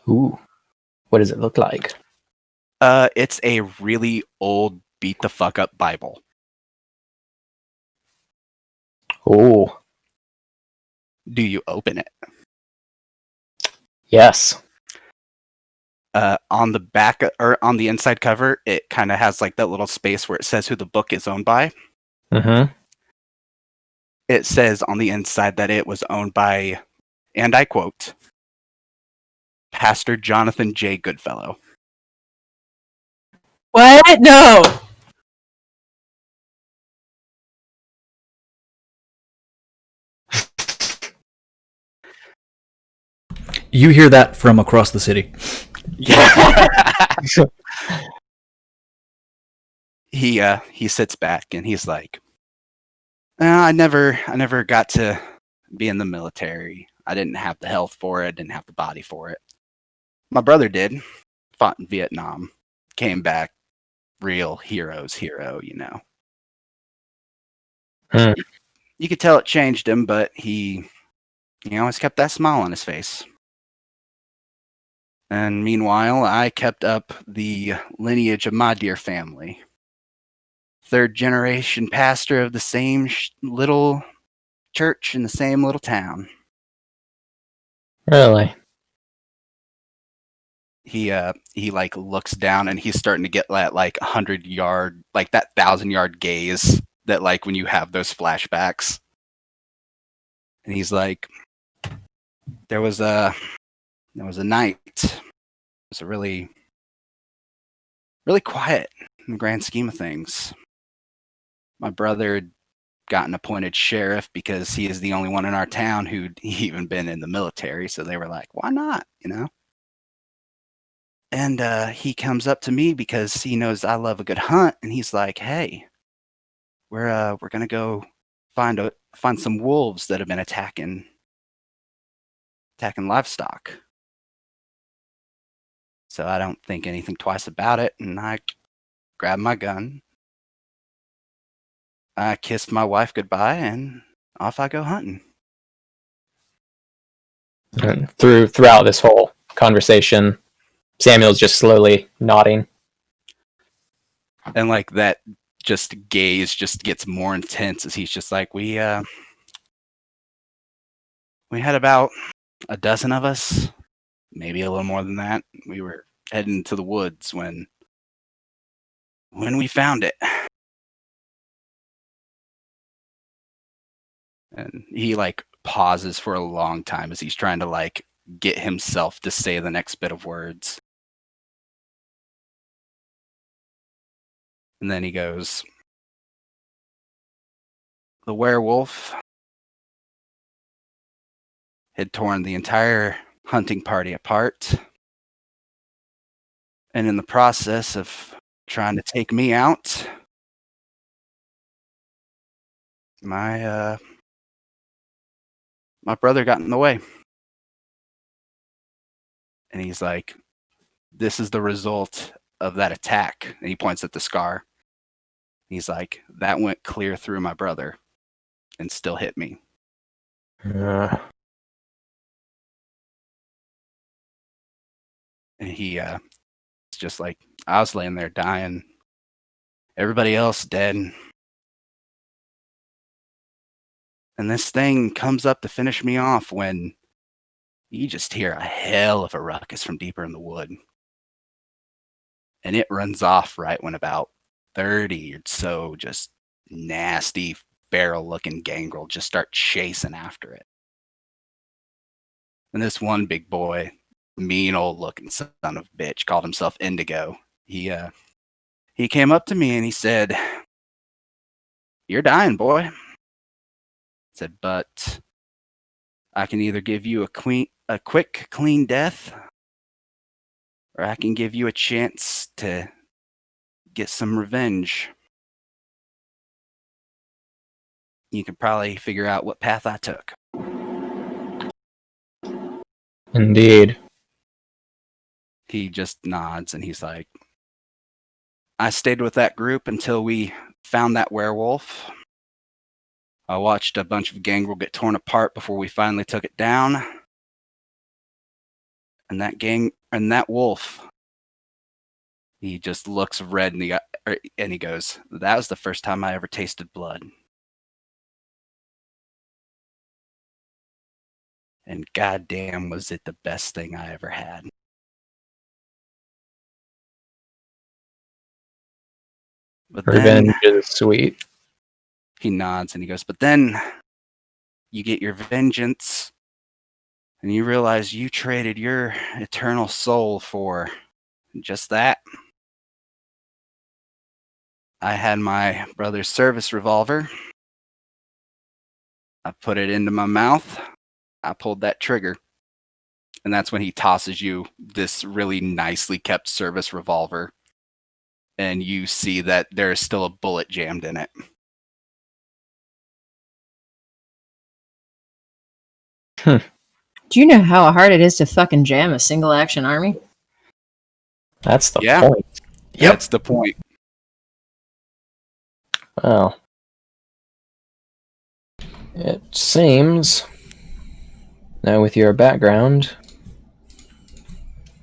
Ooh. What does it look like? It's a really old beat the fuck up Bible. Oh. Do you open it? Yes. On the back or on the inside cover, it kind of has like that little space where it says who the book is owned by. Mm-hmm. It says on the inside that it was owned by, and I quote, Pastor Jonathan J. Goodfellow. What? No. You hear that from across the city. Yeah. He sits back and he's like, I never got to be in the military. I didn't have the health for it. I didn't have the body for it. My brother did. Fought in Vietnam. Came back. Real hero's hero, you know. You could tell it changed him, but he always kept that smile on his face. And meanwhile, I kept up the lineage of my dear family. Third generation pastor of the same little church in the same little town. Really? He like looks down and he's starting to get that like 100-yard, like that 1,000-yard gaze that like when you have those flashbacks. And he's like, there was a night. It was a really quiet in the grand scheme of things. My brother had gotten appointed sheriff because he is the only one in our town who'd even been in the military. So they were like, why not? You know? And he comes up to me because he knows I love a good hunt. And he's like, hey, we're going to go find some wolves that have been attacking livestock. So I don't think anything twice about it. And I grab my gun. I kissed my wife goodbye and off I go hunting. And throughout this whole conversation, Samuel's just slowly nodding. And like that just gaze just gets more intense as he's just like, we had about a dozen of us, maybe a little more than that. We were heading to the woods when we found it. And he like pauses for a long time as he's trying to like get himself to say the next bit of words. And then he goes, the werewolf had torn the entire hunting party apart. And in the process of trying to take me out, my brother got in the way. And he's like, this is the result of that attack. And he points at the scar. He's like, that went clear through my brother and still hit me. And it's just like, I was laying there dying. Everybody else dead. And this thing comes up to finish me off when you just hear a hell of a ruckus from deeper in the wood. And it runs off right when about 30 or so just nasty, feral-looking gangrel just start chasing after it. And this one big boy, mean old-looking son of a bitch, called himself Indigo. He came up to me and he said, "You're dying, boy." I said, "But I can either give you a quick, clean death, or I can give you a chance to get some revenge. You could probably figure out what path I took." Indeed. He just nods and he's like, I stayed with that group until we found that werewolf. I watched a bunch of gangrel get torn apart before we finally took it down. And that wolf, he just looks red in the eye, and he goes, "That was the first time I ever tasted blood. And goddamn, was it the best thing I ever had." But Revenge then is sweet. he nods and he goes, "But then you get your vengeance, And you realize you traded your eternal soul for just that. I had my brother's service revolver. I put it into my mouth. I pulled that trigger. And that's when he tosses you this really nicely kept service revolver. And you see that there is still a bullet jammed in it. Do you know how hard it is to fucking jam a single action army? That's the Yeah. point. That's the point. Well, it seems now with your background,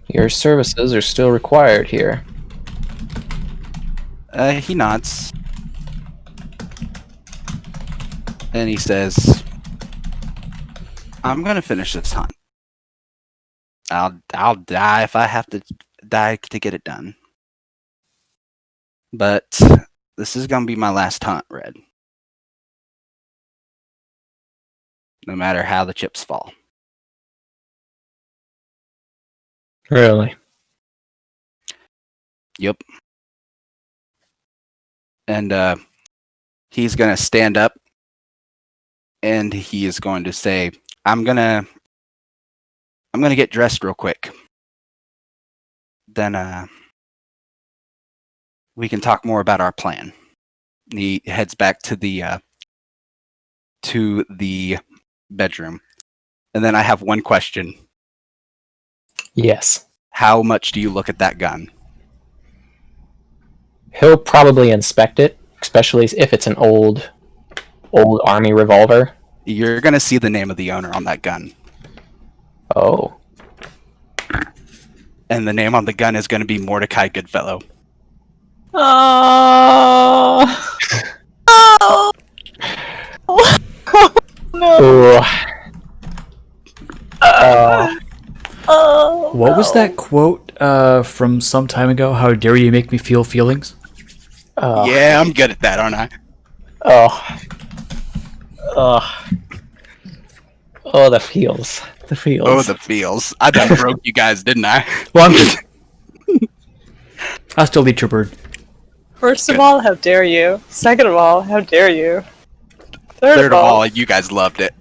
your services are still required here. He nods. And he says, I'm going to finish this hunt. I'll die if I have to die to get it done. But this is going to be my last hunt, Red. No matter how the chips fall. Really? Yep. And he's going to stand up and he is going to say, I'm going to get dressed real quick. Then we can talk more about our plan. He heads back to the bedroom. And then I have one question. Yes. How much do you look at that gun? He'll probably inspect it, especially if it's an old army revolver. You're going to see the name of the owner on that gun. Oh. And the name on the gun is going to be Mordecai Goodfellow. Oh. Oh. No. What was that quote from some time ago? How dare you make me feel feelings? Yeah, I'm good at that, aren't I? Oh, the feels. The feels. Oh, the feels. I done broke you guys, didn't I? Well, I'm good. I'll still eat your bird. First of all, how dare you? Second of all, how dare you? Third of all, you guys loved it.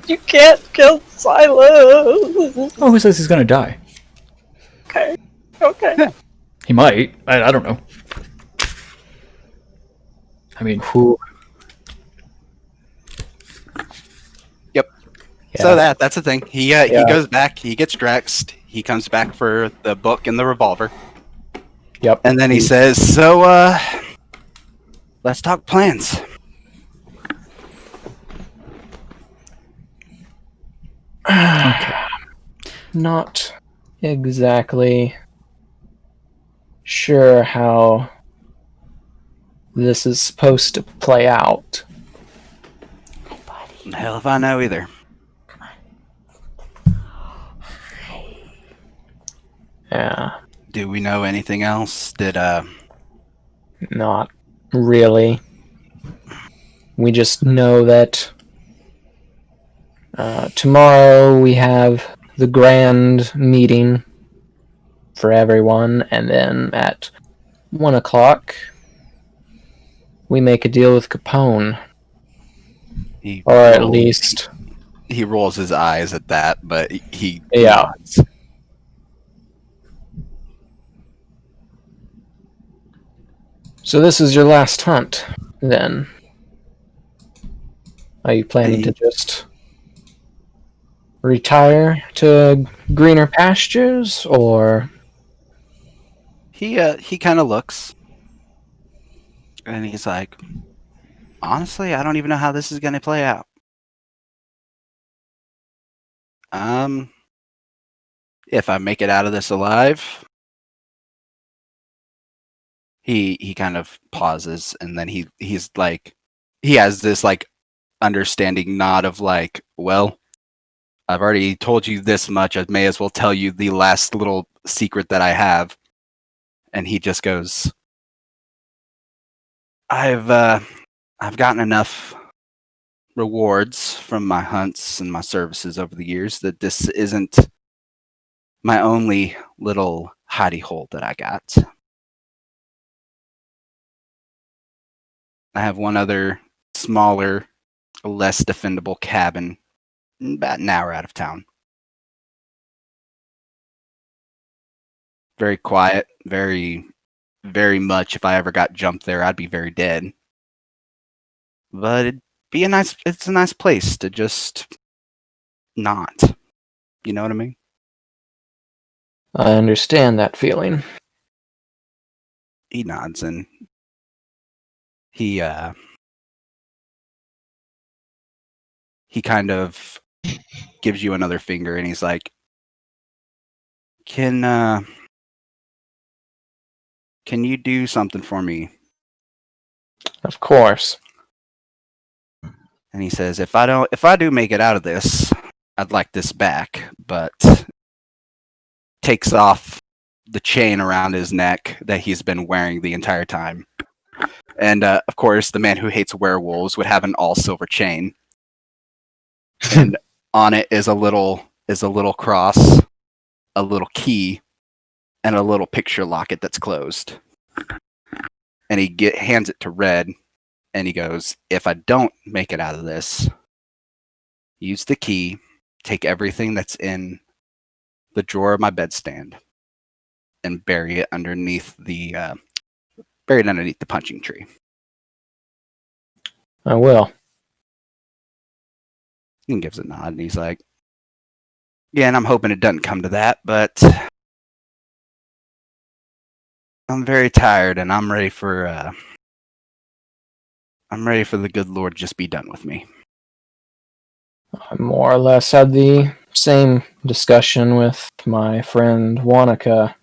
You can't kill Silas. Oh, who says he's gonna die? Okay. Okay. He might. I don't know. I mean, Who? Yep. Yeah. So that's the thing. He goes back. He gets dressed. He comes back for the book and the revolver. Yep. And then he says, "So, let's talk plans." Not exactly sure how this is supposed to play out. Hell if I know either. Yeah, Do we know anything else? not really. We just know that tomorrow we have the grand meeting for everyone, and then at 1 o'clock we make a deal with Capone. Or at least... He rolls his eyes at that, but he Yeah. nods. So this is your last hunt, then? Are you planning to just retire to greener pastures, or... He kind of looks, and he's like, "Honestly, I don't even know how this is going to play out. If I make it out of this alive." He kind of pauses, and then he's like, he has this like understanding nod of like, "Well, I've already told you this much. I may as well tell you the last little secret that I have." And he just goes, I've gotten enough rewards from my hunts and my services over the years that this isn't my only little hidey hole that I got. I have one other smaller, less defendable cabin about an hour out of town. Very quiet, very, very much. If I ever got jumped there, I'd be very dead. But it's a nice place to just not. You know what I mean? I understand that feeling. He nods and he kind of gives you another finger and he's like, Can you do something for me? Of course. And he says, if I do make it out of this, I'd like this back, but takes off the chain around his neck that he's been wearing the entire time. And of course, the man who hates werewolves would have an all silver chain. And on it is a little cross, a little key, and a little picture locket that's closed. And he hands it to Red, and he goes, if I don't make it out of this, use the key, take everything that's in the drawer of my bedstand, and bury it underneath the punching tree. I will. He gives a nod, and he's like, yeah, and I'm hoping it doesn't come to that, but I'm very tired, and I'm ready for the good Lord just be done with me. I more or less had the same discussion with my friend Wanaka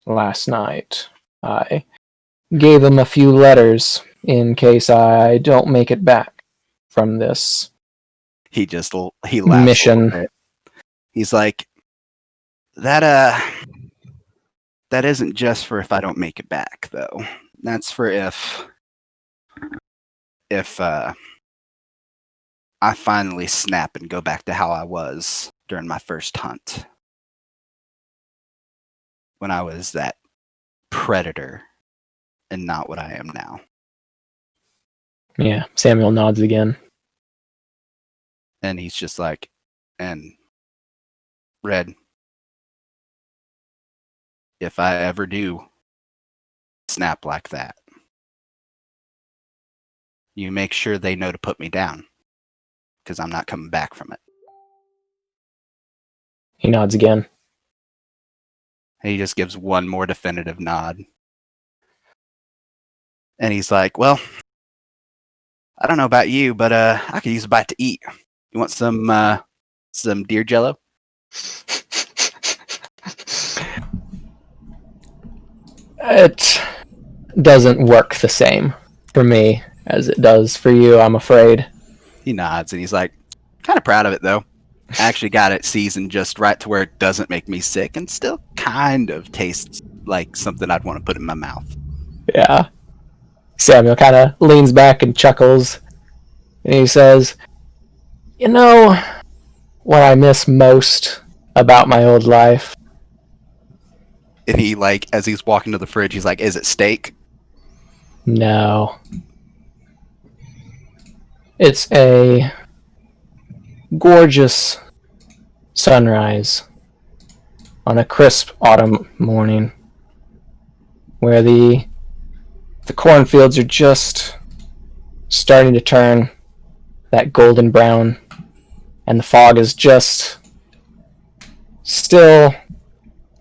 last night. I gave him a few letters in case I don't make it back from this He laughs mission. a little bit. He's like, that isn't just for if I don't make it back, though. That's for if I finally snap and go back to how I was during my first hunt. When I was that predator and not what I am now. Yeah, Samuel nods again. And he's just like, and Red, if I ever do snap like that, you make sure they know to put me down, because I'm not coming back from it. He nods again. And he just gives one more definitive nod. And he's like, well, I don't know about you, but I could use a bite to eat. You want some deer jello? It doesn't work the same for me as it does for you, I'm afraid. He nods and he's like, kind of proud of it though. I actually got it seasoned just right to where it doesn't make me sick and still kind of tastes like something I'd want to put in my mouth. Yeah. Samuel kind of leans back and chuckles. And he says, you know what I miss most about my old life? And he, like, as he's walking to the fridge, he's like, is it steak? No. It's a gorgeous sunrise on a crisp autumn morning where the cornfields are just starting to turn that golden brown and the fog is just still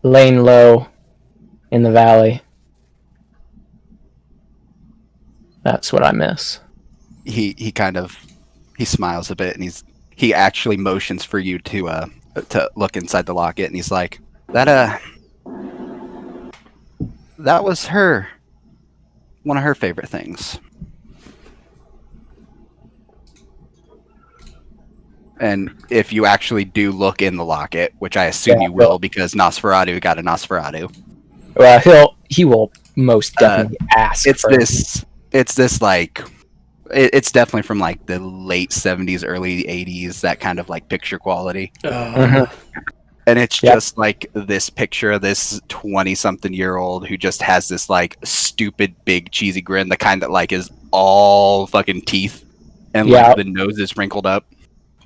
laying low in the valley. That's what I miss. He smiles a bit and he actually motions for you to look inside the locket and he's like, that was one of her favorite things. And if you actually do look in the locket, which I assume you will because Nosferatu got a Nosferatu. Well, he will most definitely ask. It's this like It's definitely from like the late 70s, early 80s, that kind of like picture quality. And it's Yep. just like this picture of this 20-something-year-old who just has this like stupid big cheesy grin, the kind that like is all fucking teeth and Yeah. like the nose is wrinkled up.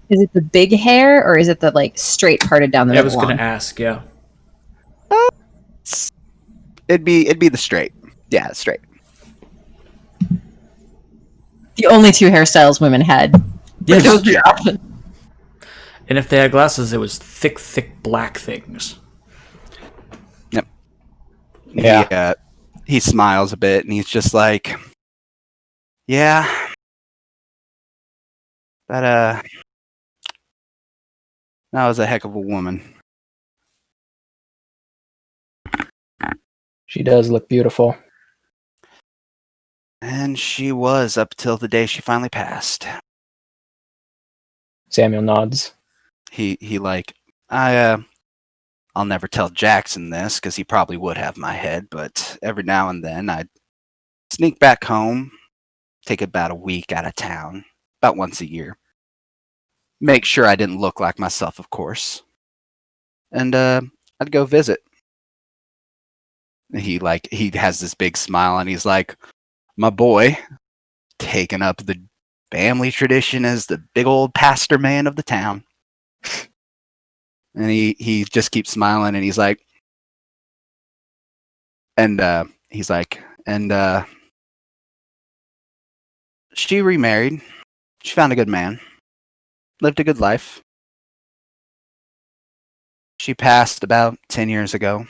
Is it the big hair or is it the like straight parted down the I middle? was going long? to ask, yeah. It'd be the straight. Yeah, straight. The only two hairstyles women had. Yes. Those were your options. And if they had glasses, it was thick black things. Yeah. He smiles a bit and he's just like, yeah, that was a heck of a woman. She does look beautiful. And she was up till the day she finally passed. Samuel nods. He like, I'll never tell Jackson this because he probably would have my head, but every now and then I'd sneak back home, take about a week out of town, about once a year. Make sure I didn't look like myself, of course. And I'd go visit. He has this big smile and he's like, my boy, taking up the family tradition as the big old pastor man of the town. And he just keeps smiling and he's like, and she remarried. She found a good man. Lived a good life. She passed about 10 years ago.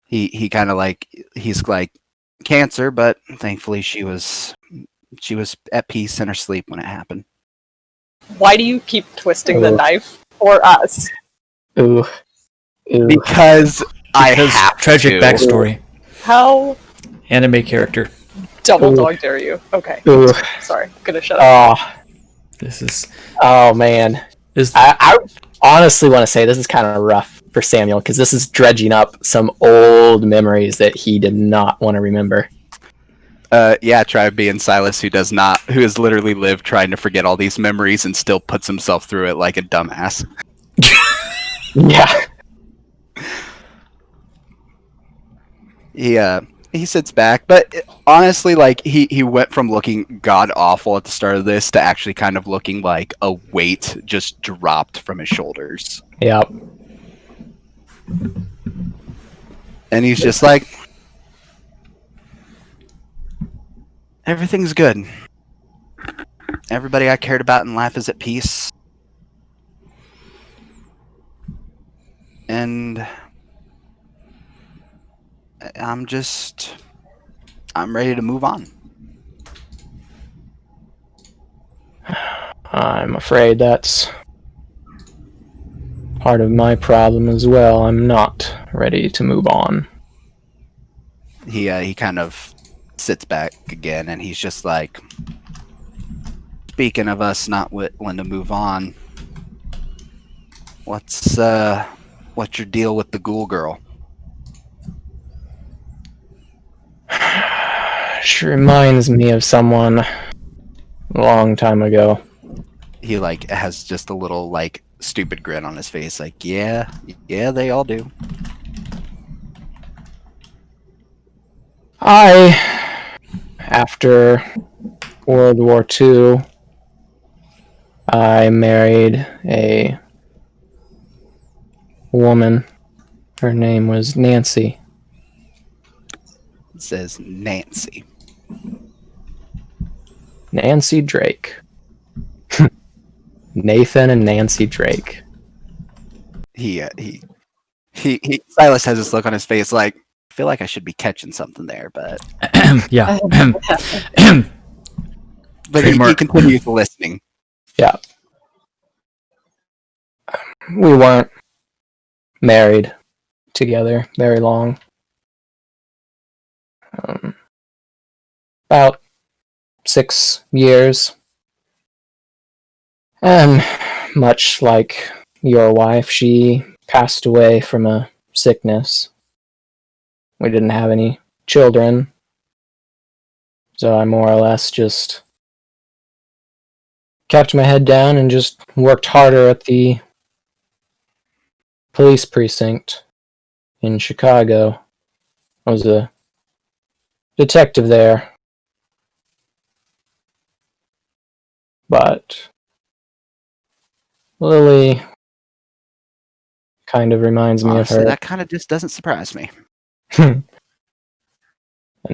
He kind of like, he's like cancer, but thankfully she was at peace in her sleep when it happened. Why do you keep twisting the Ooh. knife for us? Ooh. Because I have tragic to. backstory. How Anime character. double Ooh. dog dare you? Okay. Ooh. Sorry, gonna shut up. This is Oh man. is I honestly want to say this is kind of rough for Samuel because this is dredging up some old memories that he did not want to remember. Yeah, try being Silas, who has literally lived trying to forget all these memories and still puts himself through it like a dumbass. Yeah. He sits back, but honestly, like he went from looking god awful at the start of this to actually kind of looking like a weight just dropped from his shoulders, Yep. and he's just like, everything's good. Everybody I cared about in life is at peace, and I'm ready to move on. I'm afraid that's part of my problem as well. I'm not ready to move on. He kind of sits back again, and he's just like, speaking of us not willing to move on, what's your deal with the ghoul girl? She reminds me of someone a long time ago. He like has just a little like stupid grin on his face, like, yeah, they all do. After World War II, I married a woman. Her name was Nancy. It says Nancy. Nancy Drake. Nathan and Nancy Drake. He Silas has this look on his face like, I feel like I should be catching something there, but yeah. but he continues listening. Yeah. We weren't married together very long. About 6 years. And much like your wife, she passed away from a sickness. We didn't have any children. So I more or less just kept my head down and just worked harder at the police precinct in Chicago. I was a detective there. But Lily kind of reminds me Honestly, of her. that kind of just doesn't surprise me.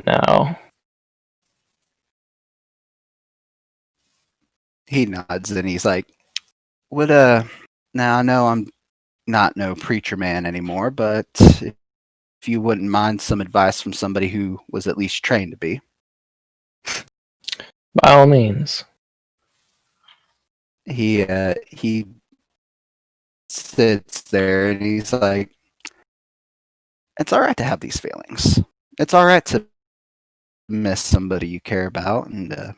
No. He nods and he's like, "Would now I know I'm not no preacher man anymore, but if you wouldn't mind some advice from somebody who was at least trained to be." By all means. He sits there and he's like, "It's all right to have these feelings. It's all right to miss somebody you care about, and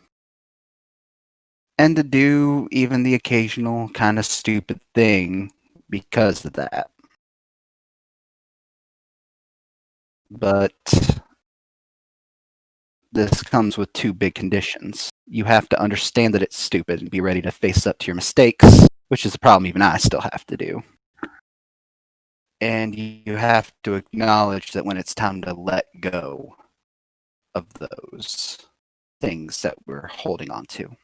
to do even the occasional kind of stupid thing because of that. But this comes with two big conditions. You have to understand that it's stupid and be ready to face up to your mistakes, which is a problem even I still have to do. And you have to acknowledge that when it's time to let go of those things that we're holding on to."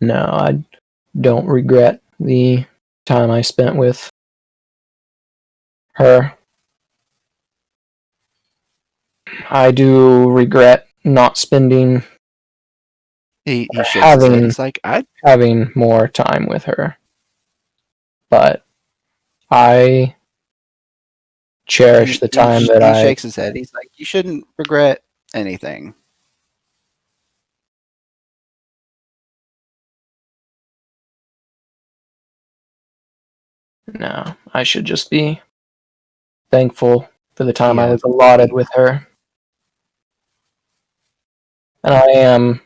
No, I don't regret the time I spent with her. I do regret not spending He shakes his head. He's like, having more time with her. But I cherish the time that he I shakes his head. He's like, "You shouldn't regret anything." no, I should just be thankful for the time I Yeah. was allotted with her. And I am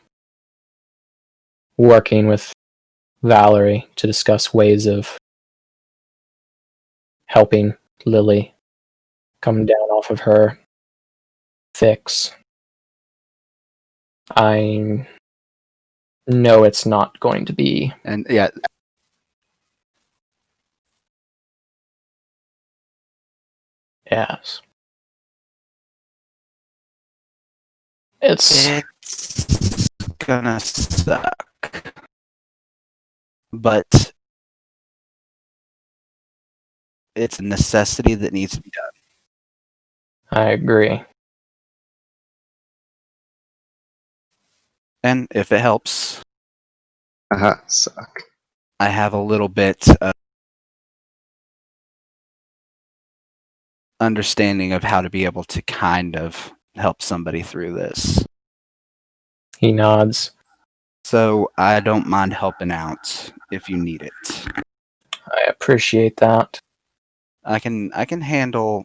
working with Valerie to discuss ways of helping Lily come down off of her fix. I know it's not going to be. And yeah, Yes. It's gonna suck. But it's a necessity that needs to be done. I agree. And if it helps, Suck. I have a little bit of understanding of how to be able to kind of help somebody through this. He nods. So I don't mind helping out if you need it. I appreciate that. I can handle.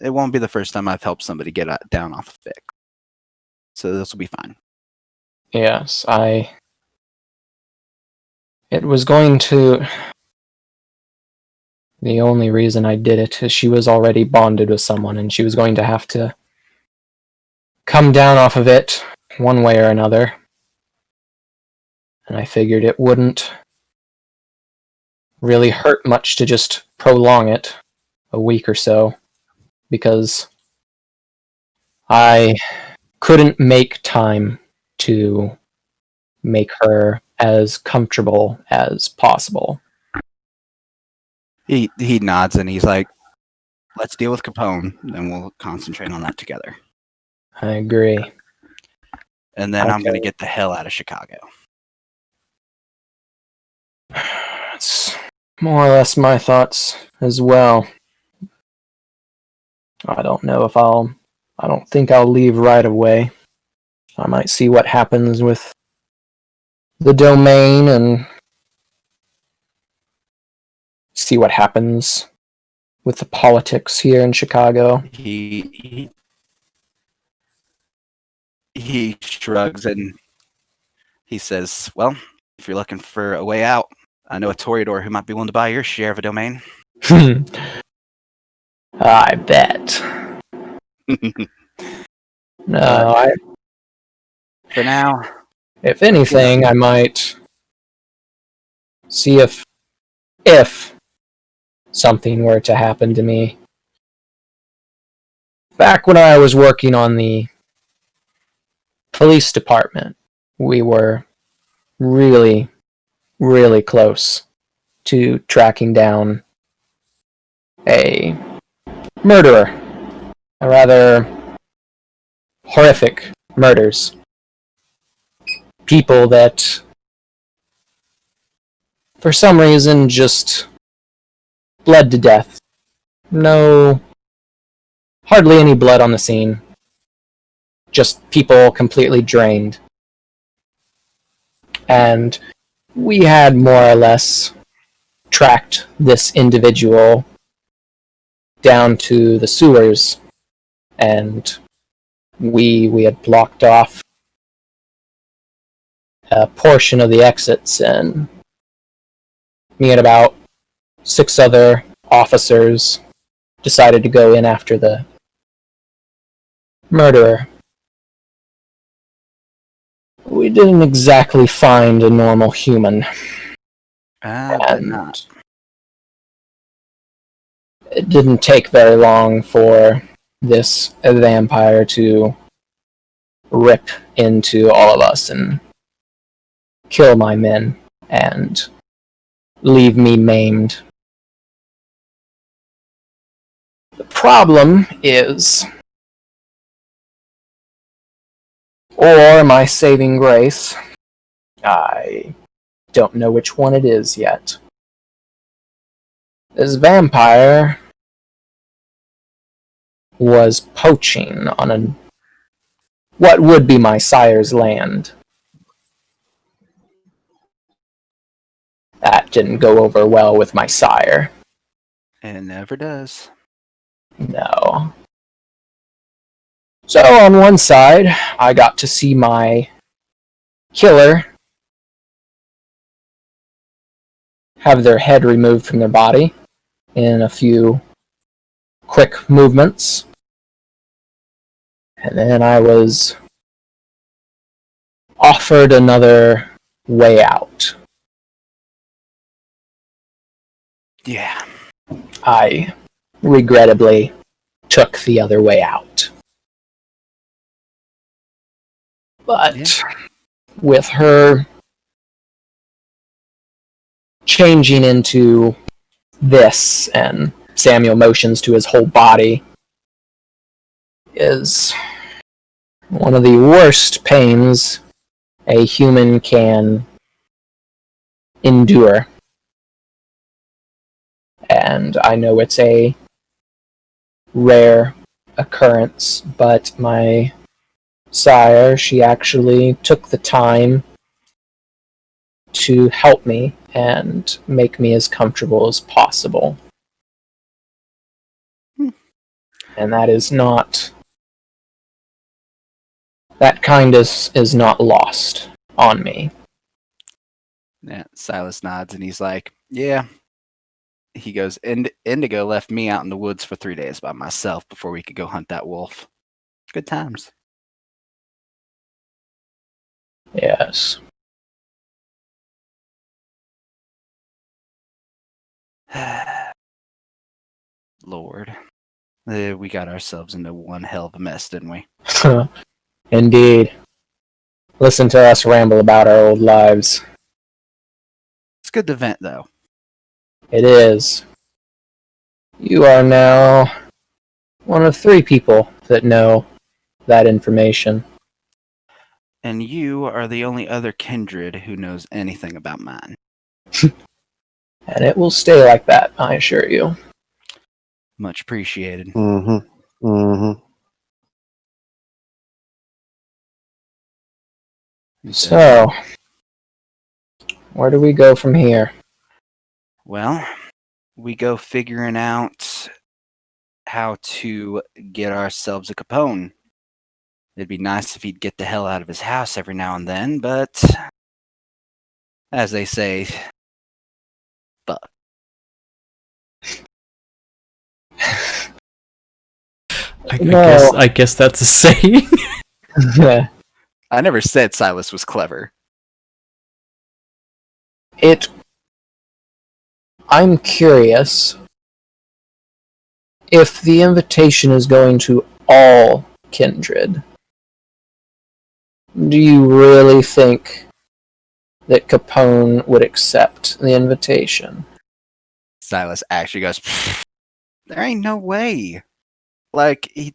It won't be the first time I've helped somebody get down off a fix. So this will be fine. Yes, it was going to. The only reason I did it is she was already bonded with someone and she was going to have to come down off of it one way or another. And I figured it wouldn't really hurt much to just prolong it a week or so, because I couldn't make time to make her as comfortable as possible. He nods and he's like, "Let's deal with Capone, and we'll concentrate on that together. I agree. And then I'm Okay. going to get the hell out of Chicago." It's more or less my thoughts as well. I don't think I'll leave right away. I might see what happens with the domain and see what happens with the politics here in Chicago. He shrugs and he says, "Well, if you're looking for a way out, I know a Toreador who might be willing to buy your share of a domain." I bet. No, I, For now, if anything, I might see if something were to happen to me. Back when I was working on the police department, we were really, really close to tracking down a murderer. A rather horrific murders. People that, for some reason, just bled to death. No, hardly any blood on the scene. Just people completely drained. And we had more or less tracked this individual down to the sewers, and we had blocked off a portion of the exits, and me and about 6 other officers decided to go in after the murderer. We didn't exactly find a normal human. but not. It didn't take very long for this vampire to rip into all of us and kill my men and leave me maimed. The problem is, or my saving grace, I don't know which one it is yet. This vampire was poaching on what would be my sire's land. That didn't go over well with my sire. It never does. No. So on one side, I got to see my killer have their head removed from their body in a few quick movements. And then I was offered another way out. Yeah. I regrettably took the other way out. But with her changing into this, and Samuel motions to his whole body, is one of the worst pains a human can endure. And I know it's a rare occurrence, but my sire, she actually took the time to help me and make me as comfortable as possible. And that is not... that kindness is not lost on me. Yeah, Silas nods and he's like, yeah. He goes, Indigo left me out in the woods for 3 days by myself before we could go hunt that wolf. Good times. Yes. Lord. We got ourselves into one hell of a mess, didn't we? Indeed. Listen to us ramble about our old lives. It's good to vent, though. It is. You are now one of 3 people that know that information. And you are the only other kindred who knows anything about mine. And it will stay like that, I assure you. Much appreciated. Mm-hmm. Mm-hmm. So, where do we go from here? Well, we go figuring out how to get ourselves a Capone. It'd be nice if he'd get the hell out of his house every now and then, but as they say, fuck. I guess that's a saying. Yeah. I never said Silas was clever. I'm curious if the invitation is going to all kindred. Do you really think that Capone would accept the invitation? Silas actually goes, there ain't no way. Like, he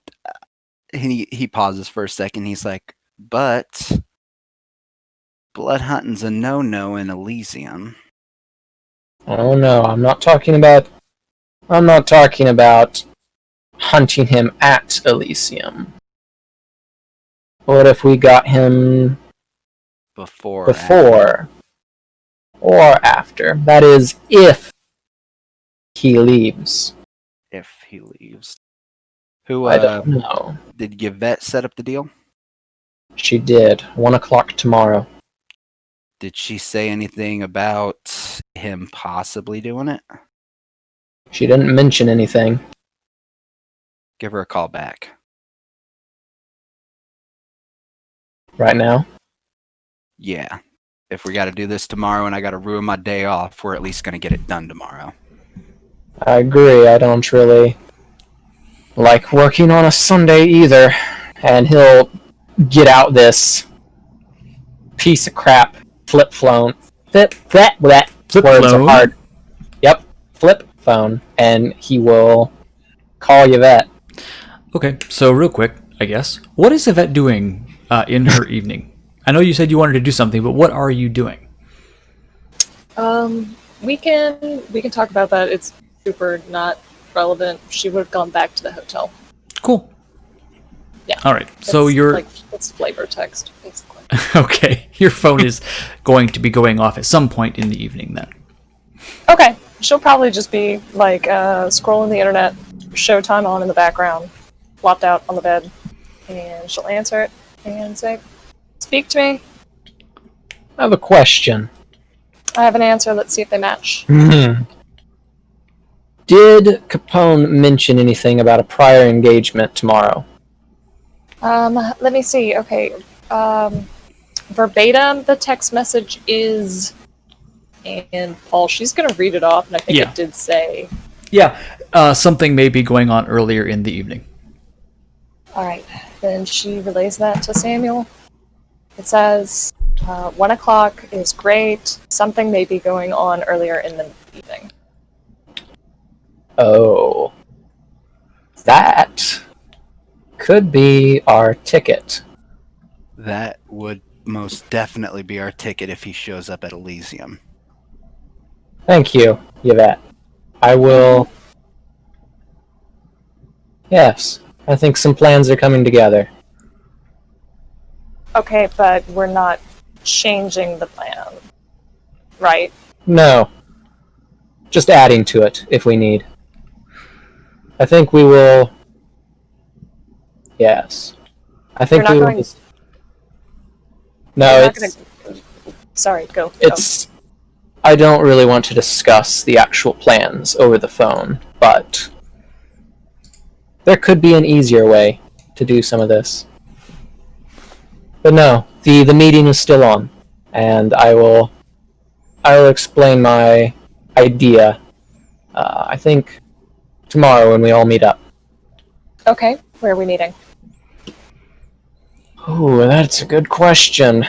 pauses for a second. He's like, but blood hunting's a no-no in Elysium. Oh no, I'm not talking about hunting him at Elysium. What if we got him Before or after? That is, if he leaves. if he leaves. Who I don't know. did Yvette set up the deal? She did. 1:00 tomorrow. Did she say anything about him possibly doing it? She didn't mention anything. Give her a call back. Right now? Yeah. If we got to do this tomorrow and I got to ruin my day off, we're at least going to get it done tomorrow. I agree. I don't really like working on a Sunday either. And he'll get out this piece of crap flip phone. Flip words are hard. Yep, flip phone, and he will call Yvette. Okay, so real quick, I guess, what is Yvette doing in her evening? I know you said you wanted to do something, but what are you doing? We can talk about that. It's super not relevant. She would have gone back to the hotel. Cool. Yeah. All right. So it's flavor text basically. Okay. Your phone is going to be going off at some point in the evening then. Okay. She'll probably just be like scrolling the internet, Showtime on in the background, flopped out on the bed, and she'll answer it and say, "Speak to me." I have a question. I have an answer. Let's see if they match. Did Capone mention anything about a prior engagement tomorrow? Let me see. Okay. Verbatim, the text message is, and Paul, she's gonna read it off, and I think Yeah. it did say. Yeah. Something may be going on earlier in the evening. All right. Then she relays that to Samuel. It says, 1:00 is great. Something may be going on earlier in the evening. Oh. That could be our ticket. That would most definitely be our ticket if he shows up at Elysium. Thank you, Yvette. I will... Yes, I think some plans are coming together. Okay, but we're not changing the plan, right? No. Just adding to it, if we need. I think we will... Yes. I think You're we not will... going- No, You're not it's... Sorry, go. It's... I don't really want to discuss the actual plans over the phone, but... There could be an easier way to do some of this. But no, the meeting is still on, and I will explain my idea, I think, tomorrow when we all meet up. Okay, where are we meeting? Ooh, that's a good question.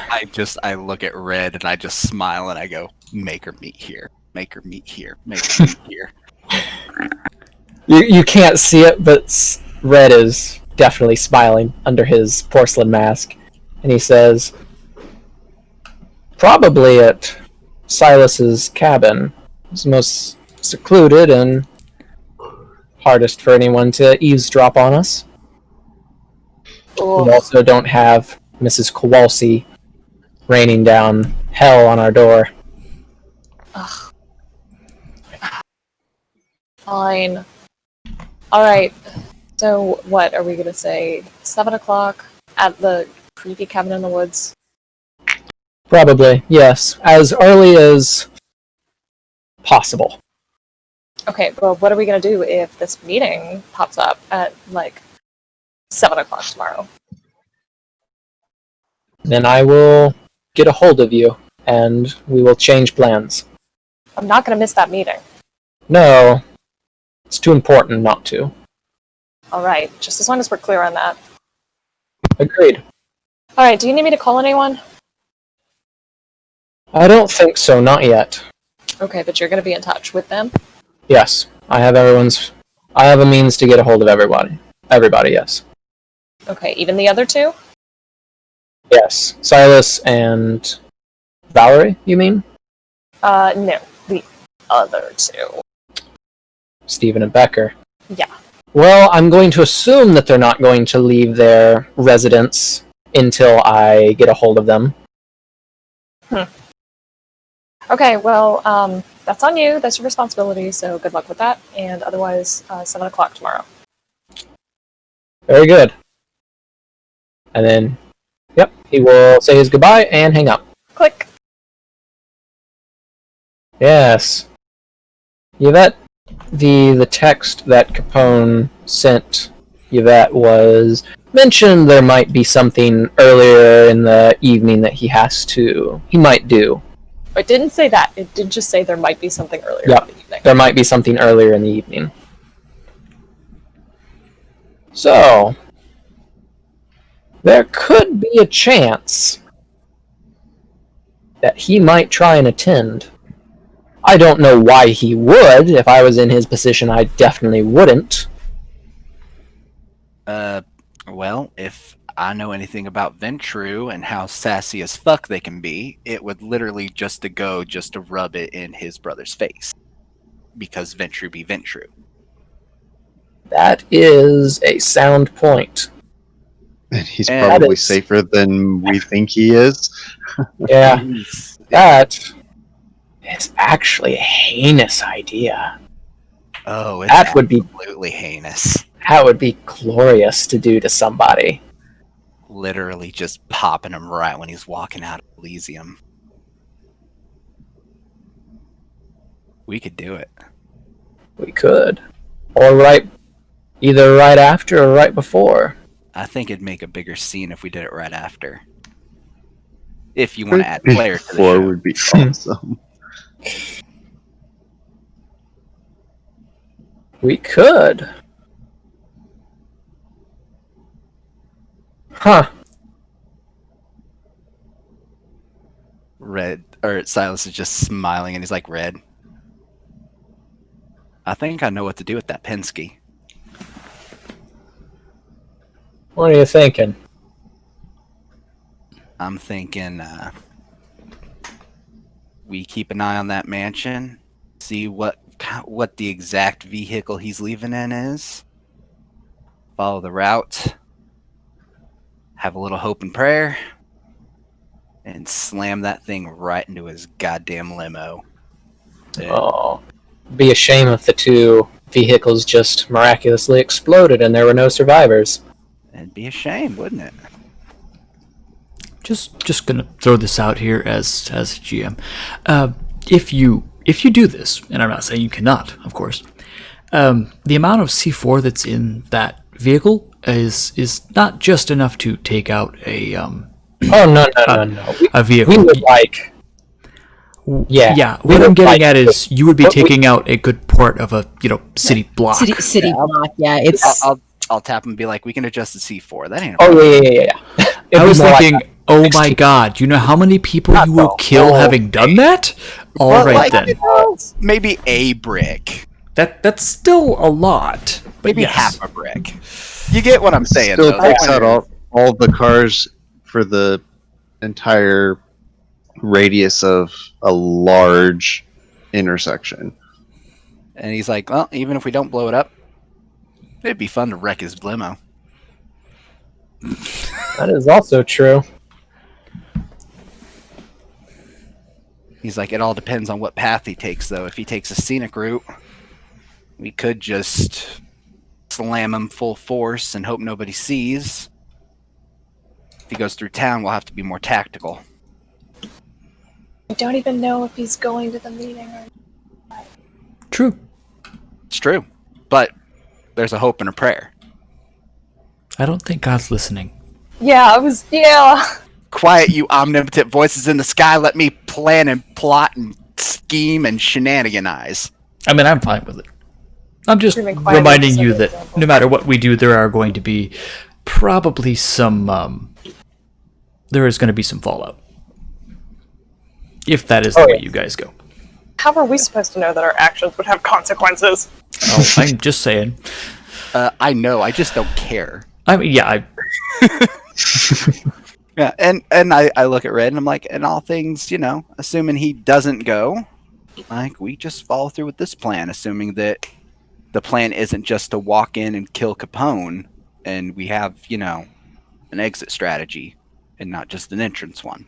I look at Red and I just smile and I go, make her meet here. Make her meet here. Make her meet here. You can't see it, but Red is definitely smiling under his porcelain mask. And he says, probably at Silas's cabin. It's most secluded and hardest for anyone to eavesdrop on us. Ugh. We also don't have Mrs. Kowalski raining down hell on our door. Ugh. Fine. Alright, so what are we gonna say? 7:00 at the creepy cabin in the woods? Probably, yes. As early as possible. Okay, well, what are we gonna do if this meeting pops up at, like, 7 o'clock tomorrow. Then I will get a hold of you, and we will change plans. I'm not going to miss that meeting. No, it's too important not to. All right, just as long as we're clear on that. Agreed. All right, do you need me to call anyone? I don't think so, not yet. Okay, but you're going to be in touch with them? Yes, I have a means to get a hold of everybody. Everybody, yes. Okay, even the other two? Yes, Silas and Valerie, you mean? No, the other two. Stephen and Becker. Yeah. Well, I'm going to assume that they're not going to leave their residence until I get a hold of them. Okay, well, that's on you. That's your responsibility, so good luck with that. And otherwise, 7 o'clock tomorrow. Very good. And then, yep, he will say his goodbye and hang up. Click. Yes. Yvette, the text that Capone sent Yvette was mentioned there might be something earlier in the evening that he might do. It didn't say that. It did just say there might be something earlier Yep. in the evening. There might be something earlier in the evening. So, there could be a chance that he might try and attend. I don't know why he would. If I was in his position, I definitely wouldn't. Well, if I know anything about Ventru and how sassy as fuck they can be, it would literally just to rub it in his brother's face. Because Ventru be Ventru. That is a sound point. And he's And probably is- safer than we think he is. Yeah, that is actually a heinous idea. Oh, it's That would be absolutely heinous. That would be glorious to do to somebody. Literally just popping him right when he's walking out of Elysium. We could do it. We could. Or either right after or right before. I think it'd make a bigger scene if we did it right after. If you want to add flair to the Before show. would be awesome. We could. Huh. Red, or Silas is just smiling and he's like, Red, I think I know what to do with that Penske. What are you thinking? I'm thinking we keep an eye on that mansion, see what the exact vehicle he's leaving in is, follow the route, have a little hope and prayer, and slam that thing right into his goddamn limo. Oh. Be a shame if the two vehicles just miraculously exploded and there were no survivors. It'd be a shame, wouldn't it? Just gonna throw this out here as GM. If you do this, and I'm not saying you cannot, of course, the amount of C4 that's in that vehicle is not just enough to take out a Oh no. a vehicle. We would like. Yeah. Yeah. we What I'm would getting like at to- is you would be but we- taking out a good part of a city block. City block. Yeah, it's. I'll tap him and be like, we can adjust the C4. That ain't a Oh problem. yeah. I was thinking, Like, oh my god, you know how many people you will kill having done that? All Well, right like, then. Maybe a brick. That's still a lot. But Maybe yes. half a brick. You get what I'm saying, Still though. takes out all the cars for the entire radius of a large intersection. And he's like, well, even if we don't blow it up, it'd be fun to wreck his limo. That is also true. He's like, it all depends on what path he takes, though. If he takes a scenic route, we could just slam him full force and hope nobody sees. If he goes through town, we'll have to be more tactical. I don't even know if he's going to the meeting or not. True. It's true. But there's a hope and a prayer. I don't think God's listening. Yeah. Quiet, you omnipotent voices in the sky. Let me plan and plot and scheme and shenaniganize. I mean, I'm fine with it. I'm just Screaming quietly reminding to you set that an example. no matter what we do, there are going to be probably some. There is going to be some fallout. If that is the way you guys go. How are we supposed to know that our actions would have consequences? Oh, I'm just saying. I know, I just don't care. I mean, yeah, Yeah, and I look at Red and I'm like, in all things, assuming he doesn't go, like, we just follow through with this plan, assuming that the plan isn't just to walk in and kill Capone, and we have, an exit strategy, and not just an entrance one.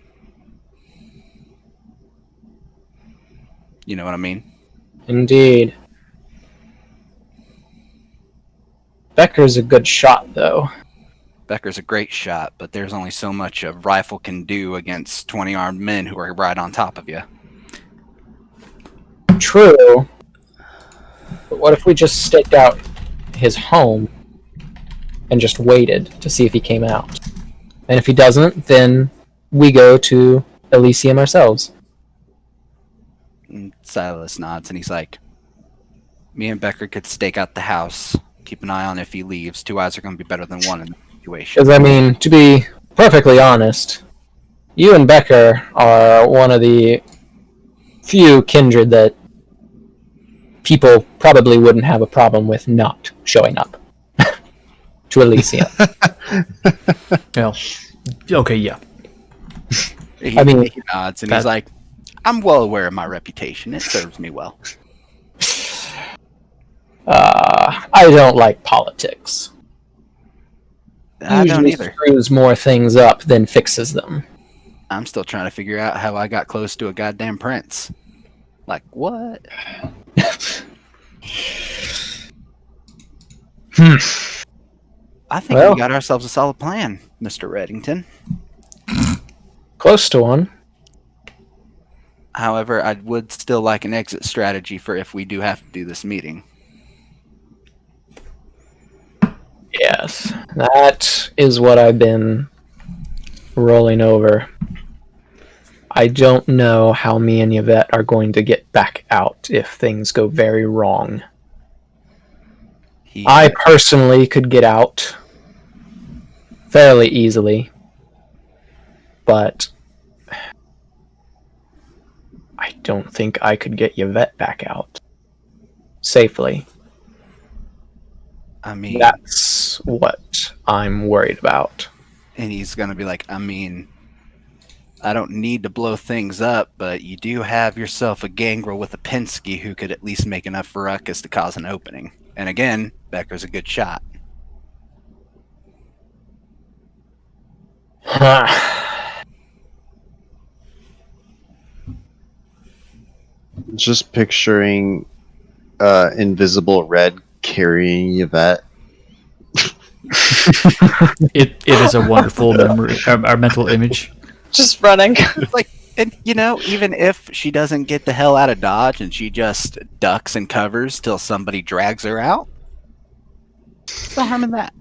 You know what I mean? Indeed. Becker's a good shot, though. Becker's a great shot, but there's only so much a rifle can do against 20 armed men who are right on top of you. True. But what if we just staked out his home and just waited to see if he came out? And if he doesn't, then we go to Elysium ourselves. And Silas nods and he's like, me and Becker could stake out the house. Keep an eye on if he leaves. 2 eyes are going to be better than 1 in the situation. Because, I mean, to be perfectly honest, you and Becker are one of the few kindred that people probably wouldn't have a problem with not showing up to Elysium. well, okay, yeah. He nods and he's that- like, I'm well aware of my reputation. It serves me well. I don't like politics. I don't Usually either. screws more things up than fixes them. I'm still trying to figure out how I got close to a goddamn prince. Like, what? I think Well. we got ourselves a solid plan, Mr. Reddington. Close to one. However, I would still like an exit strategy for if we do have to do this meeting. Yes, that is what I've been rolling over. I don't know how me and Yvette are going to get back out if things go very wrong. I personally could get out fairly easily, but I don't think I could get Yvette back out safely. I mean, That's what I'm worried about. and he's gonna be like, I mean, I don't need to blow things up, but you do have yourself a gangrel with a Penske who could at least make enough ruckus to cause an opening. And again, Becker's a good shot. Just picturing invisible Red carrying Yvette. It is a wonderful memory, our mental image. Just running. Like, and even if she doesn't get the hell out of Dodge and she just ducks and covers till somebody drags her out, what's the harm in that?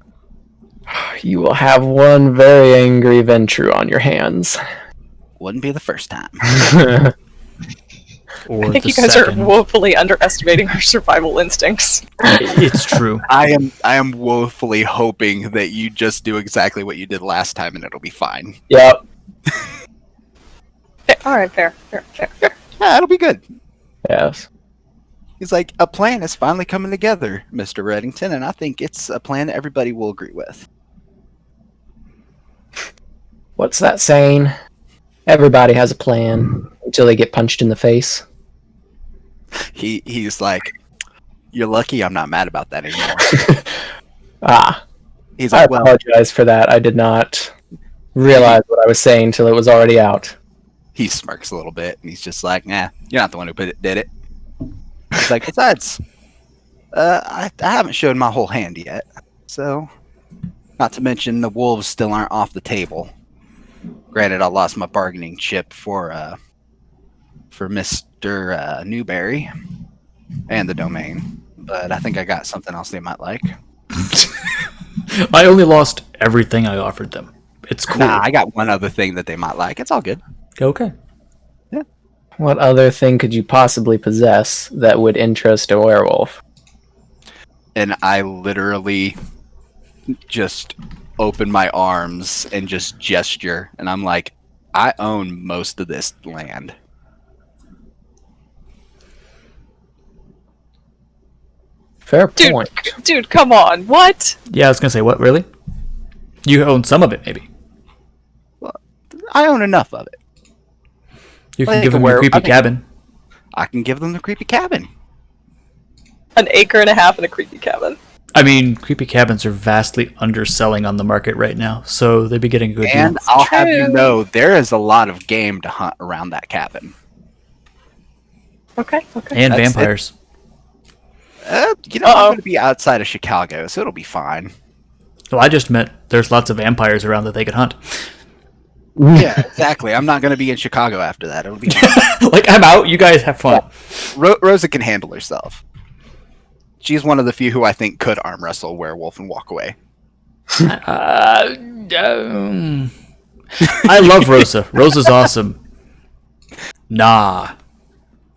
You will have one very angry Ventru on your hands. Wouldn't be the first time. Or I think the you guys second. are woefully underestimating our survival instincts. It's true. I am woefully hoping that you just do exactly what you did last time and it'll be fine. Yep. All right, fair. Yeah, it'll be good. Yes. He's like, a plan is finally coming together, Mr. Reddington, and I think it's a plan that everybody will agree with. What's that saying? Everybody has a plan until they get punched in the face. He's like, you're lucky I'm not mad about that anymore. He's I like, well, apologize for that. I did not realize what I was saying until it was already out. he smirks a little bit and he's just like, nah, you're not the one who did it. He's like, besides, I haven't shown my whole hand yet. So, not to mention the wolves still aren't off the table. Granted, I lost my bargaining chip for Mr. Newberry and the domain, but I think I got something else they might like. I only lost everything I offered them. It's cool. Nah, I got one other thing that they might like. It's all good. Okay. What other thing could you possibly possess that would interest a werewolf? And I literally just open my arms and just gesture, and I'm like, I own most of this land. Fair Dude, point. dude, come on. What? Yeah, I was gonna say, what, really? You own some of it, maybe. I own enough of it. You can Like give them where- your creepy I think- cabin. I can give them the creepy cabin. An acre and a half in a creepy cabin. I mean, creepy cabins are vastly underselling on the market right now, so they'd be getting a good And deal. I'll have you True. know, there is a lot of game to hunt around that cabin. Okay. And That's vampires. I'm Uh-oh. going to be outside of Chicago, so it'll be fine. Well, I just meant there's lots of vampires around that they could hunt. Yeah, exactly. I'm not going to be in Chicago after that. It'll be fine. Like, I'm out, you guys have fun. Rosa can handle herself. She's one of the few who I think could arm wrestle a werewolf and walk away. I love Rosa. Rosa's awesome. Nah.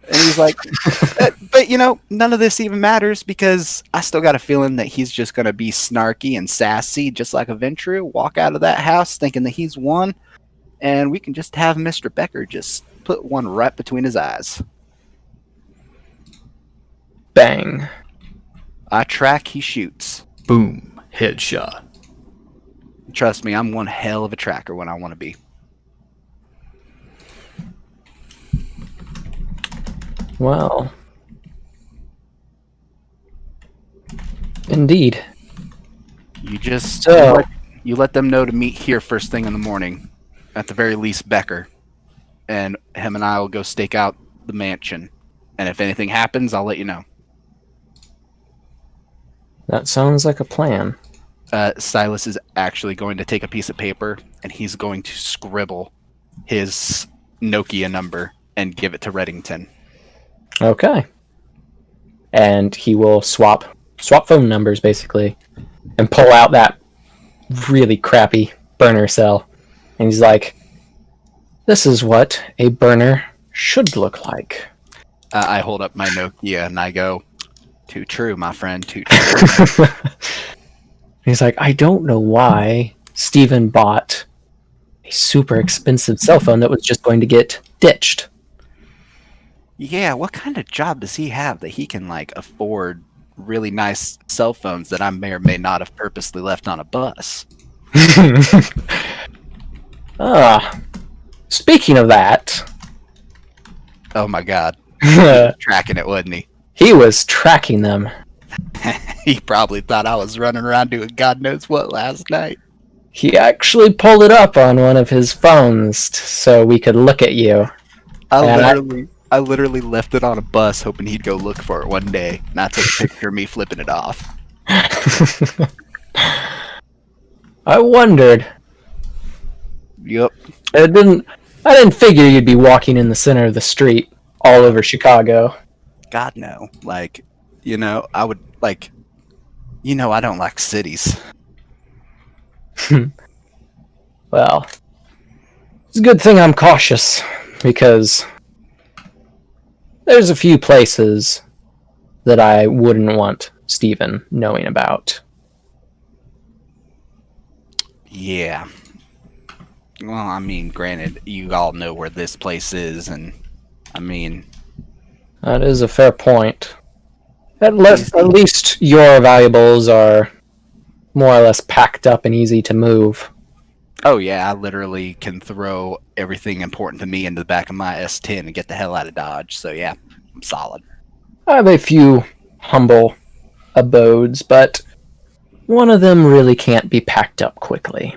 And he's like, but none of this even matters because I still got a feeling that he's just going to be snarky and sassy, just like a Ventrue, walk out of that house thinking that he's won, and we can just have Mr. Becker just put one right between his eyes. Bang. I track, he shoots. Boom. Headshot. Trust me, I'm one hell of a tracker when I want to be. Well. Indeed. You just So- you let them know to meet here first thing in the morning. At the very least, Becker. And him and I will go stake out the mansion. And if anything happens, I'll let you know. That sounds like a plan. Silas is actually going to take a piece of paper and he's going to scribble his Nokia number and give it to Reddington. Okay. And he will swap phone numbers basically and pull out that really crappy burner cell. And he's like, this is what a burner should look like. I hold up my Nokia and I go, too true, my friend, too true. He's like, I don't know why Steven bought a super expensive cell phone that was just going to get ditched. Yeah, what kind of job does he have that he can afford really nice cell phones that I may or may not have purposely left on a bus? Speaking of that, Oh my god. Tracking it, wasn't he? he was tracking them. He probably thought I was running around doing God knows what last night. He actually pulled it up on one of his phones so we could look at you. I literally left it on a bus hoping he'd go look for it one day. And I took a picture of me flipping it off. I wondered. Yep. I didn't figure you'd be walking in the center of the street all over Chicago. God no. I would I don't like cities. Well, it's a good thing I'm cautious because there's a few places that I wouldn't want Steven knowing about. Yeah. Well, I mean, granted, you all know where this place is, and I mean, That is a fair point. At least your valuables are more or less packed up and easy to move. oh yeah, I literally can throw everything important to me into the back of my S10 and get the hell out of Dodge. So yeah, I'm solid. I have a few humble abodes, but one of them really can't be packed up quickly.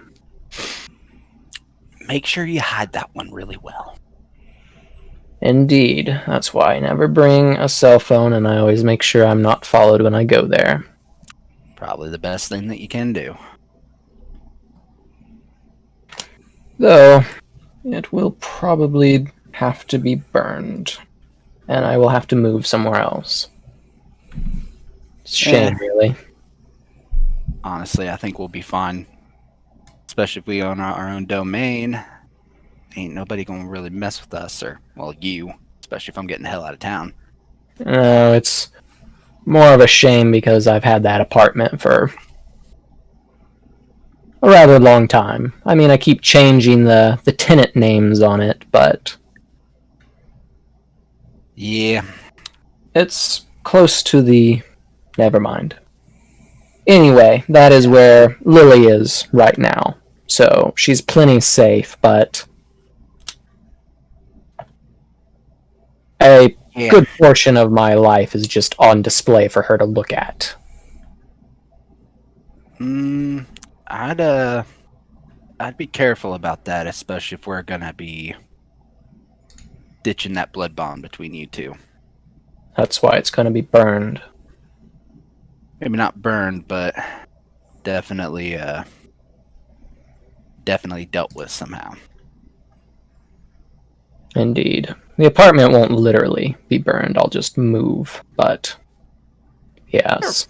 Make sure you hide that one really well. Indeed, that's why I never bring a cell phone, and I always make sure I'm not followed when I go there. Probably the best thing that you can do. Though, it will probably have to be burned, and I will have to move somewhere else. It's a shame, really. Honestly, I think we'll be fine. Especially if we own our own domain. Ain't nobody gonna really mess with us, or, well, you. Especially if I'm getting the hell out of town. No, it's more of a shame because I've had that apartment for a rather long time. I mean, I keep changing the tenant names on it, but Yeah. it's close to the... Never mind. Anyway, that is where Lily is right now. So she's plenty safe, but a Yeah. good portion of my life is just on display for her to look at. I'd be careful about that, especially if we're gonna be ditching that blood bond between you two. That's why it's going to be burned. Maybe not burned, but definitely dealt with somehow. Indeed. The apartment won't literally be burned. I'll just move. But yes.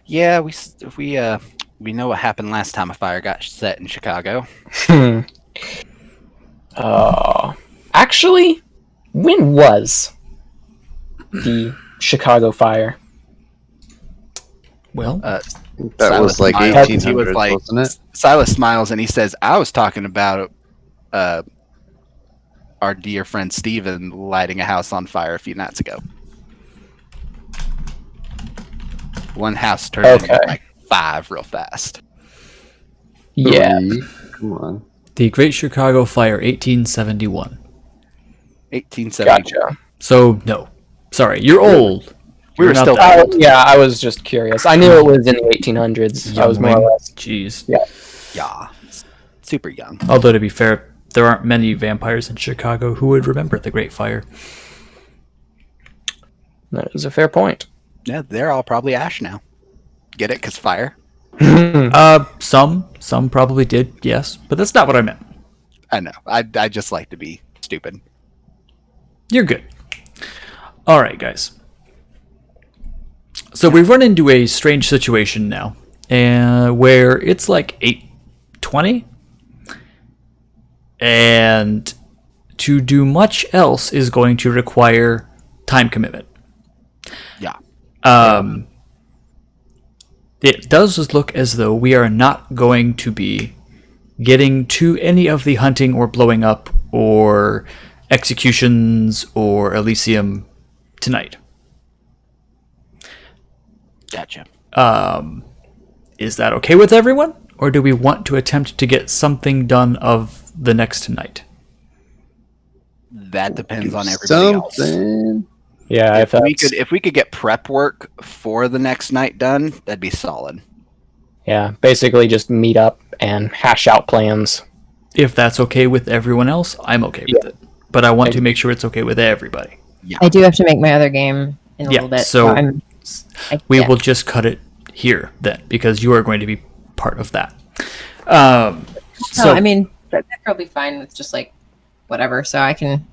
Yeah, we know what happened last time a fire got set in Chicago. Actually, when was the Chicago fire? Well, That Silas was like smiles. 1800s, He was like, wasn't it? Silas smiles and he says, "I was talking about our dear friend Steven lighting a house on fire a few nights ago. One house turned into like 5 real fast." Yeah. 3. Come on. the Great Chicago Fire, 1871. 1870. Gotcha. So, no. Sorry, you're old. We were You're not still that old. Yeah, I was just curious. I knew it was in the 1800s. I was more or less. Jeez. Yeah, super young. Although, to be fair, there aren't many vampires in Chicago who would remember the Great Fire. That is a fair point. Yeah, they're all probably ash now. Get it? 'Cause fire. Some probably did, yes, but that's not what I meant. I know. I just like to be stupid. You're good. All right, guys. So we've run into a strange situation now, where it's like 8:20, and to do much else is going to require time commitment. Yeah. It does look as though we are not going to be getting to any of the hunting or blowing up or executions or Elysium tonight. Gotcha. Is that okay with everyone? Or do we want to attempt to get something done of the next night? That depends on everybody else. Something. Yeah, If we could get prep work for the next night done, that'd be solid. Yeah, basically just meet up and hash out plans. If that's okay with everyone else, I'm okay with it. But I want to make sure it's okay with everybody. I do have to make my other game in a little bit. So we yeah. will just cut it here then, because you are going to be part of that. So I mean, they're probably fine with just like whatever. So I can,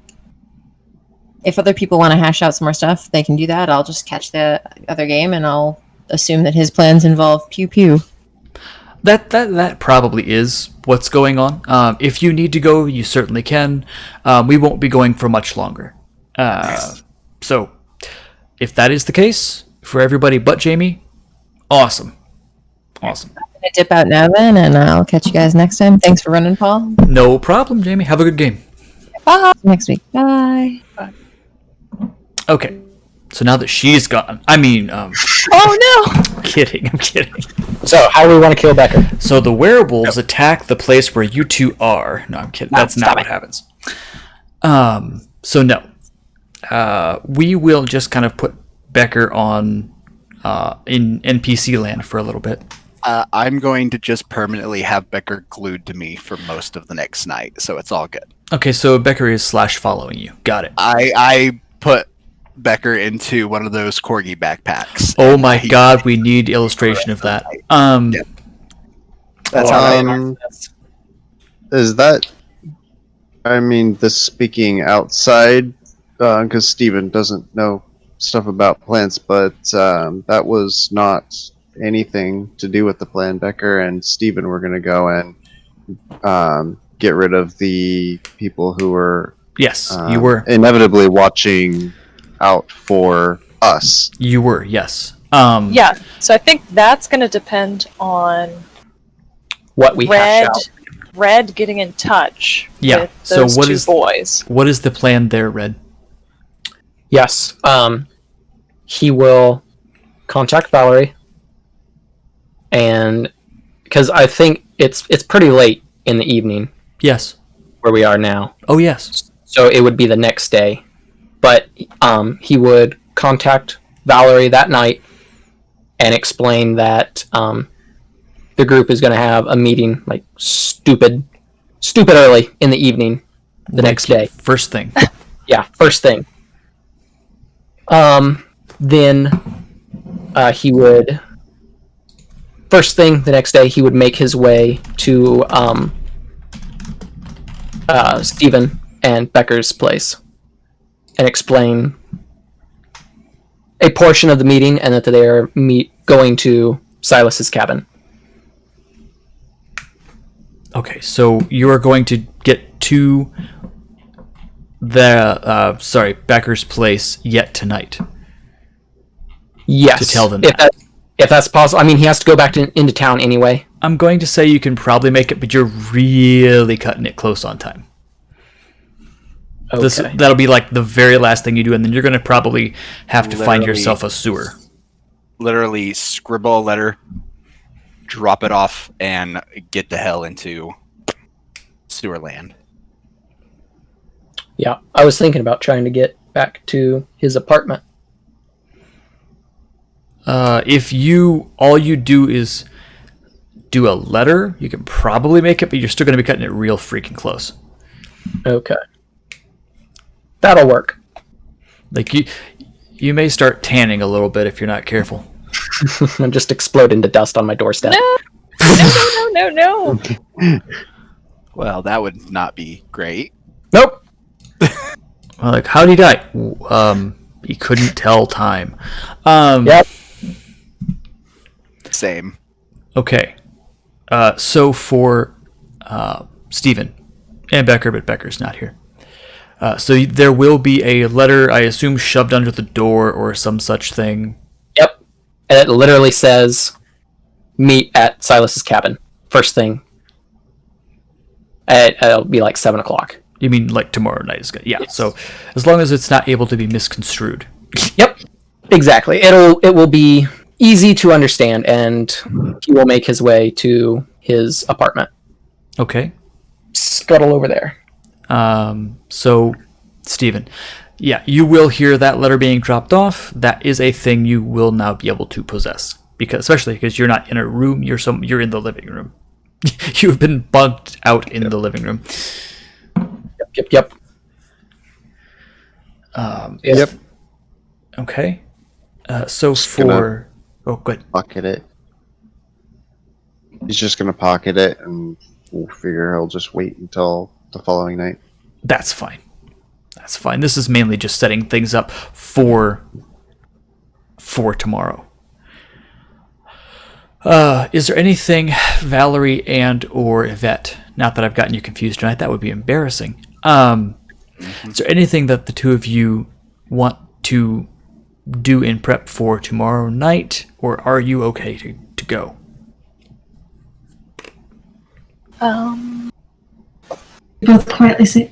if other people want to hash out some more stuff, they can do that. I'll just catch the other game, and I'll assume that his plans involve pew pew. That probably is what's going on. If you need to go, you certainly can. We won't be going for much longer. So, if that is the case for everybody but Jamie, awesome. I'm gonna dip out now then, and I'll catch you guys next time. Thanks for running, Paul. No problem, Jamie. Have a good game. Bye. Next week. Bye. Okay. So now that she's gone, I mean, Oh no! I'm kidding. So, how do we want to kill Becker? So the werewolves attack the place where you two are. No, I'm kidding. That's not what happens. So no. We will just kind of put Becker on in NPC land for a little bit. I'm going to just permanently have Becker glued to me for most of the next night, so it's all good. Okay, so Becker is /following you. Got it. I put Becker into one of those corgi backpacks. Oh my god, we need illustration of that. That's how Is that? I mean, this speaking outside, because Steven doesn't know stuff about plants, but that was not anything to do with the plan. Becker and Steven were going to go and get rid of the people who were Yes, you were. inevitably watching out for us. You were, yes. Yeah, so I think that's going to depend on What we hash out. Red getting in touch with those two boys. What is the plan there, Red? Yes. He will contact Valerie, and because I think it's pretty late in the evening. Yes. Where we are now. Oh, yes. So it would be the next day, but he would contact Valerie that night and explain that the group is going to have a meeting like stupid early in the evening the next day. First thing. Yeah, first thing. Then he would first thing the next day he would make his way to Stephen and Becker's place and explain a portion of the meeting and that they are going to Silas's cabin. Okay, so you are going to get to the Becker's place yet tonight. Yes, to tell them if that's possible. I mean, he has to go back into town anyway. I'm going to say you can probably make it, but you're really cutting it close on time. Okay. That'll be like the very last thing you do, and then you're going to probably have to find yourself a sewer. Literally scribble a letter, drop it off, and get the hell into sewer land. Yeah, I was thinking about trying to get back to his apartment. If all you do is do a letter, you can probably make it, but you're still going to be cutting it real freaking close. Okay. That'll work. Like you may start tanning a little bit if you're not careful. And just explode into dust on my doorstep. No. Well, that would not be great. Nope. Well, like, how did he die? He couldn't tell time. Yep. Same. Okay. So for Stephen and Becker, but Becker's not here. So there will be a letter, I assume, shoved under the door or some such thing. Yep. And it literally says, meet at Silas's cabin. First thing. It'll be like 7 o'clock. You mean like tomorrow night is good? Yeah. Yes. So as long as it's not able to be misconstrued. Yep. Exactly. It will be easy to understand, and he will make his way to his apartment. Okay. Scuttle over there. So, Stephen, yeah, you will hear that letter being dropped off. That is a thing you will now be able to possess, especially because you're not in a room. You're in the living room. You've been bugged out in the living room. Yep. Yep. Okay. So for good. Pocket it. He's just gonna pocket it, and we'll figure he'll just wait until the following night. That's fine. This is mainly just setting things up for tomorrow. Is there anything, Valerie and or Yvette, not that I've gotten you confused tonight, that would be embarrassing. Is there anything that the two of you want to do in prep for tomorrow night, or are you okay to go? Both quietly say,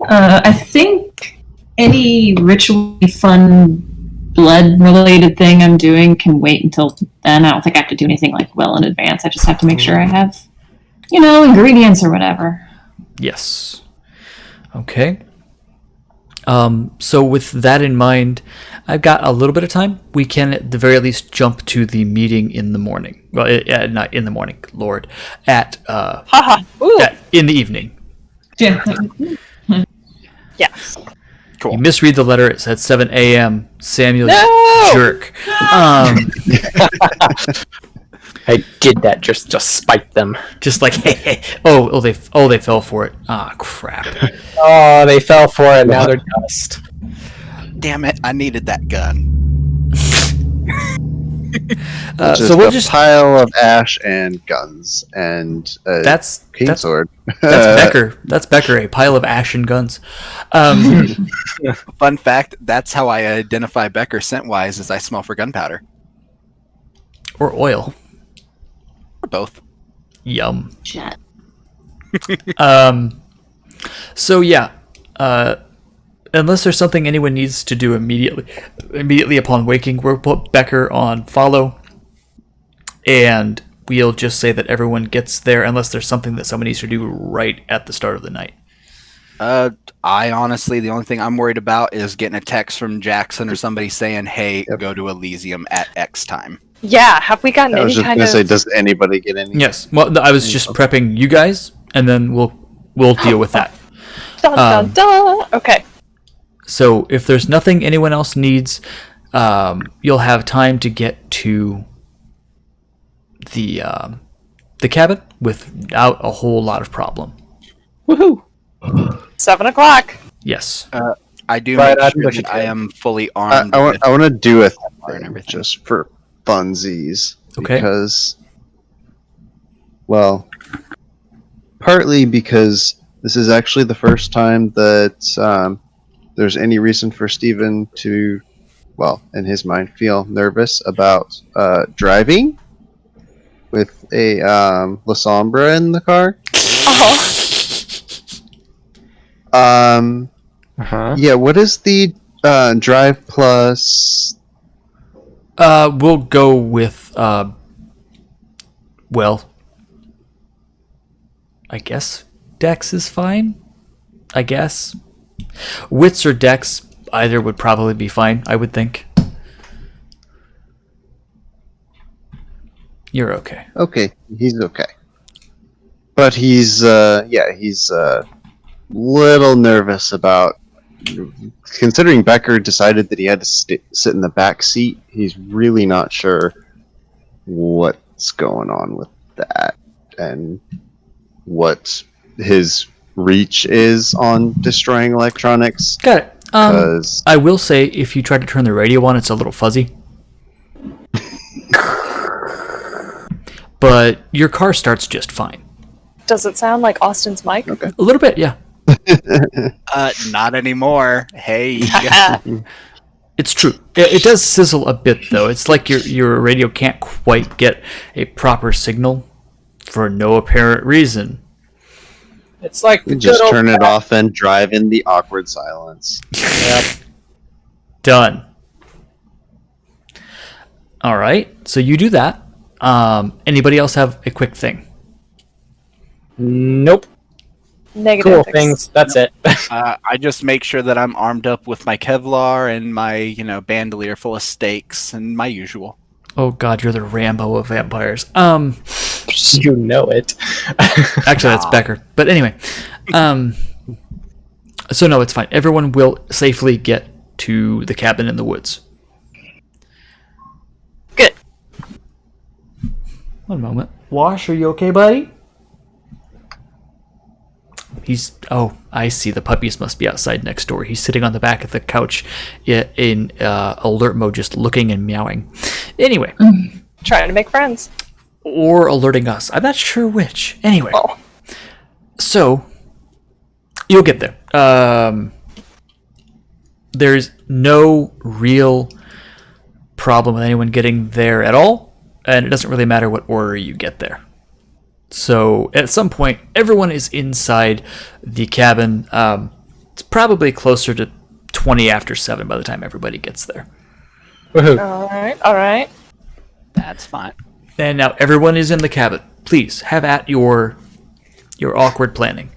I think any ritually fun blood-related thing I'm doing can wait until then. I don't think I have to do anything like well in advance. I just have to make sure I have, ingredients or whatever. Yes. Okay. So with that in mind, I've got a little bit of time. We can at the very least jump to the meeting in the morning. Well, not in the morning, Lord. In the evening. Yeah. Yes. Cool. You misread the letter. It said 7 a.m. Samuel's jerk. I did that just to spite them. Just like, hey. Oh, they fell for it. Ah, crap. Oh, they fell for it. Now they're dust. Damn it! I needed that gun. Just so we'll a just pile of ash and guns and a that's cane sword. that's Becker. That's Becker. A pile of ash and guns. Fun fact: that's how I identify Becker scent-wise, is I smell for gunpowder. Or oil. Or both. Yum. Shit. So yeah, unless there's something anyone needs to do immediately upon waking, we'll put Becker on follow, and we'll just say that everyone gets there unless there's something that someone needs to do right at the start of the night. I honestly, the only thing I'm worried about is getting a text from Jackson or somebody saying, "Hey, Yep. go to Elysium at X time." Yeah, have we gotten I was any just kind gonna of... say, does anybody get any? Yes. Well, I was just prepping you guys, and then we'll deal with that. Dun, dun, dun. Okay. So if there's nothing anyone else needs, you'll have time to get to the cabin without a whole lot of problem. Woohoo! 7 o'clock. Yes. I do Right, make I sure push that it I in. am fully I armed. want to do a and thing everything. just for funsies. Okay. Because, well, partly because this is actually the first time that there's any reason for Steven to, well, in his mind, feel nervous about driving with a La Sombra in the car. Oh, Yeah, what is the drive plus? We'll go with well, I guess Dex is fine. I guess wits or Dex, either would probably be fine. I would think. You're okay. Okay, he's okay. But he's he's little nervous about, considering Becker decided that he had to sit in the back seat. He's really not sure what's going on with that and what his reach is on destroying electronics. Got it. 'Cause I will say, if you try to turn the radio on, it's a little fuzzy. But your car starts just fine. does it sound like Austin's mic? Okay. A little bit, yeah. Not anymore. Hey. It's true. It does sizzle a bit, though. It's like your radio can't quite get a proper signal for no apparent reason. It's like the just good old turn it off and drive in the awkward silence. Yep. Done. All right. So you do that. Anybody else have a quick thing? Nope. Negative Cool things. things. That's it. I just make sure that I'm armed up with my Kevlar and my, bandolier full of stakes and my usual. Oh God, you're the Rambo of vampires. You know it. Actually, that's Becker. But anyway, so no, it's fine. Everyone will safely get to the cabin in the woods. Good. One moment. Wash, are you okay, buddy? Oh, I see. The puppies must be outside next door. He's sitting on the back of the couch in alert mode, just looking and meowing. Anyway. Trying to make friends. Or alerting us. I'm not sure which. Anyway. Oh. So, you'll get there. There's no real problem with anyone getting there at all, and it doesn't really matter what order you get there. So, at some point, everyone is inside the cabin. It's probably closer to 20 after 7 by the time everybody gets there. Woohoo. All right. That's fine. And now everyone is in the cabin. Please, have at your awkward planning.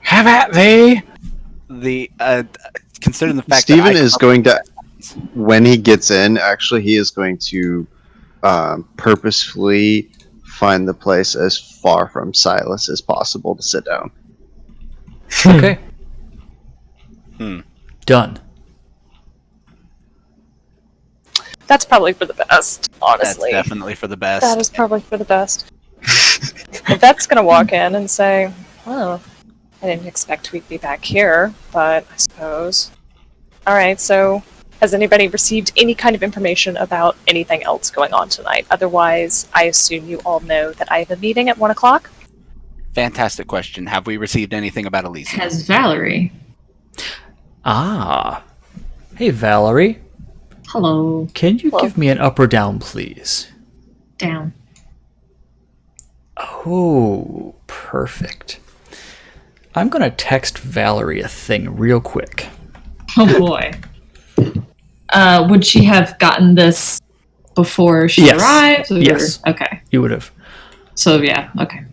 Have at thee. The considering the fact Steven that is going to, when he gets in, actually, he is going to purposefully find the place as far from Silas as possible to sit down. Okay. Hmm. Done. That's probably for the best, honestly. That's definitely for the best. That is probably for the best. That's gonna walk in and say, "Oh, I didn't expect we'd be back here, but I suppose." All right, so Has anybody received any kind of information about anything else going on tonight? Otherwise, I assume you all know that I have a meeting at 1 o'clock. Fantastic question. Have we received anything about Elysium? Has Valerie? Ah. Hey, Valerie. Hello. Can you give me an up or down, please? Down. Oh, perfect. I'm going to text Valerie a thing real quick. Oh boy. Would she have gotten this before she arrived? Or... Yes. Okay. You would have. So yeah, okay.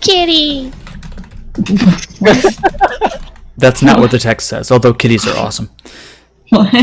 Kitty! That's not what the text says, although kitties are awesome. What?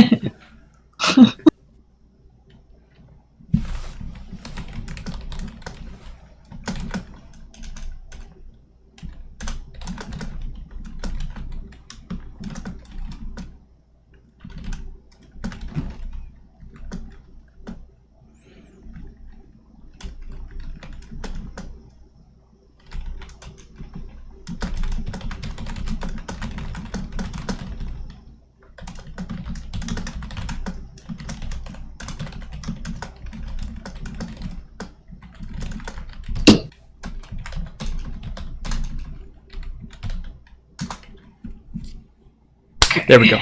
There we go.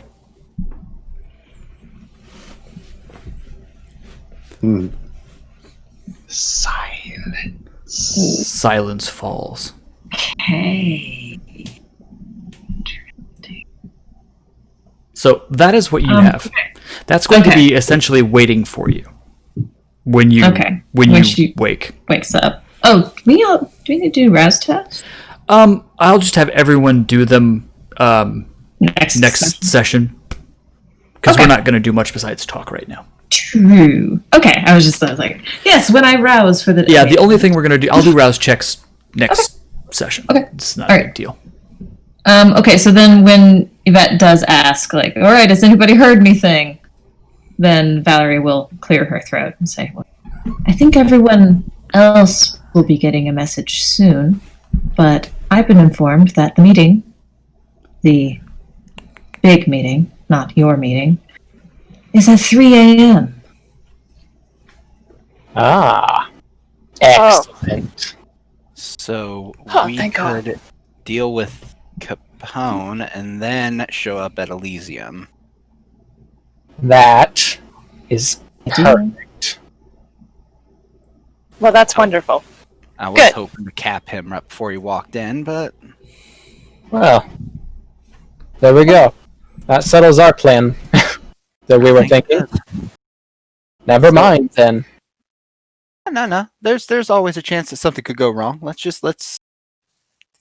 Silence falls. Hey. So that is what you have. That's going to be essentially waiting for you when you when you wake. Wakes up. Oh, do we need to do Raz tests? I'll just have everyone do them next session because we're not going to do much besides talk right now. True. Okay, I was like, yes, when I rouse for the... Yeah, the only thing we're going to do... I'll do rouse checks next session. Okay. It's not a big deal. Okay, so then when Yvette does ask, like, all right, has anybody heard anything? Then Valerie will clear her throat and say, well, I think everyone else will be getting a message soon, but I've been informed that the meeting, the big meeting, not your meeting, is at 3 a.m. Ah. Excellent. So we thank God. could deal with Capone and then show up at Elysium. That is perfect. Well, that's wonderful. I was hoping to cap him right before he walked in, but... Well, there we go. That settles our plan that we were thinking. Never mind, then. No. There's always a chance that something could go wrong. Let's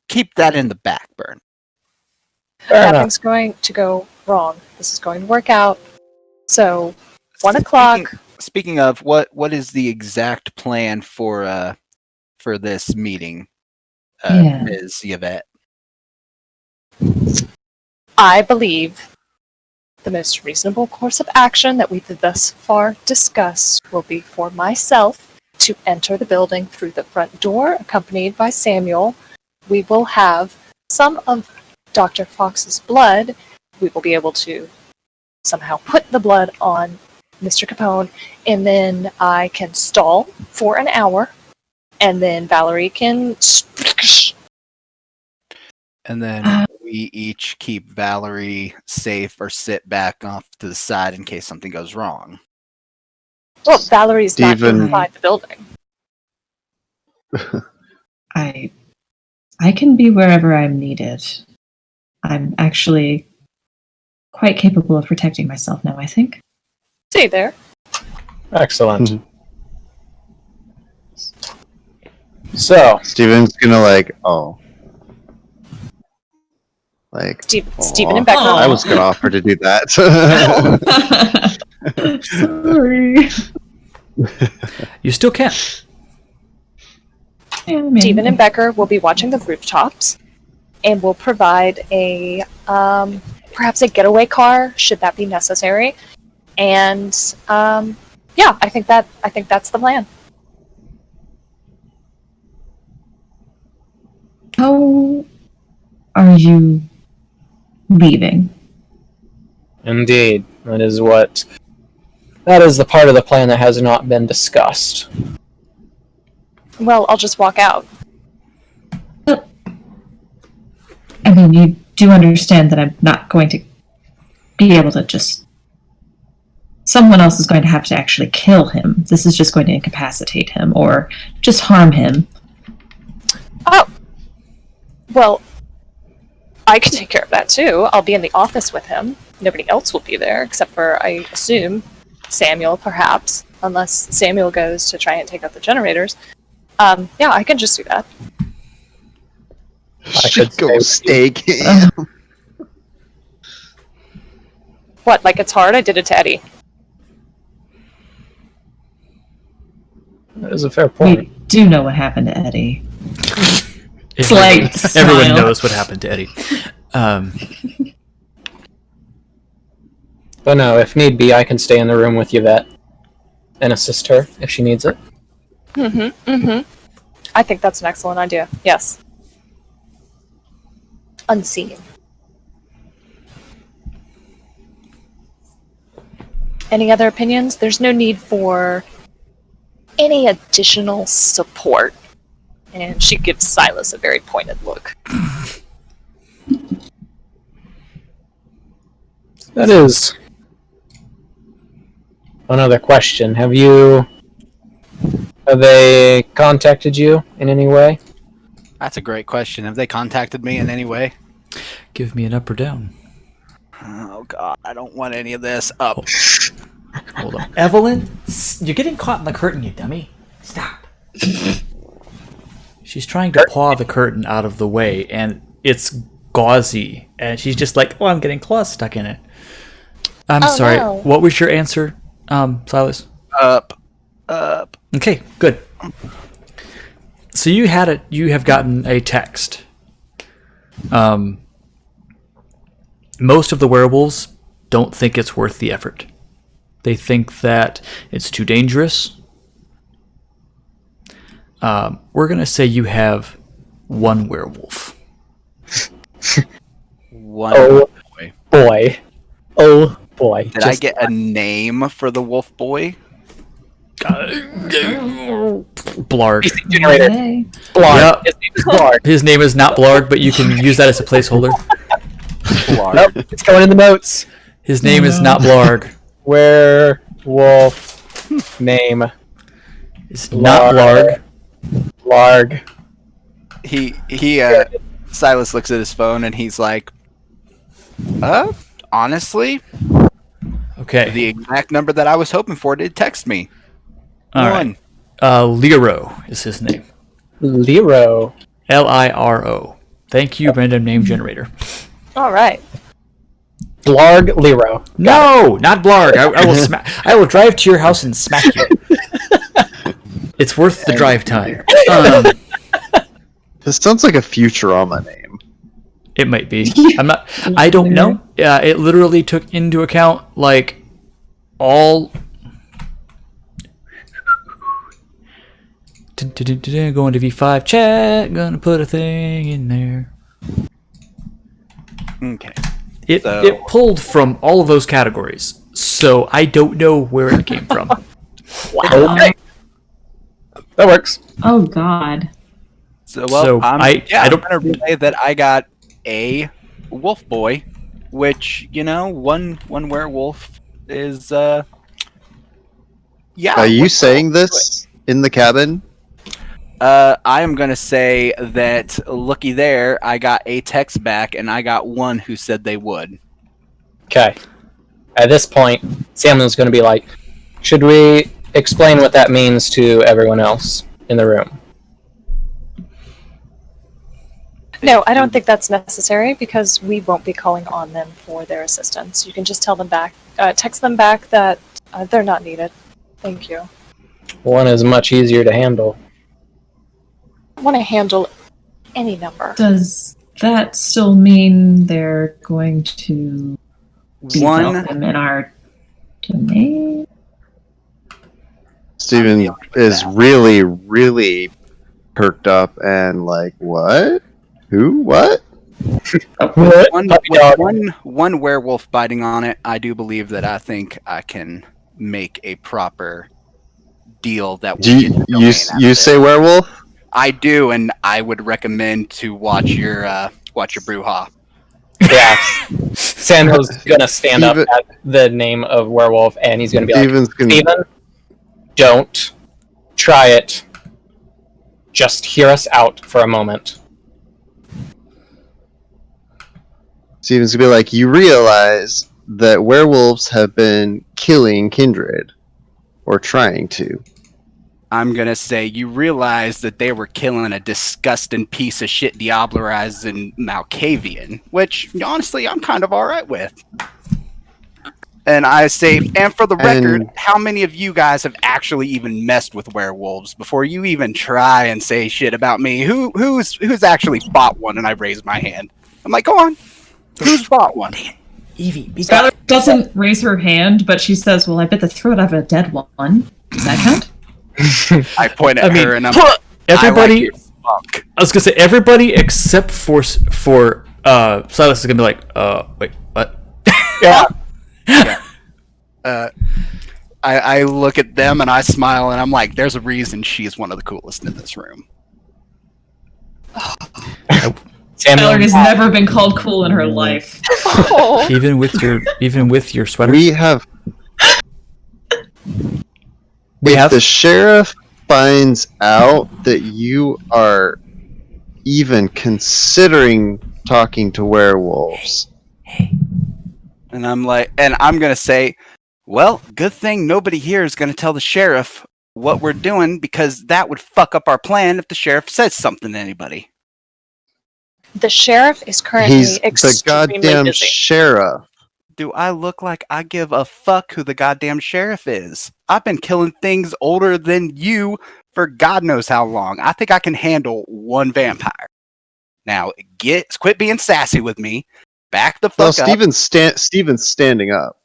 keep that in the back burn. Nothing's going to go wrong. This is going to work out. So, 1 o'clock. Speaking of, what is the exact plan for this meeting, Ms. Yvette? I believe the most reasonable course of action that we've thus far discussed will be for myself to enter the building through the front door, accompanied by Samuel. We will have some of Dr. Fox's blood. We will be able to somehow put the blood on Mr. Capone, and then I can stall for an hour, and then Valerie can... And then we each keep Valerie safe or sit back off to the side in case something goes wrong. Well, Valerie's not inside the building. I can be wherever I'm needed. I'm actually quite capable of protecting myself now, I think. Stay there. Excellent. So Steven's gonna Steven and Becker. I was gonna offer to do that. Sorry. You still can. Steven and Becker will be watching the rooftops, and will provide a perhaps a getaway car should that be necessary. And I think that's the plan. How are you leaving. Indeed. That is the part of the plan that has not been discussed. Well, I'll just walk out. I mean, you do understand that I'm not going to be able to just... Someone else is going to have to actually kill him. This is just going to incapacitate him or just harm him. Oh! Well, I can take care of that too. I'll be in the office with him. Nobody else will be there, except for, I assume, Samuel, perhaps. Unless Samuel goes to try and take out the generators. Yeah, I can just do that. I could go stay stake. What, like it's hard? I did it to Eddie. That is a fair We point. do know what happened to Eddie. Everyone smile. knows what happened to Eddie. But no, if need be, I can stay in the room with Yvette and assist her if she needs it. I think that's an excellent idea. Yes. Unseen. Any other opinions? There's no need for any additional support. And she gives Silas a very pointed look. That is another question. Have they contacted you in any way? That's a great question. Have they contacted me in any way? Give me an up or down. Oh god, I don't want any of this. Up. Hold on. Evelyn, you're getting caught in the curtain, you dummy. Stop. She's trying to paw the curtain out of the way, and it's gauzy. And she's just like, oh, I'm getting claws stuck in it. I'm sorry. No. What was your answer, Silas? Up. Okay, good. So you have gotten a text. Most of the werewolves don't think it's worth the effort. They think that it's too dangerous. We're going to say you have one werewolf. One Oh. boy. Boy. Oh boy. Did I get a name for the wolf boy? Blarg. Generator. Okay. Blarg. Yep. His name is Blarg. His name is not Blarg, but you can use that as a placeholder. Nope, it's going in the notes. His name is not Blarg. Werewolf name. It's not Blarg. Blarg. He Silas looks at his phone and he's like, honestly, Okay. the exact number that I was hoping for did text me. All right. Liro is his name. Liro. Liro. Thank you, random name generator. All right. Blarg Liro. No, not Blarg. I will I will drive to your house and smack you. It's worth the drive time. This sounds like a Futurama name. It might be. I don't know. It literally took into account like all. Going to V5 chat. Gonna put a thing in there. Okay. It pulled from all of those categories, so I don't know where it came from. Wow. Okay. That works. Oh God. So I I'm don't. gonna relay that I got a wolf boy, which one werewolf is yeah. Are you saying this in the cabin? I am gonna say that looky there, I got a text back and I got one who said they would. Okay. At this point, Samuel's going to be like, should we explain what that means to everyone else in the room? No, I don't think that's necessary because we won't be calling on them for their assistance. You can just tell them back, text them back that they're not needed. Thank you. One is much easier to handle. I want to handle any number. Does that still mean they're going to be welcome in our domain? Steven is really, really perked up and like, what? Who? What? One werewolf biting on it, I do believe that I think I can make a proper deal that will Do get the you domain out you of say it. werewolf? I do, and I would recommend to watch your brouhaha. Yeah. Samuel's gonna stand up Steven- at the name of werewolf, and he's gonna be Steven's like, gonna. Steven, don't try it. Just hear us out for a moment. Steven's gonna be like, you realize that werewolves have been killing kindred, or trying to. I'm gonna say you realize that they were killing a disgusting piece of shit Diablerizing Malkavian, which honestly I'm kind of alright with. And I say, and for the record, And- how many of you guys have actually even messed with werewolves before you even try and say shit about me? Who's actually fought one? And I raised my hand. I'm like, go on. Who's fought one? Evie, be Valerie doesn't raise her hand, but she says, "Well, I bit the throat of a dead one. Does that count?" I point at her and I'm everybody. I like fuck. I was gonna say everybody except for Silas is gonna be like, wait, what? Yeah. I look at them and I smile and I'm like, there's a reason she's one of the coolest in this room. Valerie has never been called cool in her life. Oh. even with your sweater. We have. We if have. the sheriff finds out that you are even considering talking to werewolves, And I'm like, and I'm gonna say, well, good thing nobody here is gonna tell the sheriff what we're doing because that would fuck up our plan if the sheriff says something to anybody. The sheriff is currently he's the extremely goddamn busy. sheriff. Do I look like I give a fuck who the goddamn sheriff is? I've been killing things older than you for God knows how long. I think I can handle one vampire. Now, quit being sassy with me. Back the fuck Well, up. Steven's standing up.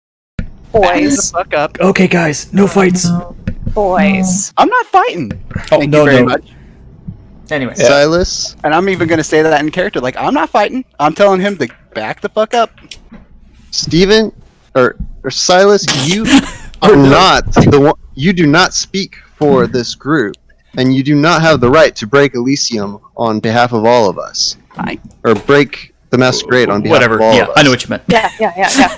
Back the Boys, fuck up. Okay, guys, no fights. boys. I'm not fighting. Oh, Thank no, you very no. much. Anyway, Silas, And I'm even gonna say that in character. Like, I'm not fighting. I'm telling him to back the fuck up. Steven, or Silas, you are not the one. You do not speak for this group, and you do not have the right to break Elysium on behalf of all of us, or break the Masquerade on behalf whatever. of all Yeah, of us. I know what you meant. Yeah.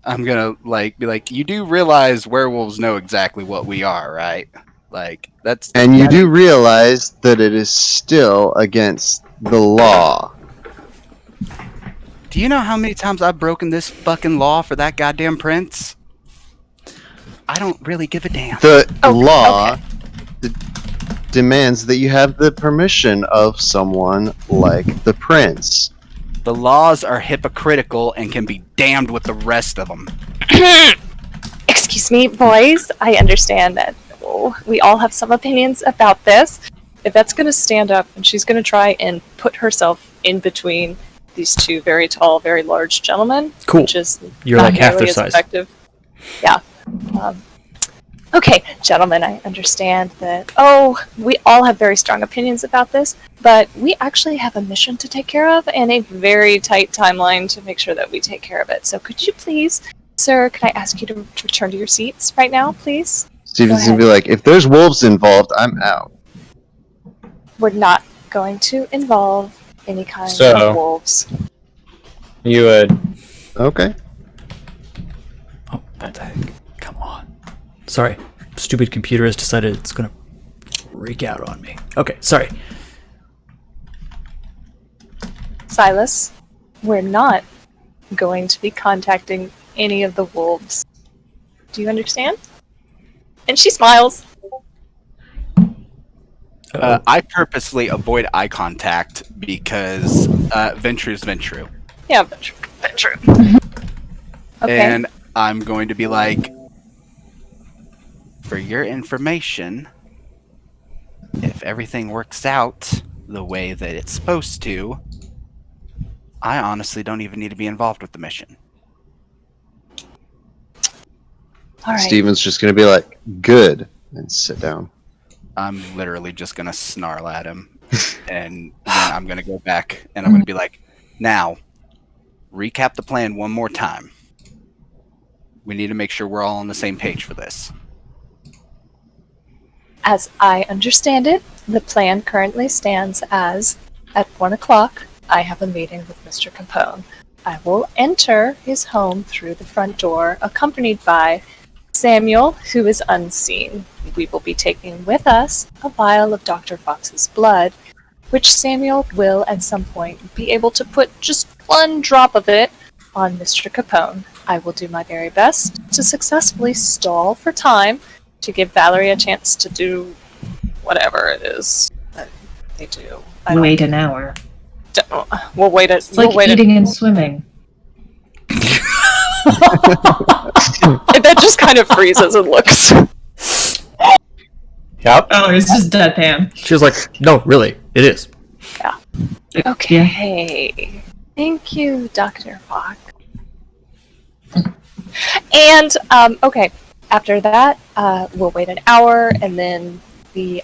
I'm gonna be like, you do realize werewolves know exactly what we are, right? Like, that's And you do realize that it is still against the law. Do you know how many times I've broken this fucking law for that goddamn prince? I don't really give a damn. The law demands that you have the permission of someone like the prince. The laws are hypocritical and can be damned with the rest of them. Excuse me, boys. I understand that we all have some opinions about this. If that's going to stand up and she's going to try and put herself in between these two very tall, very large gentlemen, Cool. which is You're not like half nearly their as size. effective. Yeah. Okay, gentlemen, I understand that. Oh, we all have very strong opinions about this, but we actually have a mission to take care of and a very tight timeline to make sure that we take care of it. So could you please, sir, can I ask you to return to your seats right now, please? Steven's gonna be like, if there's wolves involved, I'm out. We're not going to involve any kind So- of wolves. You would. Okay. Oh, what the heck? Come on. Sorry, stupid computer has decided it's gonna freak out on me. Okay, sorry. Silas, we're not going to be contacting any of the wolves. Do you understand? And she smiles. I purposely avoid eye contact because Ventru's Ventru. Yeah, but true. Okay. And I'm going to be like, for your information, if everything works out the way that it's supposed to, I honestly don't even need to be involved with the mission. All right. Steven's just gonna be like, good, and sit down. I'm literally just gonna snarl at him, and then I'm gonna go back and I'm gonna be like, "Now, recap the plan one more time. We need to make sure we're all on the same page for this." As I understand it, the plan currently stands as at 1 o'clock, I have a meeting with Mr. Capone. I will enter his home through the front door, accompanied by Samuel, who is unseen. We will be taking with us a vial of Dr. Fox's blood, which Samuel will at some point be able to put just one drop of it on Mr. Capone. I will do my very best to successfully stall for time to give Valerie a chance to do whatever it is that they do. Wait an hour. We'll wait. It's like eating and swimming. That just kind of freezes and looks. Yep. Oh, it's just deadpan. She was like, no, really, it is. Yeah. Okay. Thank you, Dr. Fox. And, okay. After that, we'll wait an hour, and then the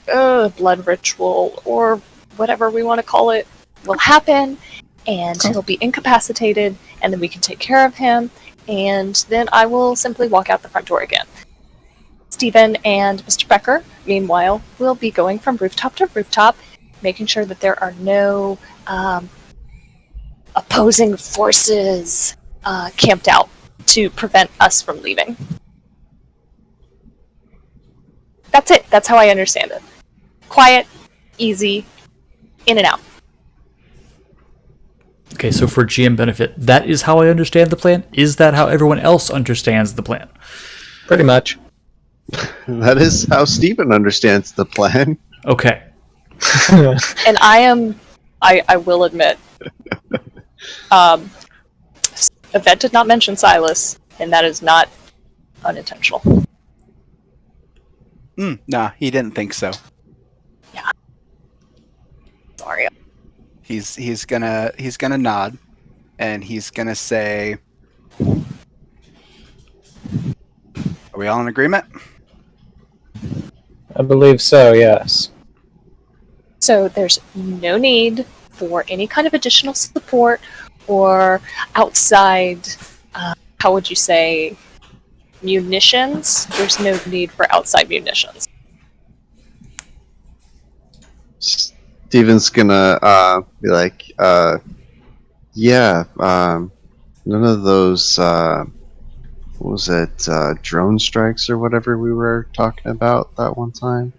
blood ritual, or whatever we want to call it, will happen, and he'll be incapacitated, and then we can take care of him, and then I will simply walk out the front door again. Stephen and Mr. Becker, meanwhile, will be going from rooftop to rooftop, making sure that there are no opposing forces camped out to prevent us from leaving. That's it. That's how I understand it. Quiet, easy, in and out. Okay, so for GM benefit, that is how I understand the plan? Is that how everyone else understands the plan? Pretty much. That is how Stephen understands the plan. Okay. And I will admit, Yvette did not mention Silas, and that is not unintentional. Nah, he didn't think so. Yeah. Sorry. He's gonna nod, and he's gonna say, "Are we all in agreement?" I believe so, yes. So there's no need for any kind of additional support or outside, how would you say, munitions? There's no need for outside munitions. Steven's gonna be like, yeah, none of those, what was it, drone strikes or whatever we were talking about that one time?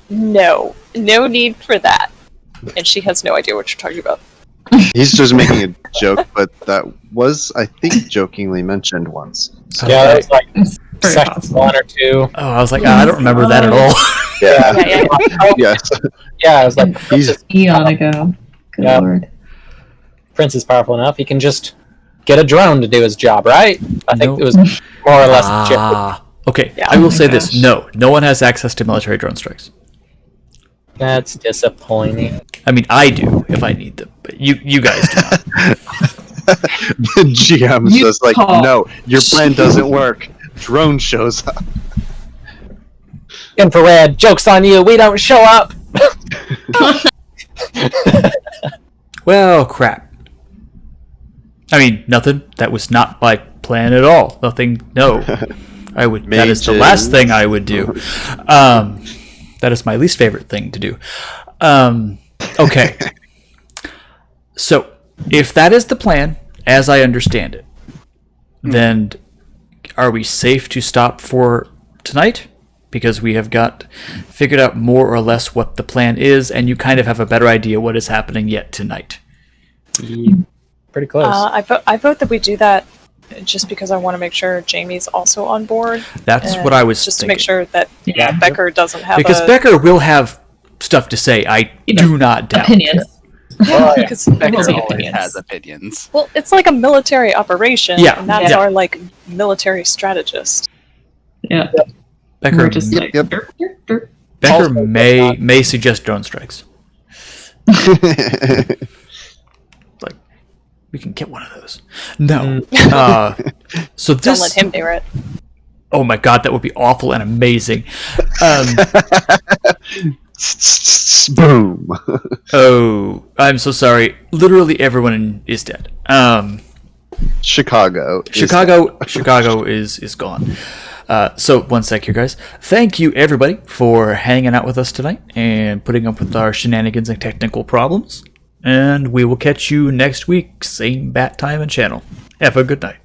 No need for that. And she has no idea what you're talking about. He's just making a joke, but that was, I think, jokingly mentioned once. So. Yeah, that was like Very second possible. one or two. Oh, I was like, I don't remember that at all. Yeah. Yeah. Yes. Yeah, it was like He's Eon ago. Good Yeah. lord. Prince is powerful enough. He can just get a drone to do his job, right? I think No. it was more or less legit. Okay, Yeah. I will Oh my say this. gosh. No one has access to military drone strikes. That's disappointing. I mean, I do if I need them, but you guys do not. the GM You says like, call. no, your plan doesn't work. Drone shows up. Infrared, joke's on you. We don't show up. Well, crap. I mean, nothing. That was not my plan at all. Nothing. No. I would. That is the last thing I would do. That is my least favorite thing to do. Okay. So, if that is the plan, as I understand it, then are we safe to stop for tonight? Because we have got figured out more or less what the plan is, and you kind of have a better idea what is happening yet tonight. Pretty close. I vote that we do that just because I want to make sure Jamie's also on board. That's and what I was just thinking. to make sure that Yeah. Becker doesn't have Because Becker will have stuff to say, I do not doubt. Opinions. Oh, yeah. because Becker Well, always opinions. has opinions. well, it's like a military operation, Yeah. and that's Yeah. our like military strategist. Yeah. Becker, We're just like, Yep. derp, derp, derp. Becker Also, may suggest drone strikes. Like, We can get one of those. No. So this. Don't let him do it. Oh my god, that would be awful and amazing. Boom. Oh, I'm so sorry. Literally everyone is dead. Chicago is gone. So one sec here, guys. Thank you everybody for hanging out with us tonight and putting up with our shenanigans and technical problems. And we will catch you next week, same bat time and channel. Have a good night.